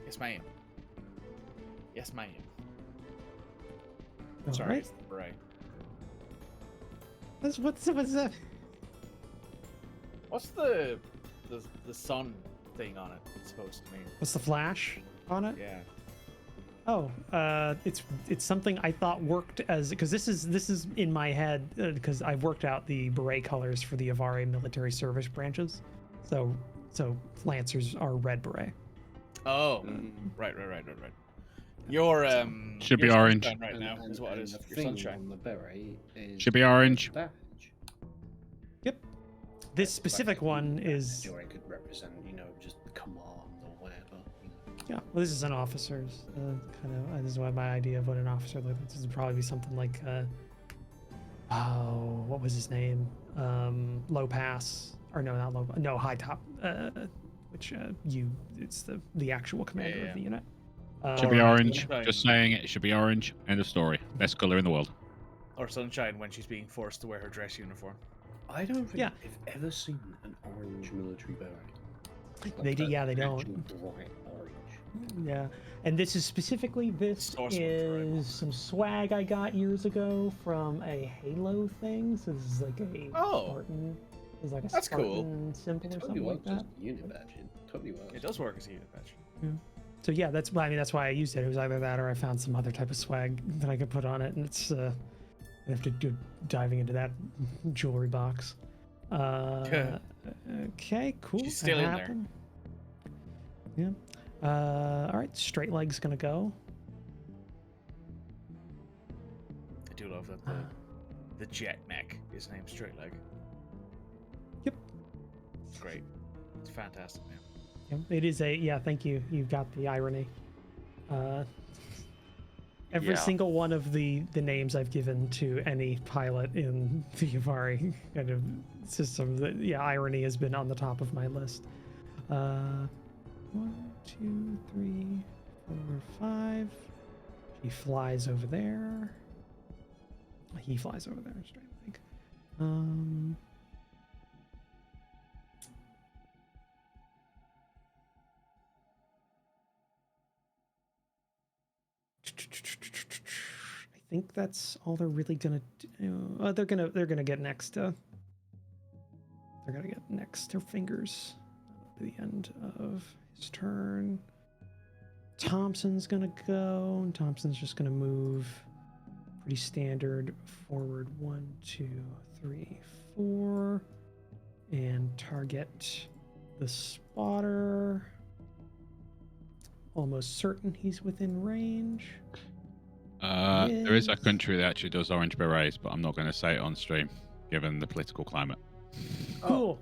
Yes, ma'am. Yes, ma'am. All Sorry, right. it's the beret. What's that? What's the sun thing on it supposed to mean? What's the flash on it? Yeah. Oh, it's something I thought worked as, because this is in my head because I've worked out the beret colors for the Avari military service branches, so Lancers are red beret. Oh, right. Your Should be your orange. sunshine right now is what it is. The Your thing sunshine. on the beret is Should be orange. badge. Yep. This specific Like, one badge, is or it could represent, just command or whatever. yeah. Well, this is an officer's kind of. This is why my idea of what an officer looks like. This would probably be something like oh, what was his name? Low pass, or no, not low. No, high top. Which it's the actual commander of the unit. Should be orange. Sunshine. Just saying it. It should be orange. End of story. Best color in the world. Or sunshine when she's being forced to wear her dress uniform. I don't think Yeah. I've ever seen an orange military beret. They do. an Yeah, they don't. actual bright orange. Yeah, and this is specifically Source one's is some swag I got years ago from a Halo thing. So this is like a Spartan. It's like a That's cool. Spartan symbol or Totally something like works as that. a unit badge. It totally works. It does work as a unit badge. So yeah, that's why I used it. It was either that or I found some other type of swag that I could put on it, and it's I have to do diving into that jewelry box. Okay, cool. She's still that in there. happened. Yeah. All right, straight leg's gonna go. I do love that the jet mech is named Straight Leg. Yep. It's great. It's fantastic, man. Yeah, it is a yeah. Thank you. You've got the irony. Every Yeah. single one of the names I've given to any pilot in the Avari kind of system, irony has been on the top of my list. 1, 2, 3, 4, 5. He flies over there. He flies over there. Straight leg. I think that's all they're really gonna do. They're gonna get next. They're gonna get next to fingers at the end of his turn. Thompson's gonna go, and Thompson's just gonna move pretty standard forward 1, 2, 3, 4, and target the spotter. Almost certain he's within range. There is a Yes. country that actually does orange berets, but I'm not going to say it on stream, given the political climate. Cool.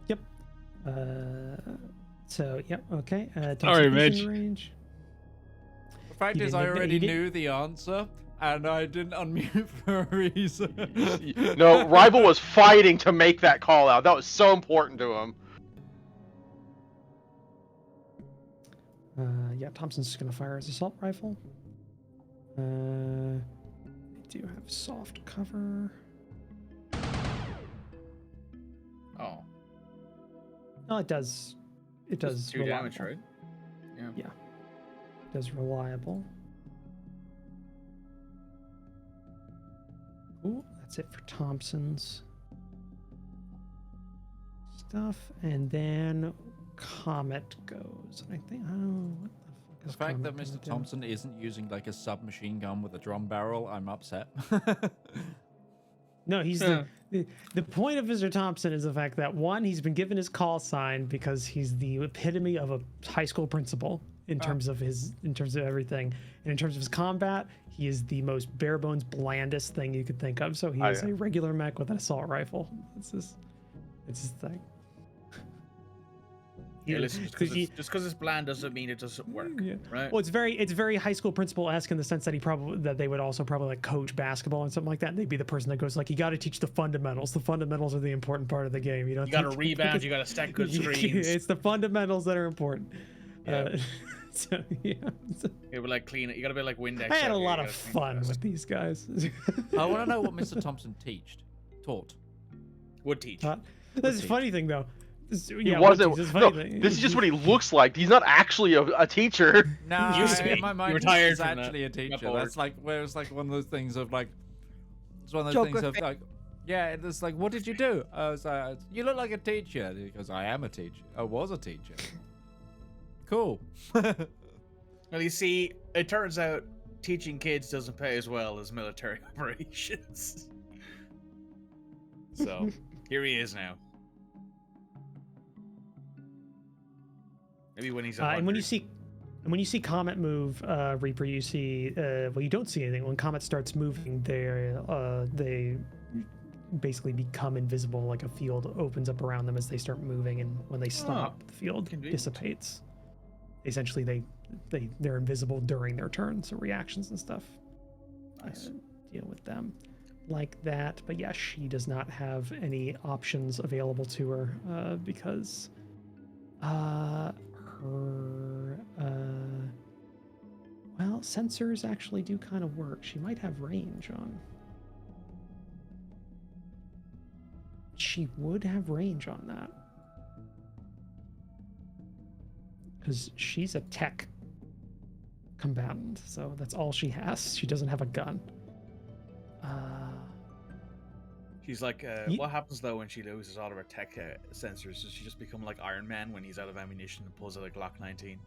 Yep. So yep. Okay. Sorry, Thompson is Midge. in range. The fact He is, didn't I admit- he already didn't- knew the answer, and I didn't unmute for a reason. No, Rival was fighting to make that call out. That was so important to him. Yeah. Thompson's just gonna fire his assault rifle. I do have soft cover. Oh. Oh, it does. It does 2 damage, right? Yeah. It does reliable. Ooh, that's it for Thompson's stuff. And then Comet goes. I think, what the fuck The is fact Comet that Mr. gonna do? Thompson isn't using like a submachine gun with a drum barrel, I'm upset. No, he's the point of Mr. Thompson is the fact that one, he's been given his call sign because he's the epitome of a high school principal in terms of everything, and in terms of his combat, he is the most bare bones, blandest thing you could think of. So he is a regular mech with an assault rifle. It's his thing. Yeah, listen, just because it's bland doesn't mean it doesn't work, right? Well, it's very high school principal-esque in the sense that they would also probably like coach basketball and something like that. And they'd be the person that goes like, you got to teach the fundamentals. The fundamentals are the important part of the game. You got to rebound. You got to stack good screens. It's the fundamentals that are important. Yeah. So yeah. It would like clean it. You got to be like Windex. I had a lot of fun with these guys. I want to know what Mr. Thompson taught. Would teach. That's a funny thing though. He wasn't. This is just what he looks like. He's not actually a teacher. No, Used to be. in my mind, retired he's actually a teacher. That's like where it's like one of those things of like, it's one of those things of like, yeah, it's like, what did you do? I was like, you look like a teacher. Because I am a teacher. I was a teacher. Cool. Well, you see, it turns out teaching kids doesn't pay as well as military operations. So here he is now. Maybe when he's and when you see Comet move, Reaper, you see well, you don't see anything. When Comet starts moving, they basically become invisible. Like a field opens up around them as they start moving, and when they stop, the field dissipates. Essentially, they're invisible during their turn, so reactions and stuff deal with them like that. But yeah, she does not have any options available to her because her well, sensors actually do kind of work. She might have range on. She would have range on that. Because she's a tech combatant, so that's all she has. She doesn't have a gun. She's like, what happens though when she loses all of her tech sensors? Does she just become like Iron Man when he's out of ammunition and pulls out a Glock 19?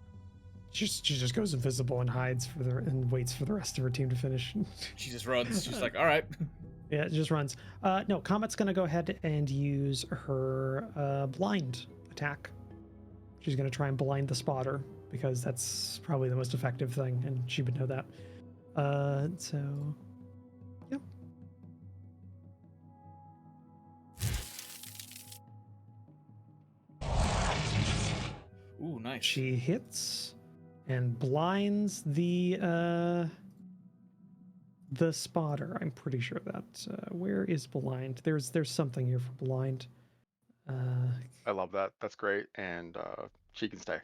She just goes invisible and hides and waits for the rest of her team to finish. She just runs. She's like, all right. Yeah, it just runs. No, Comet's gonna go ahead and use her blind attack. She's gonna try and blind the spotter because that's probably the most effective thing, and she would know that. So, yeah. Ooh, nice. She hits and blinds the spotter. I'm pretty sure that where is blind? There's something here for blind. I love that. That's great, and she can stay.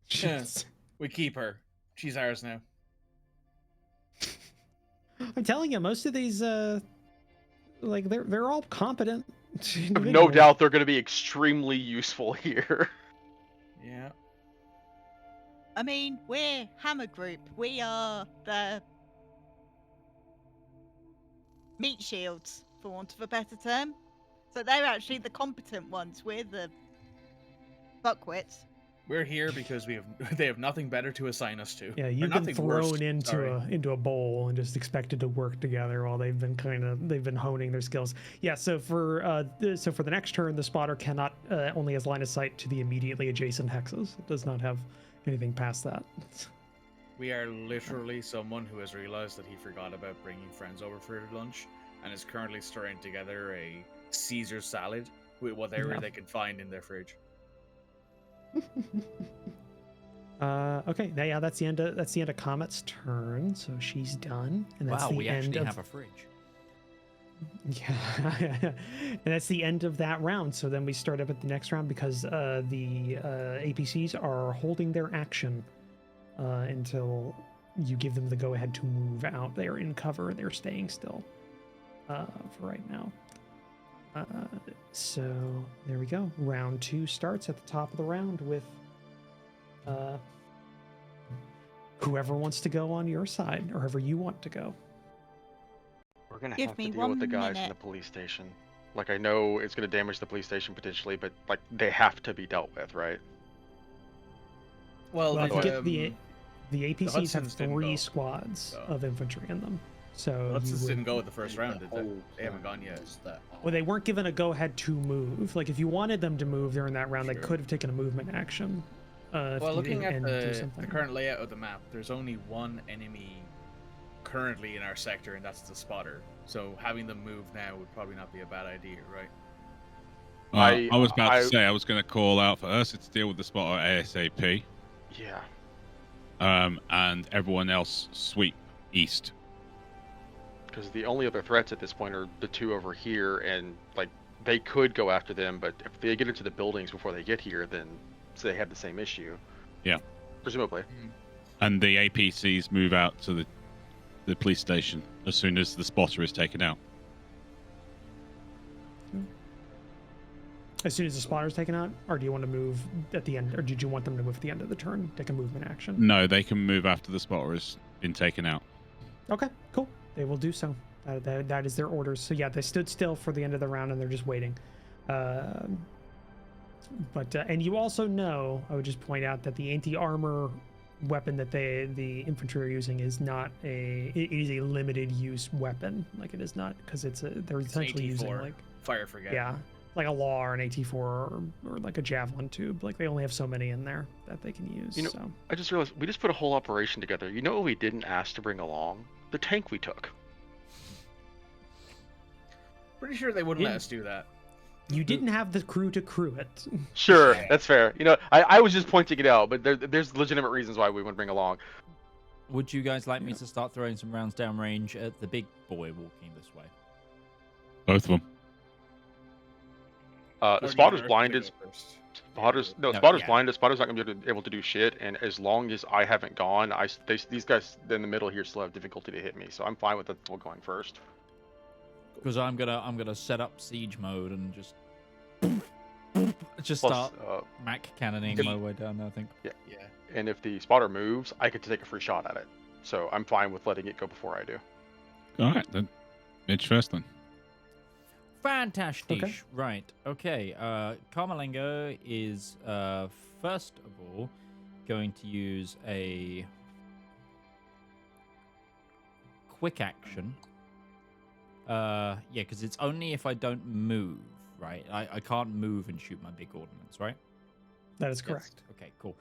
Yes, we keep her. She's ours now. I'm telling you, most of these like they're all competent. I have no doubt they're going to be extremely useful here. Yeah. I mean, we're Hammer Group. We are the meat shields, for want of a better term. So they're actually the competent ones. We're the buckwits. We're here because they have nothing better to assign us to. Yeah, you've been thrown into a bowl and just expected to work together while they've been honing their skills. Yeah, so for the next turn, the spotter cannot only has line of sight to the immediately adjacent hexes. It does not have anything past that. We are literally someone who has realized that he forgot about bringing friends over for lunch and is currently stirring together a Caesar salad with whatever they can find in their fridge. Okay, now that's the end of Comet's turn, so she's done, and that's we actually have a fridge. Yeah, and that's the end of that round. So then we start up at the next round because the APCs are holding their action until you give them the go-ahead to move out. They are in cover. They're staying still for right now. So there we go. Round 2 starts at the top of the round with whoever wants to go on your side, or whoever you want to go. We're gonna Give have to me deal with the 1 guys in minute. the police station. Like, I know it's gonna damage the police station potentially, but like they have to be dealt with, right? Well, Well, the, if you get the APCs have Hudsons didn't 3 go, squads so. of infantry in them. So the you Hudsons would- didn't go with the first round, The did they? whole They haven't plan gone yet. is that Well, they weren't given a go-ahead to move. Like, if you wanted them to move during that round, they Sure. could have taken a movement action. Well, looking at and do the something. current layout of the map, there's only one enemy currently in our sector, and that's the spotter. So having them move now would probably not be a bad idea, right? I was about to say I was going to call out for Ursa to deal with the spotter ASAP, Yeah. and everyone else sweep east. Because the only other threats at this point are the 2 over here, and like they could go after them, but if they get into the buildings before they get here, then so they have the same issue. Yeah. Presumably. And the APCs move out to the police station as soon as the spotter is taken out. As soon as the spotter's taken out, or do you want to move at the end, or did you want them to move at the end of the turn, take a movement action? No, they can move after the spotter has been taken out. Okay, cool. They will do so. That is their orders. So yeah, they stood still for the end of the round and they're just waiting. And you also know, I would just point out that the anti-armor weapon that the infantry are using is not it is a limited use weapon. Like, it is not, because they're essentially using AT4, like fire forget. yeah, like a law or an AT4 or like a javelin tube. Like, they only have so many in there that they can use. You know, so. I just realized we just put a whole operation together. You know what we didn't ask to bring along? The tank we took. Pretty sure they wouldn't let Yeah. us do that. You didn't have the crew to crew it. Sure, that's fair. You know, I was just pointing it out, but there's legitimate reasons why we would bring along. Would you guys like me to start throwing some rounds downrange at the big boy walking this way? Both of them. Or The do you spotter's want Ursa to blinded. go first? Spotter's No, Spotter's yeah. blinded. Spotter's not gonna be able to do shit. And as long as I haven't gone, these guys in the middle here still have difficulty to hit me. So I'm fine with them going first. Because I'm gonna set up siege mode and just Plus, start Mac cannoning my way down there, I think. Yeah. and if the spotter moves, I get to take a free shot at it. So I'm fine with letting it go before I do. All right, then. Midge first, then. Fantastic. Okay. Right. Okay. Carmelengo is first of all going to use a quick action. Yeah, because it's only if I don't move, right? I can't move and shoot my big ordnance, right? That is correct. Okay, cool.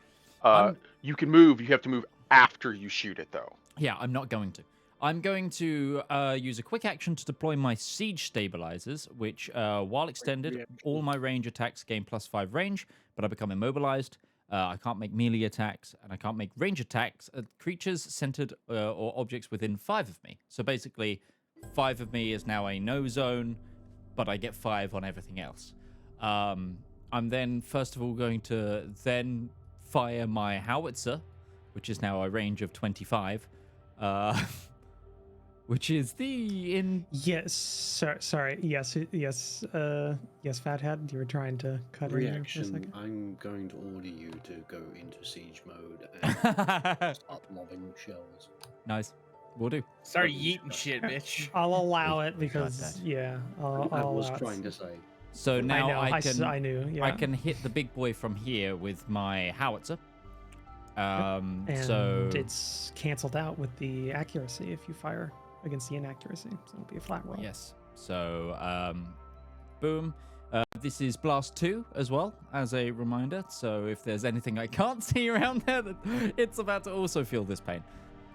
You can move. You have to move after you shoot it, though. Yeah, I'm not going to. I'm going to use a quick action to deploy my siege stabilizers, which, while extended, all my range attacks gain +5 range, but I become immobilized. I can't make melee attacks, and I can't make range attacks at creatures centered or objects within 5 of me. So basically, 5 of me is now a no zone, but I get 5 on everything else. I'm then, first of all, going to then fire my howitzer, which is now a range of 25. Which is Yes, sorry. Yes, Fathead, you were trying to cut in there for a reaction. second. I'm going to order you to go into siege mode and start lobbing shells. Nice. Will do. Start yeeting shit, bitch. I'll allow it God, because Dad. yeah, I I'll was allow it. trying to say. So now I I knew. Yeah. I can hit the big boy from here with my howitzer. And So it's canceled out with the accuracy if you fire against the inaccuracy, so it'll be a flat roll. yes. So boom. This is blast 2 as well, as a reminder. So if there's anything I can't see around there, it's about to also feel this pain.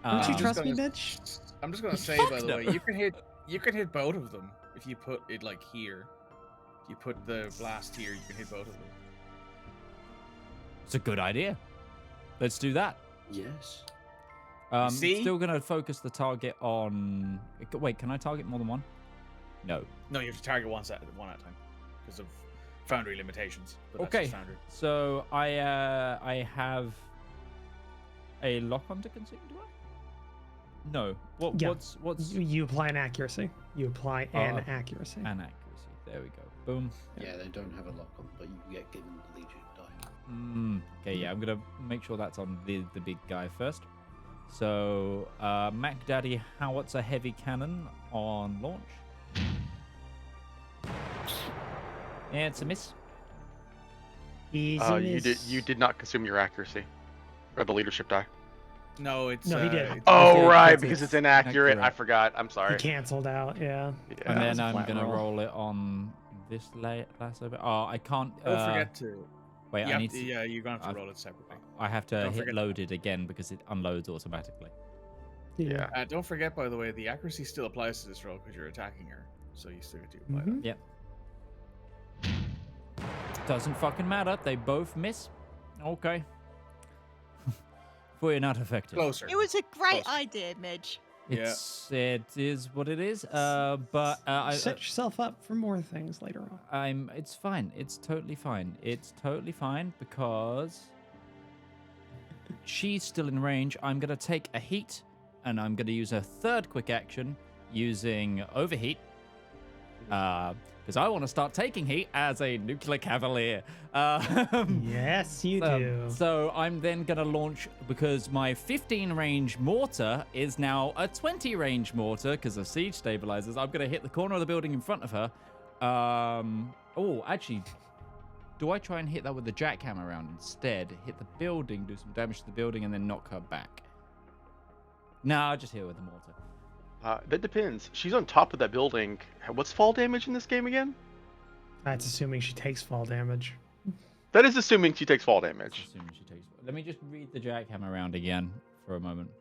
Don't you I'm trust just me, gonna- Mitch? I'm just gonna say, Fuck by the no. way, you can hit both of them if you put it like here. If you put the blast here, you can hit both of them. It's a good idea. Let's do that. Yes. See? Still gonna focus the target on. Wait, can I target more than one? No. No, you have to target one at a time because of Foundry limitations. But that's Okay. just Foundry. So I have a lock on to consume. Do I? No. Yeah. What's You apply an accuracy. You apply an accuracy. an accuracy? There we go. Boom. Yeah, they don't have a lock on, but you get given the Legion die. Okay, yeah, I'm gonna make sure that's on the big guy first. So, Mac Daddy Howitzer heavy cannon on launch. Yeah, it's a miss. Easy You did not consume your accuracy, or the leadership die. No, it's No, he did. it's- Oh did, right, because because it's it's inaccurate. I inaccurate. forgot. I'm He sorry. canceled out. Yeah. Yeah. And was then a I'm flat gonna roll. roll it on this lasso bit. Oh, I can't. Don't forget to. Wait, you I have need to, to. yeah, you're gonna have to I've- roll it separately. I have to Don't hit forget- loaded again because it unloads automatically. Yeah. Don't forget, by the way, the accuracy still applies to this roll because you're attacking her, so you still get to apply Mhm. Yep. Doesn't fucking matter. They both miss. Okay. For you're not that. effective. Closer. It was a great Close. idea, Midge. It is what it is. But Set yourself up for more things later on. it's fine. It's totally fine. It's totally fine because she's still in range. I'm gonna take a heat, and I'm gonna use a third quick action using overheat. Because I want to start taking heat as a nuclear cavalier. Yes, you do. So I'm then going to launch, because my 15 range mortar is now a 20 range mortar because of siege stabilizers. I'm going to hit the corner of the building in front of her. Oh, actually, do I try and hit that with the jackhammer round instead? Hit the building, do some damage to the building, and then knock her back? No, I'll just hit her with the mortar. That depends. She's on top of that building. What's fall damage in this game again? That's assuming she takes fall damage. That is assuming she takes fall damage. Assuming she takes. Let me just read the jackhammer round again for a moment.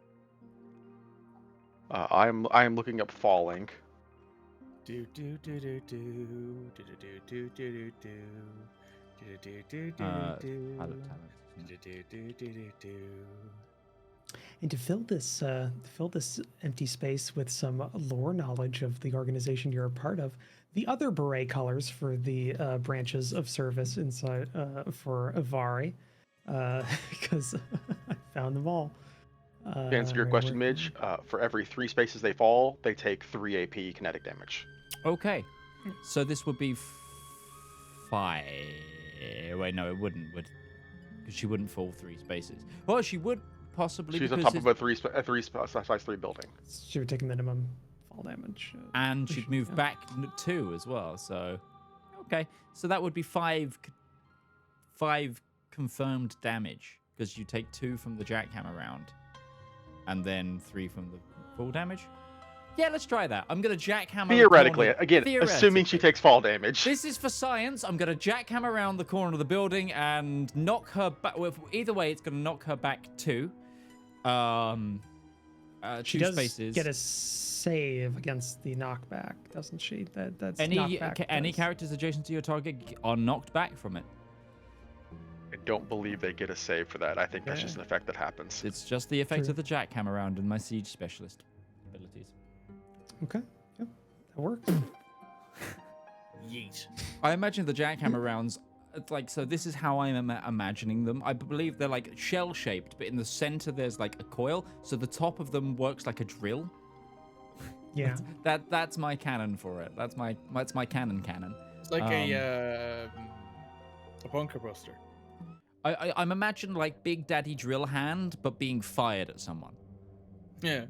I am looking up falling. Do do do do do do do do do do do do do Pilot do talent. do do do do. And to fill this empty space with some lore knowledge of the organization you're a part of, the other beret colors for the branches of service inside for Avari, because I found them all. To answer your right, question, where- Midge, for every 3 spaces they fall, they take 3 AP kinetic damage. Okay, so this would be 5. Wait, no, it wouldn't. Because she wouldn't fall 3 spaces. Well, she would possibly. She's on because top of a size 3 building. She would take minimum fall damage. and she'd move yeah. back 2 as well. So, okay, so that would be 5 confirmed damage because you take 2 from the jackhammer round, and then 3 from the full damage. Yeah, let's try that. I'm gonna jackhammer. Theoretically, the corner. again, assuming she takes fall damage. This is for science. I'm gonna jackhammer around the corner of the building and knock her back. Well, either way, it's gonna knock her back 2. She 2 does spaces. get a save against the knockback, doesn't she? That's any knockback does. characters adjacent to your target are knocked back from it. I don't believe they get a save for that. I think that's Yeah. just an effect that happens. It's just the effect True. of the jackhammer round and my siege specialist abilities. Okay, yep, that works. Yeet. I imagine the jackhammer rounds, it's like, so this is how I'm imagining them. I believe they're like shell-shaped, but in the center there's like a coil, so the top of them works like a drill. Yeah. That's my cannon for it. That's my cannon. It's like a bunker buster. I'm imagining like Big Daddy Drill Hand, but being fired at someone. Yeah.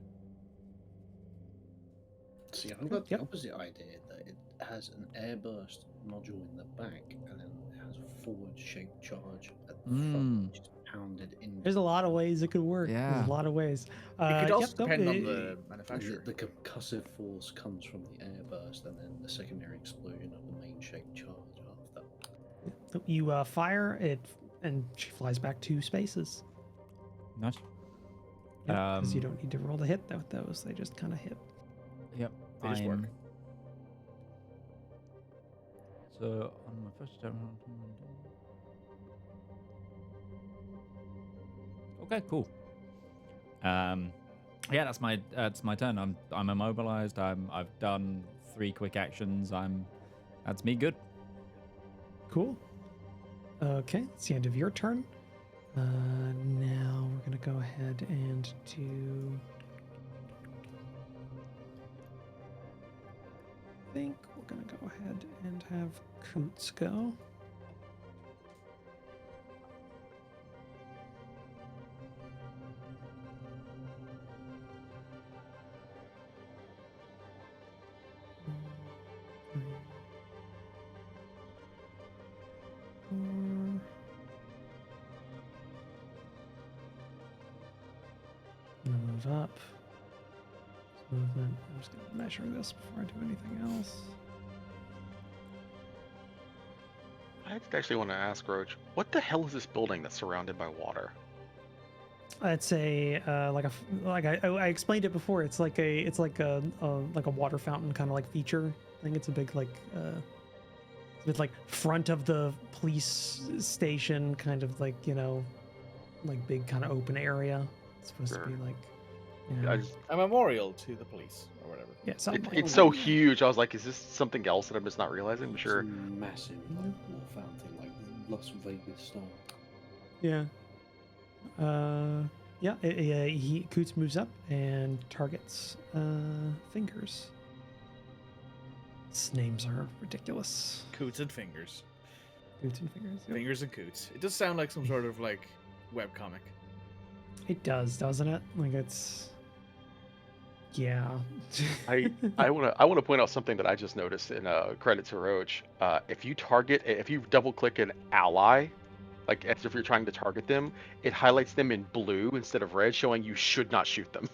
See, I've got the Yep. opposite idea that it has an airburst module in the back, and then it has a forward-shaped charge at the front, which is pounded in. There's a lot of ways it could work. Yeah. There's a lot of ways. It could also yep, nope, depend on it- the manufacturer. The concussive force comes from the airburst, and then the secondary explosion of the main shaped charge after. You fire it, and she flies back 2 spaces. Nice. Because you don't need to roll to hit with those; they just kind of hit. Yep. They just work. So on my first attempt. Okay, cool. Yeah, that's my turn. I'm immobilized. I've done 3 quick actions. That's me good. Cool. Okay, it's the end of your turn. Now we're gonna go ahead and do. I think we'll gonna go ahead and have Coots go. Move up. Movement. I'm just gonna measure this before I do anything else. I actually want to ask Roach, what the hell is this building that's surrounded by water? It's a I explained it before. It's like a water fountain kind of like feature. I think it's a big it's like front of the police station, kind of like like big kind of open area. It's supposed to be like a memorial to the police or whatever. Yeah, something like It's that. so huge. I was like, is this something else that I'm just not realizing? I'm It's sure. a massive like, water fountain, like Las Vegas style. Yeah. Coots moves up and targets Fingers. His names are ridiculous. Coots and Fingers. Coots and Fingers. Yep. Fingers and Coots. It does sound like some sort of like webcomic. It does, doesn't it? Like it's. Yeah. I want to point out something that I just noticed in credit to Roach. If you double click an ally, like as if you're trying to target them, it highlights them in blue instead of red, showing you should not shoot them.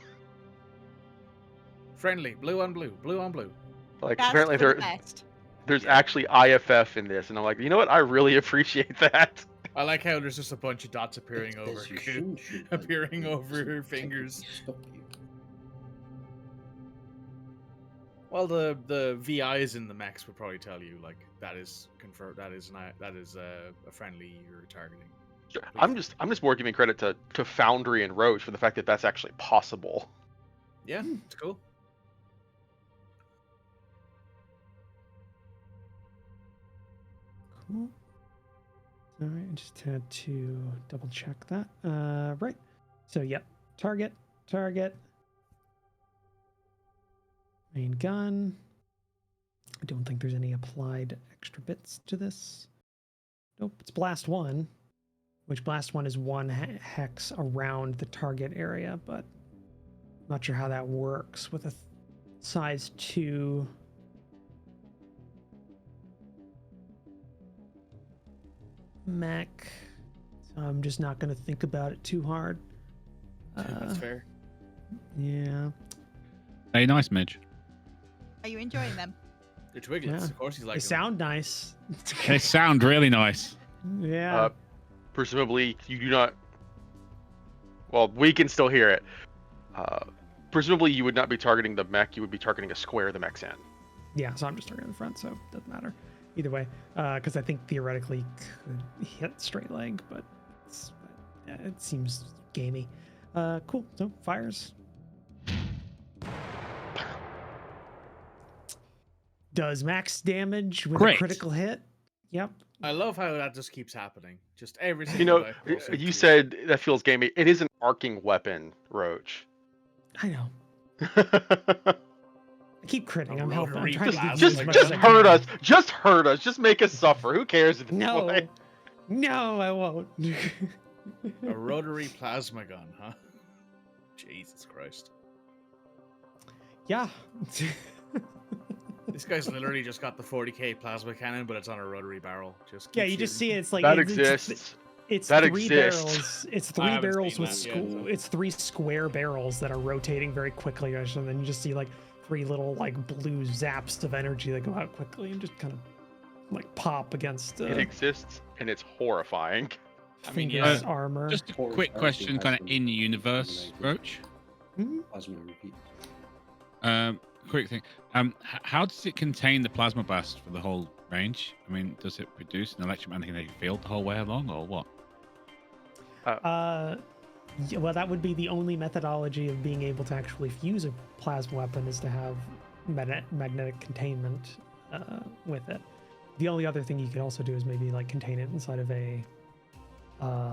Friendly, blue on blue, blue on blue. Like That's apparently for the best. there's actually IFF in this, and I'm like, you know what? I really appreciate that. I like how there's just a bunch of dots appearing over, Yes, you shouldn't shoot them. appearing over her Technically fingers. Stop you. Well, the VIs in the mechs would probably tell you like that is confirmed. That is a friendly you're targeting. Sure. I'm just more giving credit to Foundry and Roach for the fact that that's actually possible. Yeah, it's cool. Cool. All right, I just had to double check that. Right. So, yep. Target. Main gun. I don't think there's any applied extra bits to this. Nope, it's blast 1, which blast 1 is 1 hex around the target area, but not sure how that works with a size 2. Mech. So I'm just not going to think about it too hard. That's fair. Yeah. Hey, nice, Midge. Are you enjoying them? They're Twiglets, Yeah. of course he's like They them. sound nice. They sound really nice. Yeah. Presumably, you do not. Well, we can still hear it. Presumably, you would not be targeting the mech. You would be targeting a square the mech's in. Yeah, so I'm just targeting the front, so it doesn't matter. Either way, because I think theoretically could hit straight leg, but it seems gamey. Cool. So fires. Does max damage with Great. a critical hit. Yep. I love how that just keeps happening. Just every You single know, day. you said that feels gamey. It is an arcing weapon, Roach. I know. I keep critting. I'm helping. I'm rotary trying to blast. give you just as much just as I hurt can. us. Just hurt us. Just make us suffer. Who cares at this No. point? No, I won't. A rotary plasma gun, huh? Jesus Christ. Yeah. This guy's literally just got the 40k plasma cannon, but it's on a rotary barrel. Just Yeah, keep you just see shooting. it's like That it's exists. It's That three exists. barrels. It's I three haven't barrels seen with that yet, so. It's 3 square barrels that are rotating very quickly, and then you just see like 3 little like blue zaps of energy that go out quickly and just kind of like pop against It exists, and it's horrifying. I mean, Fingers' yeah. armor. Just a Taurus quick actually question, has kind of some in universe, eliminated Roach. Mhm. Plasma repeat. Quick thing. How does it contain the plasma blast for the whole range? I mean, does it produce an electromagnetic field the whole way along, or what? Yeah, well, that would be the only methodology of being able to actually fuse a plasma weapon is to have magnetic containment with it. The only other thing you could also do is maybe like contain it inside of a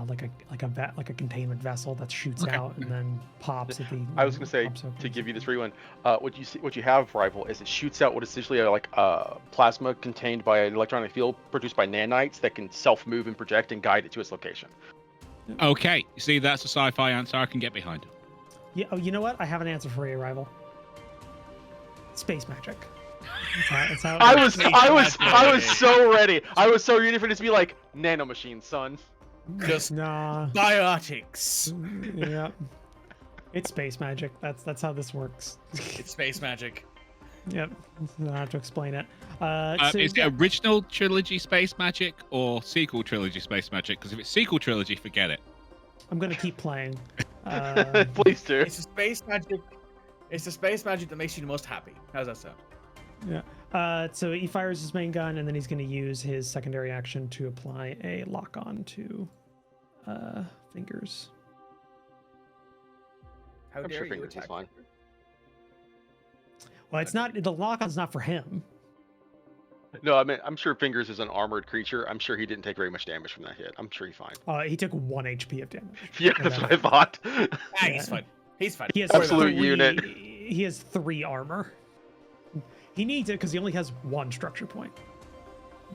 like a containment vessel that shoots Okay. out and then pops at the. I was going to say, pops open. to give you this free one, what you have, Rival, is it shoots out what is essentially like plasma contained by an electronic field produced by nanites that can self-move and project and guide it to its location. Okay, see, that's a sci-fi answer I can get behind. Yeah. Oh, you know what? I have an answer for you, Rival. Space magic. That's how I was so ready. I was so ready for this to be like nanomachine, son. Just Nah. biotics. Yeah. It's space magic. That's how this works. It's space magic. Yep. I don't have to explain it. Is it original trilogy space magic or sequel trilogy space magic? Because if it's sequel trilogy, forget it. I'm gonna keep playing. Please do. It's a space magic. It's the space magic that makes you the most happy. How's that sound? Yeah. So he fires his main gun, and then he's going to use his secondary action to apply a lock-on to Fingers. How I'm dare sure you Fingers is attack fine. Fingers? Well, it's not the lock-on's not for him. No, I mean, I'm sure Fingers is an armored creature. I'm sure he didn't take very much damage from that hit. I'm sure he's fine. He took 1 HP of damage. Yeah, that's what I thought. Ah, he's fine. He's fine. He has Absolute unit. He has 3 armor. He needs it because he only has 1 structure point.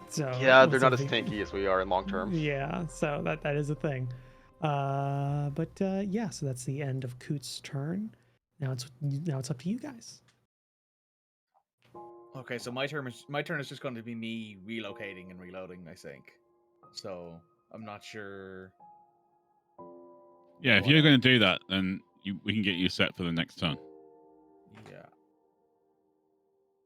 So Yeah, they're so not as he- tanky as we are in long term. Yeah, so that is a thing. Yeah, so that's the end of Coot's turn. Now it's up to you guys. Okay, so my turn is just going to be me relocating and reloading, I think. So I'm not sure. Yeah, if you're going to do that, then we can get you set for the next turn. Yeah.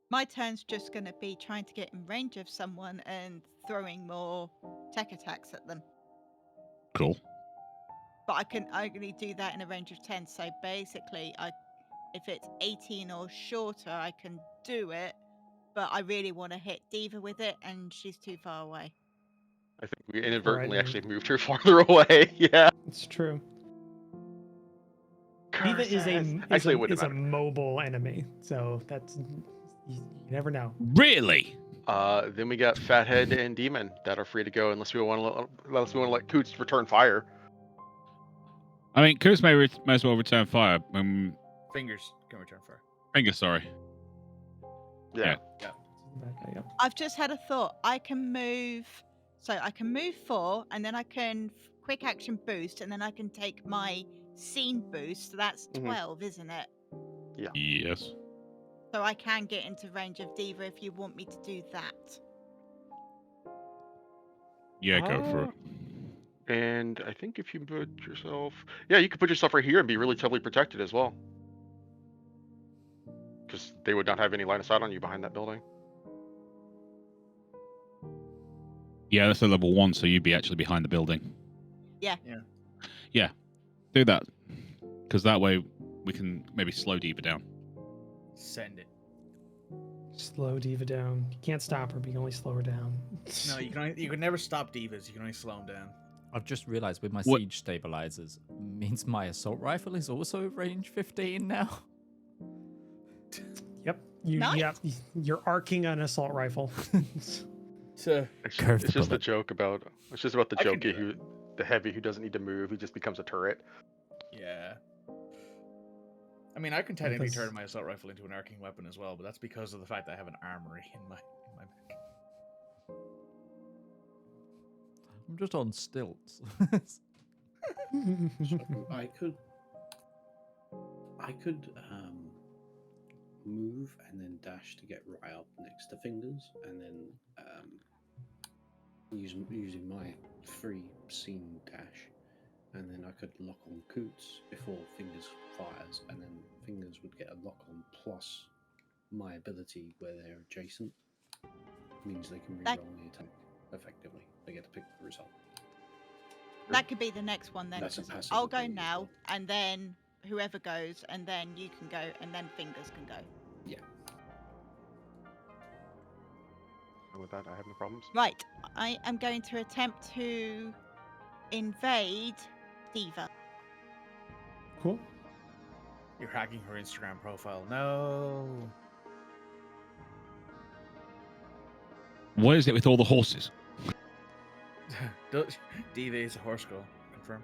My turn's just going to be trying to get in range of someone and throwing more tech attacks at them. Cool. But I can only do that in a range of 10. So basically, if it's 18 or shorter, I can do it. But I really want to hit Diva with it, and she's too far away. I think we inadvertently Alright. actually moved her farther away. Yeah. It's true. Curse Diva is ass. Actually, it wouldn't a matter. mobile enemy, so that's you never know. Really? Then we got Fathead and Demon that are free to go unless we want to let Coots return fire. I mean, Kuz may as well return fire. Fingers can return fire. Finger, sorry. Yeah. Yep. I've just had a thought. I can move 4, and then I can quick action boost, and then I can take my scene boost. So that's 12, isn't it? Yes. So I can get into range of Diva if you want me to do that. Yeah, go for it. And I think if you put yourself, you could put yourself right here and be really heavily protected as well. Because they would not have any line of sight on you behind that building. Yeah, that's a level 1, so you'd be actually behind the building. Yeah. Yeah, do that. Because that way we can maybe slow Diva down. Send it. Slow Diva down. You can't stop her, but you can only slow her down. No, you can never stop divas. You can only slow them down. I've just realized with my What- siege stabilizers means my assault rifle is also range 15 now. Yep. Nice. You're arcing an assault rifle. So It's Curve the just the bullet. joke about. It's just about the I can do jokey the heavy who doesn't need to move. He just becomes a turret. yeah. I mean, I can technically Because- turn my assault rifle into an arcing weapon as well, but that's because of the fact that I have an armory in my mech. I'm just on stilts. I could move and then dash to get right up next to Fingers, and then using my free scene dash, and then I could lock on Coots before Fingers fires, and then Fingers would get a lock on plus my ability where they're adjacent. Means they can That- reroll the attack effectively. They get to pick the result. That could be the next one then. That's a 'cause passive I'll go ability as now, well. and then whoever goes, and then you can go, and then Fingers can go. And with that, I have no problems. Right, I am going to attempt to invade Diva. Cool. You're hacking her Instagram profile. No. What is it with all the horses? Diva is a horse girl. Confirmed.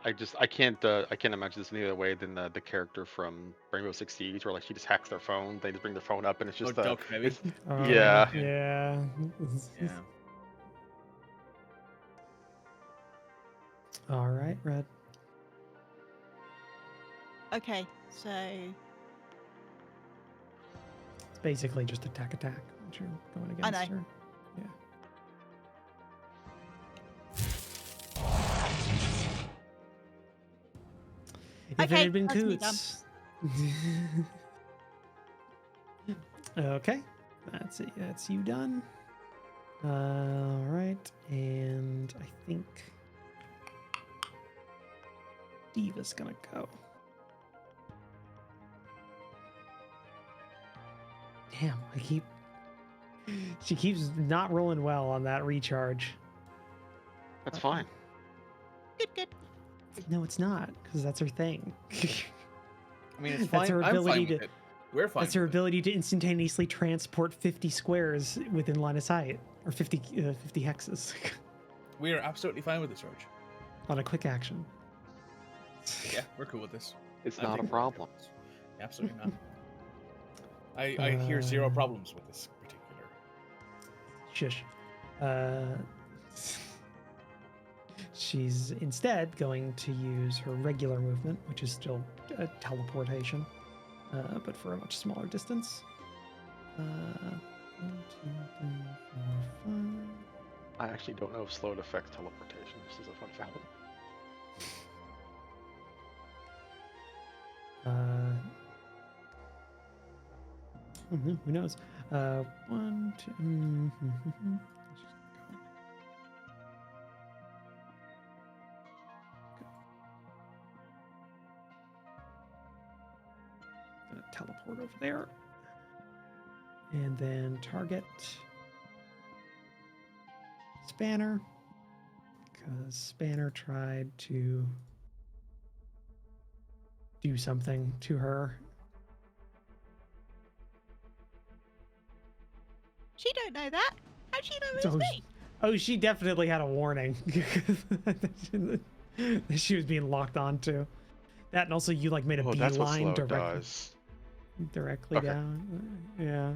I can't imagine this any other way than the character from Rainbow Six Siege, where like she just hacks their phone. They just bring their phone up, and it's just Duck Heavy. it's, Oh, yeah. Yeah. Yeah. All right, Red. Okay, so It's basically just attack, which you're going I against know. her. Yeah. If it Okay, had been that's me Coots. Okay, that's it. That's you done. All right, and I think Diva's gonna go. Damn, she keeps not rolling well on that recharge. That's fine. good. No, it's not, because that's her thing. I mean, it's That's fine. her I'm ability fine with to- it. We're fine. That's her with it. ability to instantaneously transport 50 squares within line of sight, or 50 hexes We are absolutely fine with this, Roach. on a quick action. Yeah, we're cool with this. It's I not a think we're okay problem. with this. Absolutely not. I hear zero problems with this particular. Shush. She's instead going to use her regular movement, which is still teleportation, but for a much smaller distance. 1, 2, 3, 4, 5. I actually don't know if slowed affects teleportation. This is a fun fact. Who knows? 1, 2. Gonna teleport over there, and then target Spanner, because Spanner tried to do something to her. She don't know that. How'd she know it was Oh, me? Oh, she definitely had a warning that she was being locked onto. That, and also you like made a Oh, that's what beeline slow directly does. Okay. down. Yeah.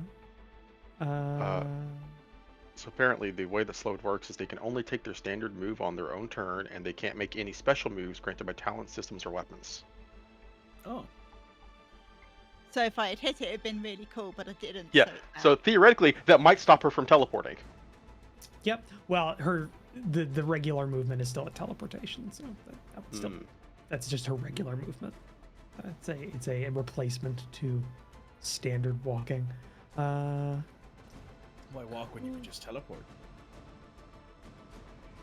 So apparently, the way that slowed works is they can only take their standard move on their own turn, and they can't make any special moves granted by talent systems or weapons. Oh. So if I had hit it, it'd been really cool, but I didn't. Yeah. it's So out. theoretically, that might stop her from teleporting. Yep. Well, the regular movement is still a teleportation, so that would still, that's just her regular movement. It's a replacement to standard walking. Why walk when you could just teleport?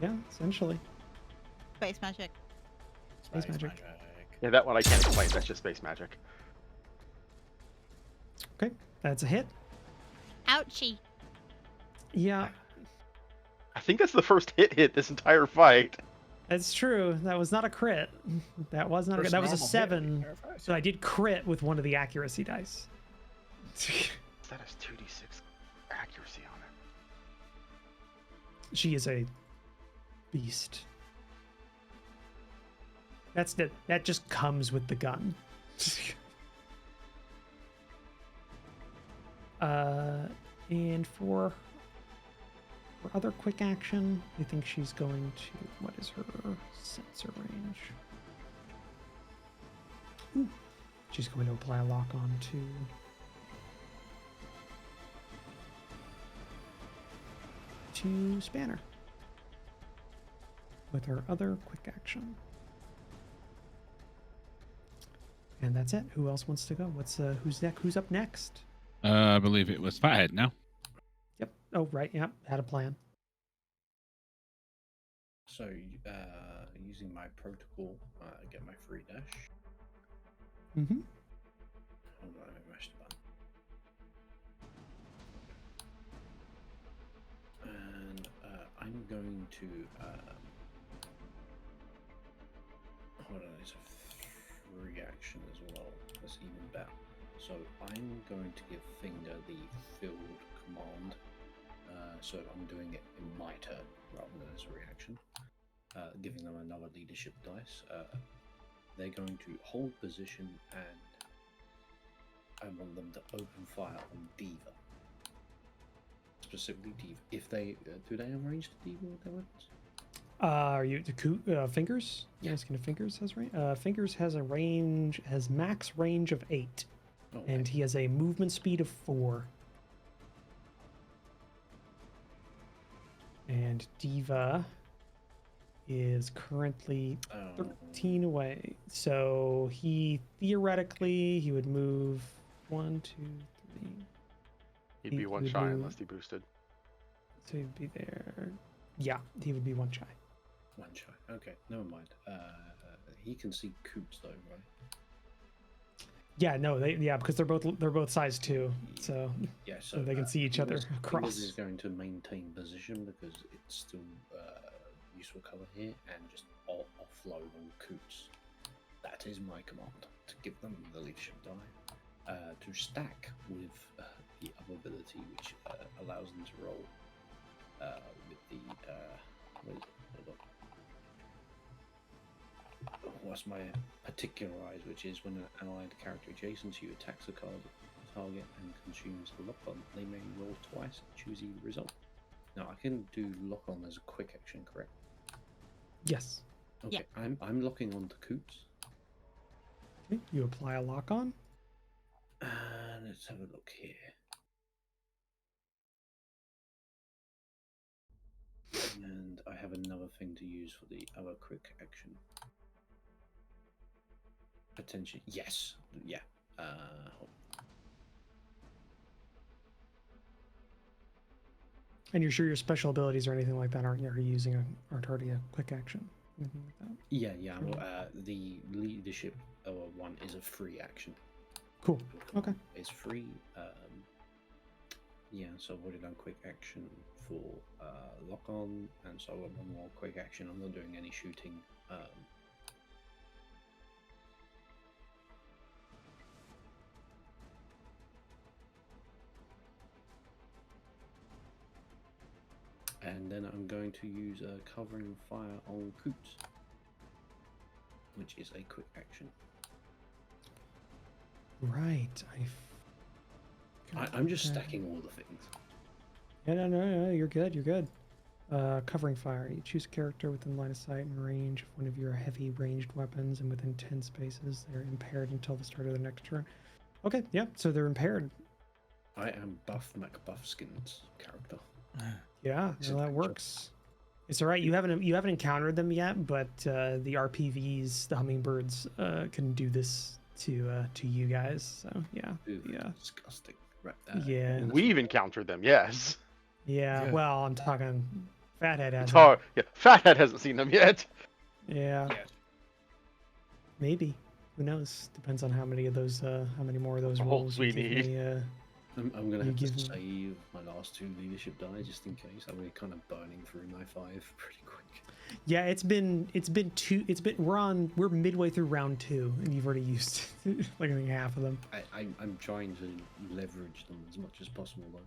Yeah, essentially. Space magic. Space magic. Yeah, that one I can't explain. That's just space magic. Okay, that's a hit. Ouchie. Yeah, I think that's the first hit this entire fight. that's true. That was not a crit. That was not a crit. That was a 7. So I did crit with one of the accuracy dice. That has 2d6 accuracy on it. She is a beast. That just comes with the gun. And for other quick action, I think she's going to, what is her sensor range? Ooh. She's going to apply a lock on to Spanner with her other quick action. And that's it. Who else wants to go? Who's up next? I believe it was Fathead now. Yep. Oh, right. Yep. Had a plan. So, using my protocol, get my free dash. Mm-hmm. Hold on, I mashed the button. And I'm going to hold on. It's a free action as well. That's even better. So I'm going to give Finger the field command so I'm doing it in my turn rather than as a reaction. Giving them another leadership dice. They're going to hold position, and I want them to open fire on Diva. Specifically Diva. If they do they have range to Diva with their weapons? Are you the Fingers? Yeah. Asking if Fingers has range. Fingers has max range of 8, and he has a movement speed of 4. And Diva is currently 13 away, so he theoretically would move 1, 2, 3. He'd be one shy unless he boosted. So he'd be there. Yeah, he would be 1 shy. 1 shy. Okay, never mind. He can see Coots though, right? Yeah, no, because they're both size 2, so yeah, so they can see each other across. Fingers is going to maintain position because it's still useful cover here, and just offload on Coots. That is my command, to give them the leadership die, to stack with the other ability, which allows them to roll with the what's my particularize, which is when an allied character adjacent to you attacks a target and consumes a lock-on, they may roll twice and choose either result. Now I can do lock-on as a quick action, correct? Yes. Okay, yeah. I'm locking on to Coots. Okay, you apply a lock on. Let's have a look here. And I have another thing to use for the other quick action. Potentially, yes, yeah. And you're sure your special abilities or anything like that aren't using aren't already a quick action? Anything like that? Yeah. The leadership one is a free action. Cool. Okay. It's free. Yeah. So I've already done quick action for lock on, and so I've got one more quick action. I'm not doing any shooting. And then I'm going to use covering fire on Coots, which is a quick action. Right. I'm just stacking all the things. Yeah, no, you're good. You're good. Covering fire. You choose a character within line of sight and range of one of your heavy ranged weapons, and within 10 spaces, they're impaired until the start of the next turn. Okay, yeah, so they're impaired. I am Buff Makepeace's character. Yeah, so that works. It's all right. You haven't encountered them yet, but the RPVs, the hummingbirds, can do this to you guys. So yeah, yeah. Disgusting. Right. Yeah. We've encountered them, yes. Yeah. Well, I'm talking. Fathead has. Yeah, Fathead hasn't seen them yet. Yeah. Maybe. Who knows? Depends on how many of those, how many more of those rolls we need. I'm gonna have to save my last 2 leadership die just in case. I'm kind of burning through my 5 pretty quick. Yeah, we're midway through round 2, and you've already used like I think half of them. I'm trying to leverage them as much as possible though.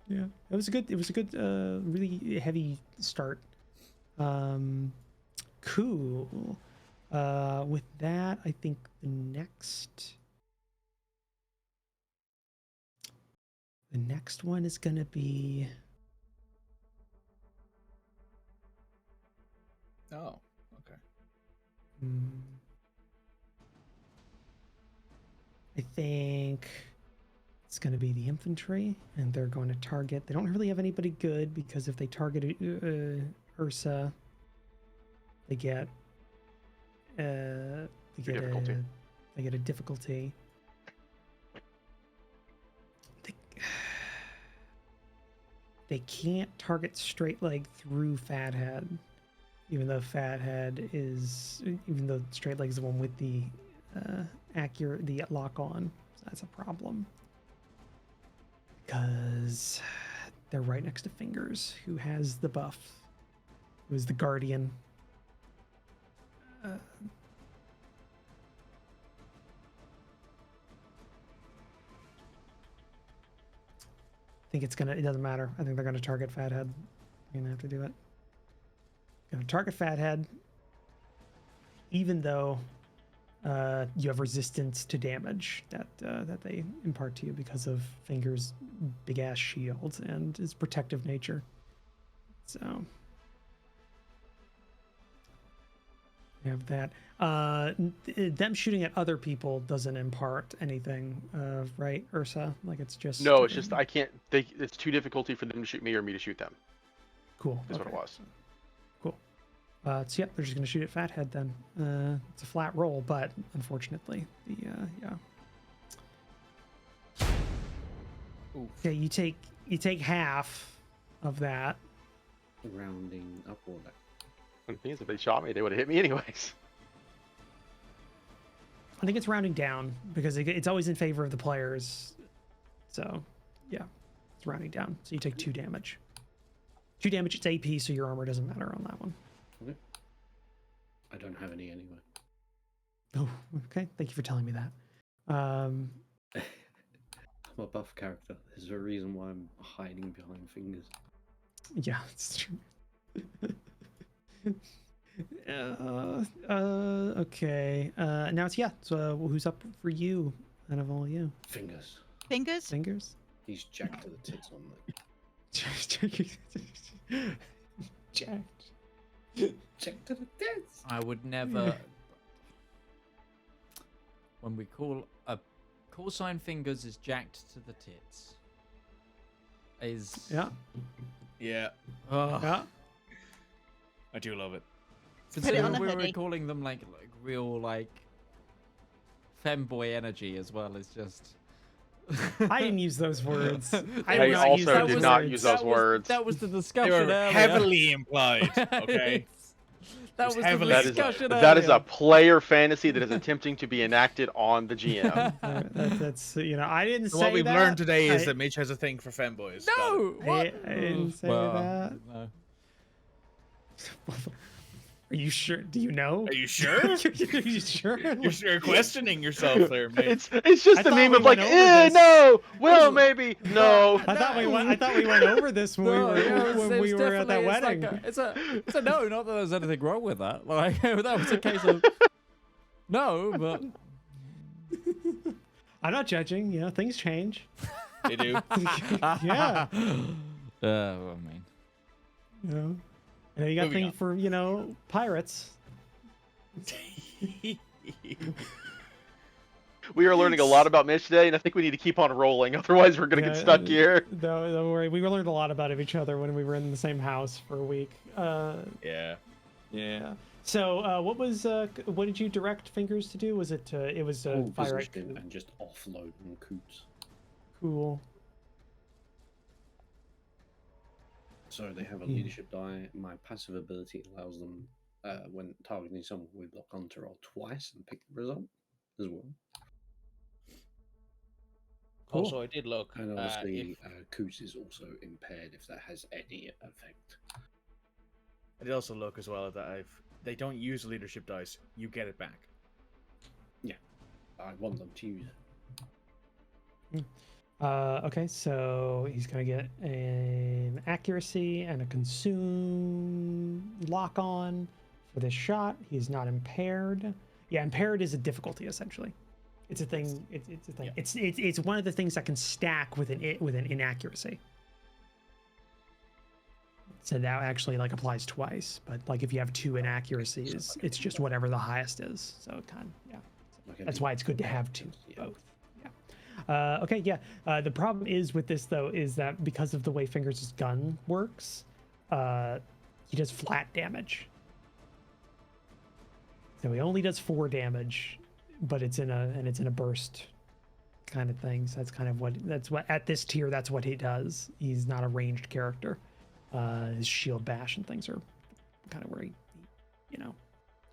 Yeah, it was a good, really heavy start. Cool. With that, I think the next one is gonna be. Oh, okay. I think it's going to be the infantry, and they're going to target. They don't really have anybody good because if they target Ursa, they get difficulty. They get a difficulty. They can't target straight leg through Fathead. Even though straight leg is the one with the the lock on, so that's a problem because they're right next to Fingers, who has the buff, who's the guardian. think it doesn't matter. I think they're gonna target Fathead. You're gonna have to do it. Gonna target Fathead, even though you have resistance to damage that they impart to you because of Finger's big ass shield and his protective nature. So you have that. Them shooting at other people doesn't impart anything, right, Ursa? Like it's just No, it's just I can't. It's too difficulty for them to shoot me or me to shoot them. cool. That's what it was. Cool. So yeah, they're just gonna shoot at Fathead then. It's a flat roll, but unfortunately, the Oof. yeah, you take half of that. Rounding up or down? It means if they shot me, they would have hit me anyways. I think it's rounding down because it's always in favor of the players. So yeah, it's rounding down. So you take 2 damage. 2 damage. It's AP, so your armor doesn't matter on that one. Okay. I don't have any anyway. Oh, okay. Thank you for telling me that. I'm a buff character. There's a reason why I'm hiding behind fingers. Yeah, it's true. Okay. Now it's So who's up for you out of all you? Fingers. Fingers? Fingers? He's jacked to the tits on me. Jacked. Jacked to the tits. I would never. When we call a call sign Fingers is jacked to the tits. Is Yeah. Yeah, oh. Yeah. I do love it. Put it on a we were hoodie. calling them like real like femboy energy as well. It's just. I didn't use those words. I did not use also those did not words. use those words. That was the They discussion were earlier. heavily implied. Okay. That was was heavily- the That is discussion that is a earlier. player fantasy that is attempting to be enacted on the GM. That's I didn't So say what we've that. learned today is I- that Mitch has a thing for femboys. No, what? I didn't say that. No. Are you sure? Do you know? Are you sure? Are you sure? You're questioning yourself there, mate. It's just I the thought meme we of like, went over this. no, well, maybe, no. I thought we went over this when we were at that wedding. It's a no. Not that there's anything wrong with that. Like that was a case of no, but I'm not judging. You know, things change. They do. Yeah. I mean, You know, and you got Moving things for pirates. We are learning a lot about Mitch today, and I think we need to keep on rolling. Otherwise, we're gonna get stuck here. Don't worry. We learned a lot about each other when we were in the same house for a week. Yeah. Yeah. So, what did you direct Fingers to do? Was it fire at Position and just offload on coots. Cool. So they have a leadership die. My passive ability allows them, when targeting someone with lock on, to roll twice and pick the result as well. Cool. Also, I did look. And obviously, Coot is also impaired if that has any effect. I did also look as well that they don't use leadership dice. You get it back. Yeah, I want them to use it. Okay, so he's gonna get an accuracy and a consume lock on for this shot. He's not impaired. Yeah, impaired is a difficulty essentially. It's a thing. It's a thing. Yeah. It's one of the things that can stack with an inaccuracy. So that actually applies twice. But if you have 2 inaccuracies, it's just whatever the highest is. So that's why it's good to have 2 both. Okay, yeah. The problem is with this though is that because of the way Fingers' gun works, he does flat damage. So he only does 4 damage, but it's in a burst kind of thing. So that's what at this tier that's what he does. He's not a ranged character. His shield bash and things are kind of where he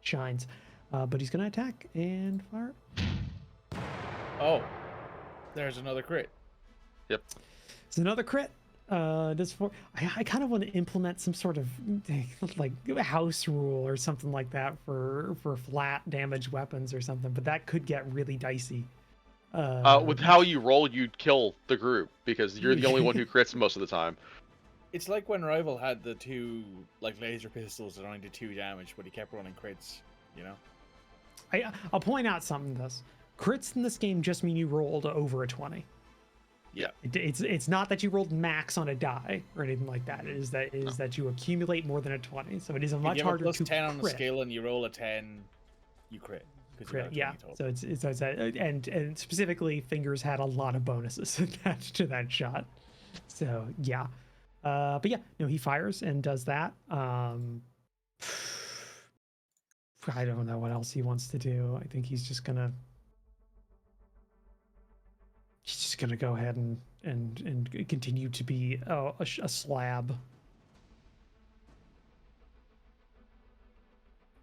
shines. But he's gonna attack and fire. Oh, there's another crit. Yep. It's another crit. Does 4. I kind of want to implement some sort of house rule or something like that for flat damage weapons or something, but that could get really dicey. With how you roll, you'd kill the group because you're the only one who crits most of the time. It's like when Rival had the two laser pistols that only did 2 damage, but he kept running crits. You know. I'll point out something. Crits in this game just mean you rolled over a 20. Yeah. It's not that you rolled max on a die or anything like that. It is that you accumulate more than a 20. So it is a much harder plus to 10 on the crit. scale and you roll a 10, you crit. Yeah. So it's and specifically Fingers had a lot of bonuses attached to that shot. So yeah. But yeah, no, he fires and does that. I don't know what else he wants to do. I think he's just gonna go ahead and continue to be a slab.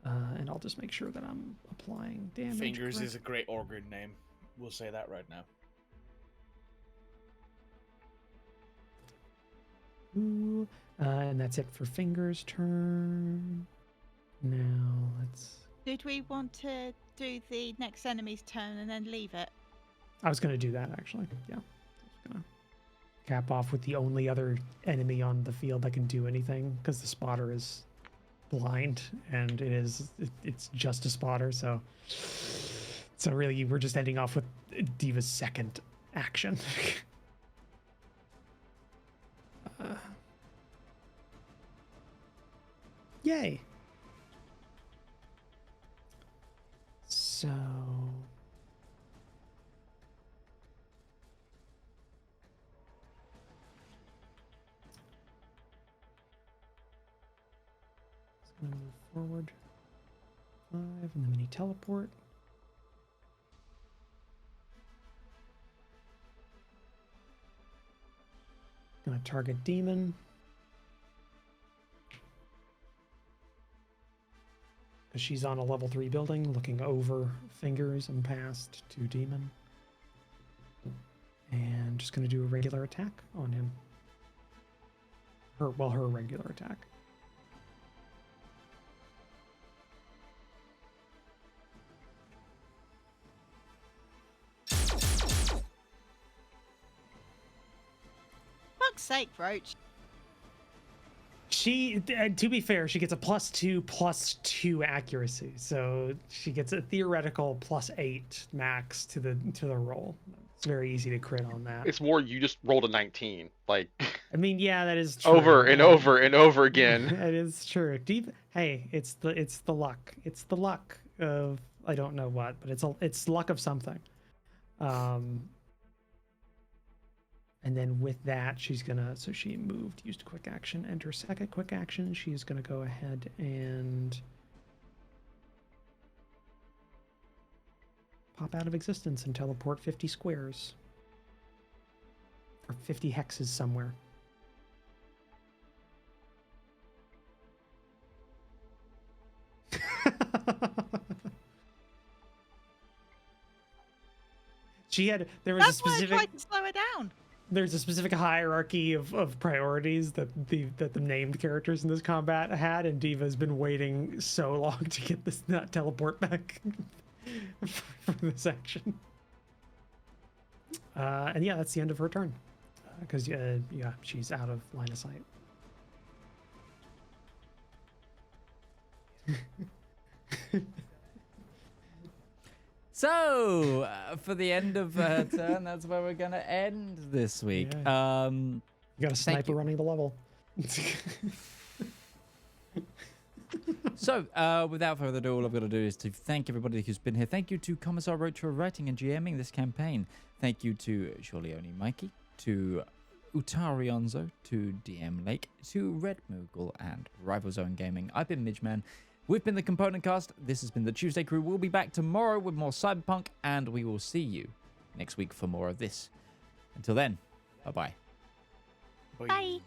And I'll just make sure that I'm applying damage. Fingers is a great Orgrid name. We'll say that right now. Ooh, and that's it for Fingers' turn. Now let's. Did we want to do the next enemy's turn and then leave it? I was going to do that actually. Yeah. I was going to cap off with the only other enemy on the field that can do anything because the spotter is blind and it's just a spotter. So really we're just ending off with Diva's second action. Yay. So gonna move forward 5 and the mini teleport. Gonna target demon. Because she's on a level 3 building, looking over Fingers and past to demon. And just gonna do a regular attack on him. Her regular attack. Fuck's sake, Roach. She, to be fair, she gets a +2/+2 accuracy, so she gets a theoretical +8 max to the roll. It's very easy to crit on that. It's more you just rolled a 19, like. I mean, yeah, that is true. Over and over and over again. It is true. Hey, it's the luck. It's the luck of I don't know what, but it's luck of something. And then with that, she's gonna, so she moved, used a quick action, and her second quick action, she's gonna go ahead and pop out of existence and teleport 50 squares. Or 50 hexes somewhere. There was That's a specific. why I tried to slow her down. There's a specific hierarchy of priorities that the named characters in this combat had, and Diva's been waiting so long to get this teleport back for this action. And yeah, that's the end of her turn, because yeah, she's out of line of sight. So, for the end of her turn, that's where we're going to end this week. Yeah. You got a sniper running the level. So, without further ado, all I've got to do is to thank everybody who's been here. Thank you to Commissar Roach for writing and GMing this campaign. Thank you to SurelyOnlyMikey, to Utari Onzo, to DM Lake, to Red Moogle, and RivalzoneGaming. I've been Midgeman. We've been the Component Cast. This has been the Tuesday Crew. We'll be back tomorrow with more Cyberpunk, and we will see you next week for more of this. Until then, bye-bye. Bye.